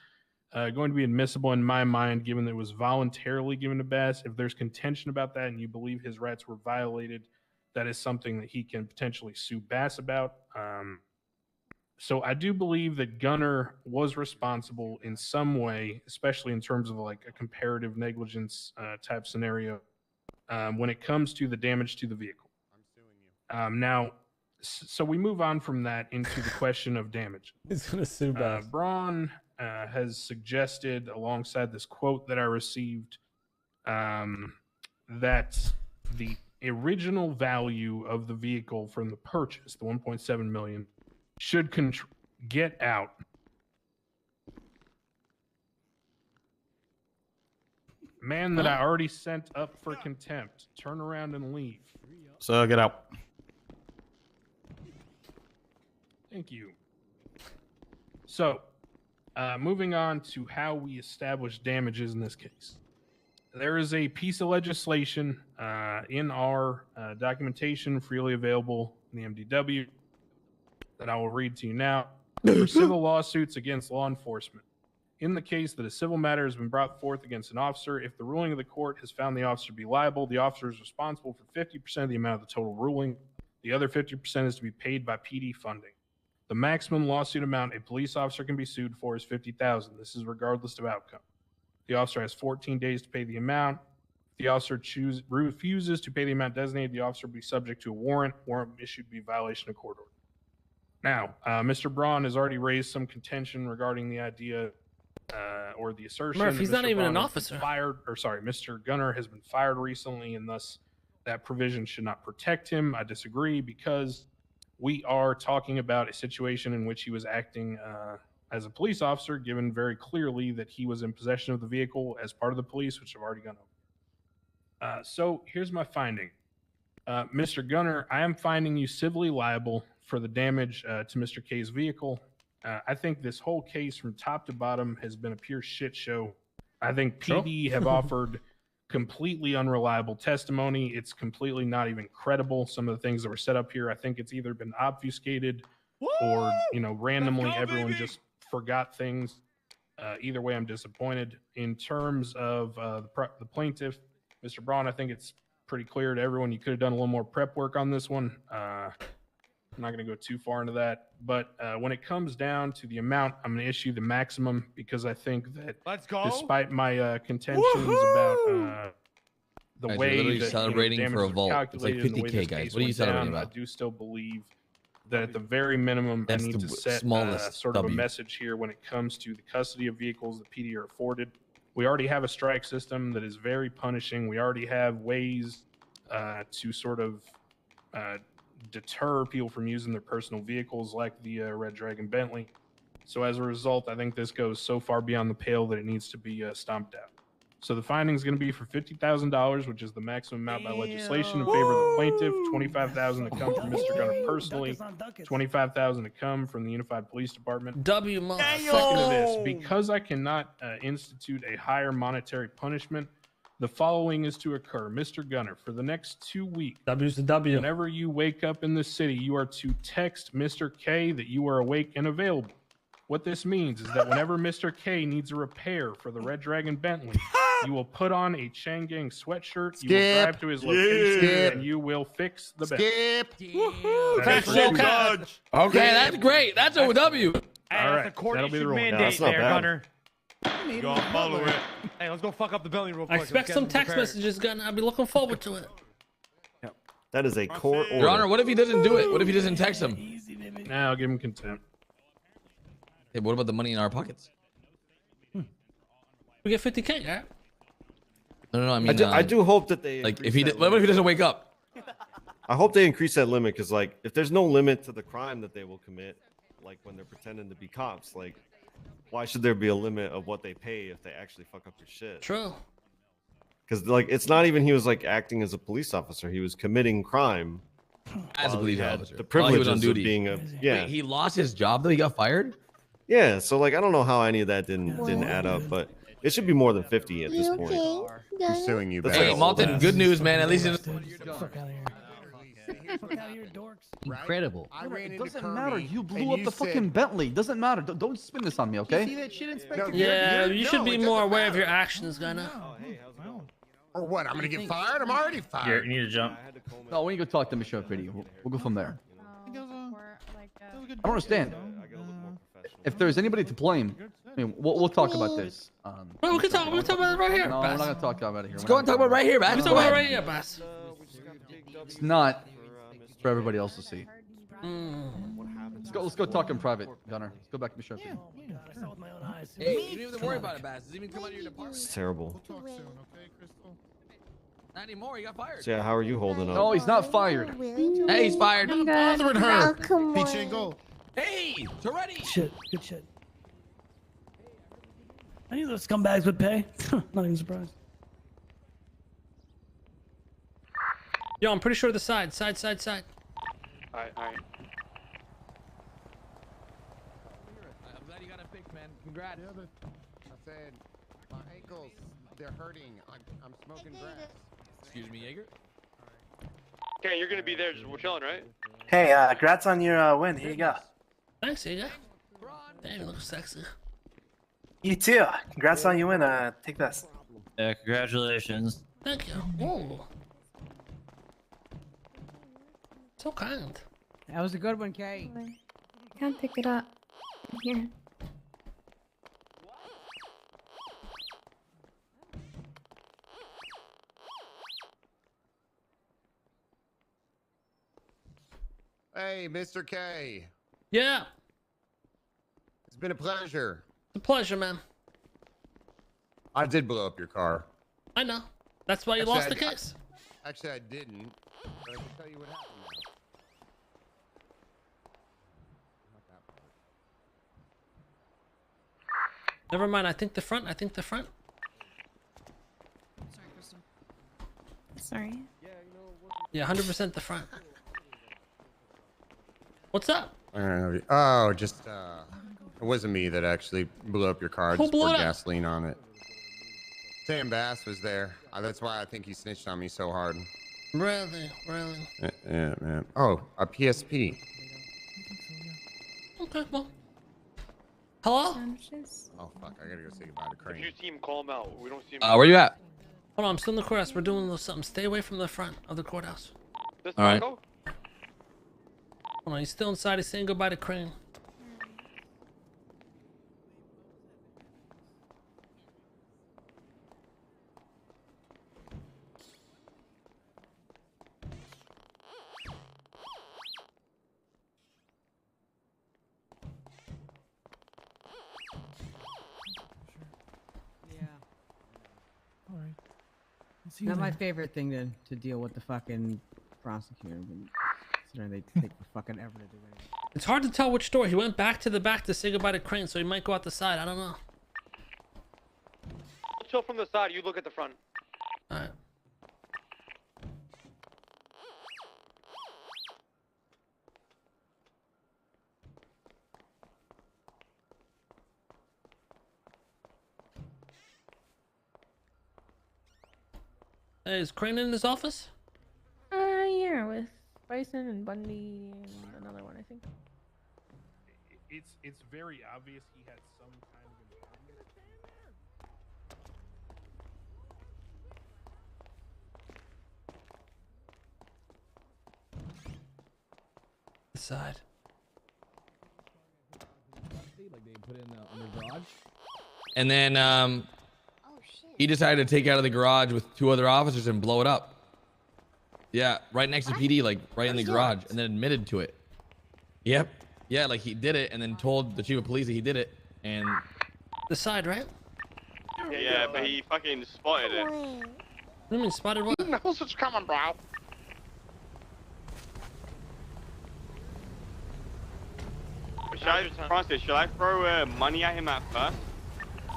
going to be admissible in my mind, given that it was voluntarily given to Bass. If there's contention about that and you believe his rights were violated, that is something that he can potentially sue Bass about. So I do believe that Gunner was responsible in some way, especially in terms of like a comparative negligence type scenario when it comes to the damage to the vehicle. Now, so we move on from that into the question of damage. He's gonna sue Bass. Braun has suggested, alongside this quote that I received, that the original value of the vehicle from the purchase, the 1.7 million, should get out. Man that I already sent up for contempt, turn around and leave. So get out. Thank you. So, moving on to how we establish damages in this case. There is a piece of legislation in our documentation freely available in the MDW that I will read to you now for civil lawsuits against law enforcement. In the case that a civil matter has been brought forth against an officer, if the ruling of the court has found the officer to be liable, the officer is responsible for 50% of the amount of the total ruling. The other 50% is to be paid by PD funding. The maximum lawsuit amount a police officer can be sued for is $50,000. This is regardless of outcome. The officer has 14 days to pay the amount. If the officer refuses to pay the amount designated, the officer will be subject to a warrant. Warrant issued to be violation of court order. Now, Mr. Braun has already raised some contention regarding the idea or the assertion Murph, that he's Mr. not even Braun an has been officer. Mr. Gunner has been fired recently, and thus that provision should not protect him. I disagree, because we are talking about a situation in which he was acting as a police officer, given very clearly that he was in possession of the vehicle as part of the police, which I've already gone over. So here's my finding. Mr. Gunner, I am finding you civilly liable for the damage to Mr. K's vehicle. I think this whole case from top to bottom has been a pure shit show. I think PD have offered completely unreliable testimony. It's completely not even credible. Some of the things that were set up here, I think it's either been obfuscated or, randomly everyone just forgot things. Either way, I'm disappointed. In terms of the plaintiff, Mr. Braun, I think it's pretty clear to everyone you could have done a little more prep work on this one. I'm not going to go too far into that. But when it comes down to the amount, I'm going to issue the maximum, because I think that despite my contentions about the Guys, way you're literally that celebrating the for a damages are vault. It's like calculated and the way 50K, this guys. case What are you went celebrating down, about? I do still believe that at the very minimum, That's I need the to set smallest sort of a W. message here when it comes to the custody of vehicles that PD are afforded. We already have a strike system that is very punishing. We already have ways to sort of deter people from using their personal vehicles, like the Red Dragon Bentley. So as a result, I think this goes so far beyond the pale that it needs to be stomped out. So the finding is going to be for $50,000, which is the maximum amount by legislation in favor of the plaintiff. $25,000 to come from Mr. Gunner personally. $25,000 to come from the Unified Police Department. W Second to this, because I cannot institute a higher monetary punishment, the following is to occur. Mr. Gunner, for the next 2 weeks, W's the W. whenever you wake up in the city, you are to text Mr. K that you are awake and available. What this means is that whenever Mr. K needs a repair for the Red Dragon Bentley, you will put on a Chain Gang sweatshirt, you will drive to his location, and you will fix the Bentley. Okay, that's great. That's a W. All right, that'll be the ruling. Mandate there, Gunner. Go on, follow it. Hey, let's go fuck up the building real I quick. expect some text messages, Gunner. I'll be looking forward to it. That is a court order. Your Honor, what if he doesn't do it? What if he doesn't text him? Nah, I'll give him contempt. Hey, what about the money in our pockets? We get 50K, yeah? No, I mean, I do hope that they like if he what if he doesn't wake up? I hope they increase that limit, because like if there's no limit to the crime that they will commit, like when they're pretending to be cops, like why should there be a limit of what they pay if they actually fuck up their shit? True. Because like it's not even he was like acting as a police officer; he was committing crime As a while he police had officer. The While he was privileges on duty. of being a Wait, he lost his job though. He got fired. Yeah, so like I don't know how any of that didn't add up, but it should be more than 50 at this point. Who's suing you? That's Hey, like- Malton, good news, man. At least Fuck out of here. Fuck out of here, dorks. Incredible. I ran It into doesn't Kermit, matter. You and blew up the said- fucking Bentley. Doesn't matter. Don't spin this on me, okay? You see that shit, Inspector? Yeah, you should be it more doesn't aware of matter. your actions, Gunner. Or what? I'm gonna get fired? I'm already fired. You need to jump. No, when you go talk to Michelle Video, we'll go from there. I don't understand. If there's anybody to blame, I mean, we'll talk about this. Well, we can talk about it right here, No, we're Bass. not gonna talk about it here. Let's go and talk about it right here, We Bass. can talk about it right here, Bass. It's not for everybody else to see. Mm. Let's go talk in private, Gunner. Let's go back to Michelle Video. I saw with my own eyes. Hey, you don't even worry about it, Bass. Does it even come out of your department? It's terrible. Not anymore. He got fired. So yeah, how are you holding up? No, he's not fired. Hey, he's fired. Not bothering her. Oh, come on. Hey, Toretti. Shit, good shit. I knew those scumbags would pay. Not even surprised. Yo, I'm pretty sure the side. Alright. I'm glad you got it fixed, man. Congrats. I said, my ankles, they're hurting. I'm smoking grass. Excuse me, Jaeger. Okay, you're gonna be there. We're chilling, right? Hey, congrats on your win. Here you go. Thanks, Ega. Damn, you look sexy. You too. Congrats on you win. Take this. Yeah, congratulations. Thank you. Ooh. So kind. That was a good one, Kay. Can't pick it up. Here. Hey, Mr. K. Yeah. It's been a pleasure. It's a pleasure, man. I did blow up your car. I know. That's why you lost the case. Actually, I didn't. But I can tell you what happened now. Never mind. I think the front. Sorry, Crystal. Sorry. Yeah, 100% the front. What's up? Oh, just it wasn't me that actually blew up your car. I Who just blew poured it up? gasoline on it. Sam Bass was there. That's why I think he snitched on me so hard. Really? Yeah, man. Oh, a PSP. Okay, well. Hello? Oh fuck! I gotta go say goodbye to If Crane. you see him, call him out. We don't see him. Where you at? Hold on, I'm still in the courthouse. We're doing a little something. Stay away from the front of the courthouse. This All right. Marco? Hold on, he's still inside. He's saying goodbye to Crane. All right. Not my favorite thing to deal with the fucking prosecutor. But considering they take fucking ever to do anything. It's hard to tell which door. He went back to the back to say goodbye to Crane, so he might go out the side. I don't know. I'll chill from the side. You look at the front. All right. Hey, is Crane in his office? Yeah, with Bison and Bundy and another one, I think. It's very obvious he had some kind of involvement. The side. Like they put in the garage. And then he decided to take it out of the garage with 2 other officers and blow it up. Yeah, right next to PD, like right in the garage, and then admitted to it. Yep. Yeah, like he did it and then told the chief of police that he did it, and the side, right? Yeah, but he fucking spotted it. What do you mean spotted what? He knows what's coming, bro. Francis, should I throw money at him at first?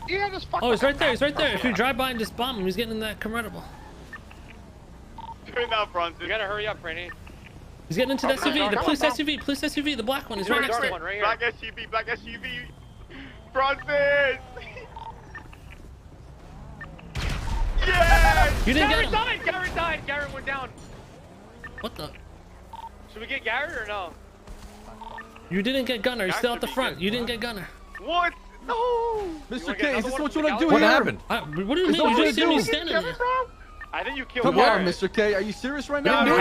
Yeah, just fuck. Oh, he's right there. He's right there. If you drive by and just bomb him, he's getting in that convertible. Do it now, Francis. You gotta hurry up, Franny. He's getting into the SUV. The police SUV. Police SUV. The black one. He's right next to it. Black SUV, black SUV. Francis! Yes! You didn't get him. Garrett died. Garrett went down. What the? Should we get Garrett or no? You didn't get Gunner. He's still at the front. You didn't get Gunner. What? No! Mr. K, is this what you want to do what here? happened? What do you mean? You just see me standing there. I think you killed Come on, Garrett. Mr. K, are you serious right No, now?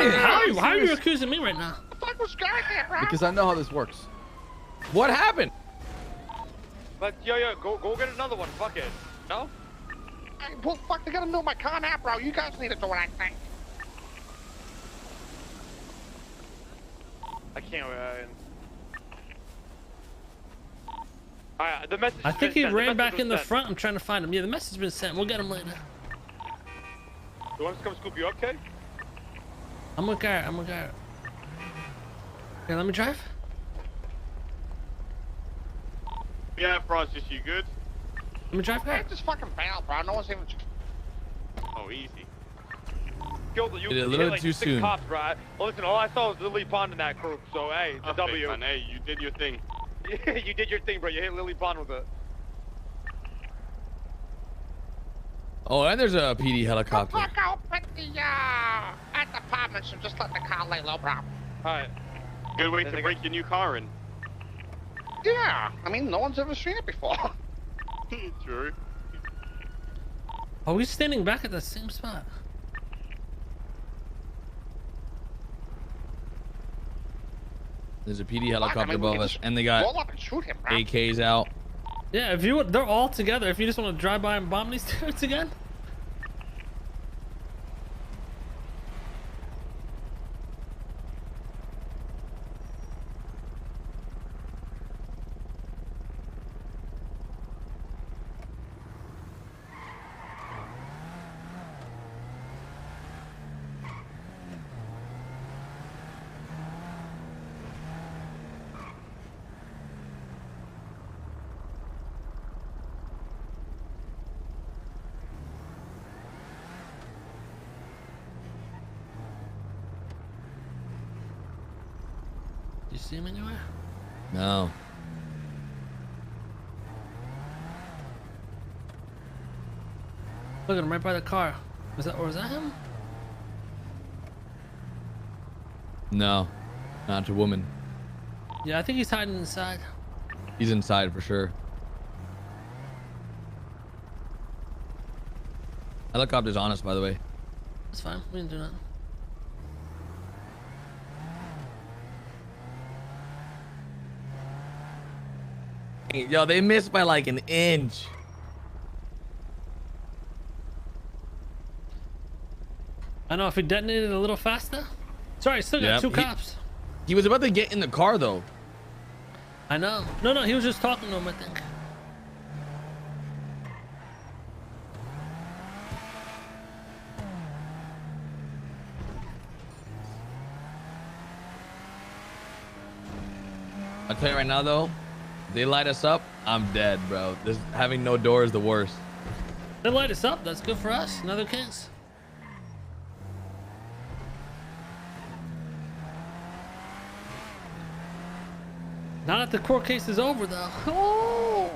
how are you accusing me right now? What the fuck was Garrett there, bro? Because I know how this works. What happened? But yo, go get another one. Fuck it. No? Hey, well, fuck, they gotta know my car now, bro. You guys need to do what I think. I can't. Alright, the message. I think he been sent. ran The back message in the was sent. front. I'm trying to find him. Yeah, the message has been sent. We'll get him later. You want us to come scoop you up, Kay? I'm with Garrett. Okay, let me drive. Yeah, Francis, you good? Let me drive, Hey, Garrett. just fucking bail, bro. No one's even. Oh, easy. Killed you. Did it a You little hit like too 6 soon. cops, bro. Well, listen, all I saw was Lily Pond in that group. So hey, it's a W. Man, hey, you did your thing. You did your thing, bro. You hit Lily Pond with it. Oh, and there's a PD helicopter. Fuck out at the apartments and just let the car lay low, bro. Alright. Good way to break your new car in. Yeah, I mean, no one's ever seen it before. True. Are we standing back at the same spot? There's a PD helicopter above us, and they got Roll up and shoot him, bro. AKs out. Yeah, if you they're all together. If you just want to drive by and bomb these dudes again. Do you see him anywhere? No. Look at him right by the car. Was that him? No. Not a woman. Yeah, I think he's hiding inside. He's inside for sure. Helicopter's on us, by the way. That's fine. We didn't do nothing. Yo, they missed by like an inch. I know if he detonated a little faster. Sorry, still got two cops. He was about to get in the car though. I know. No, he was just talking to him, I think. I'll tell you right now though, if they light us up, I'm dead, bro. This having no door is the worst. They light us up. That's good for us. Another case. Not if the court case is over, though. Oh!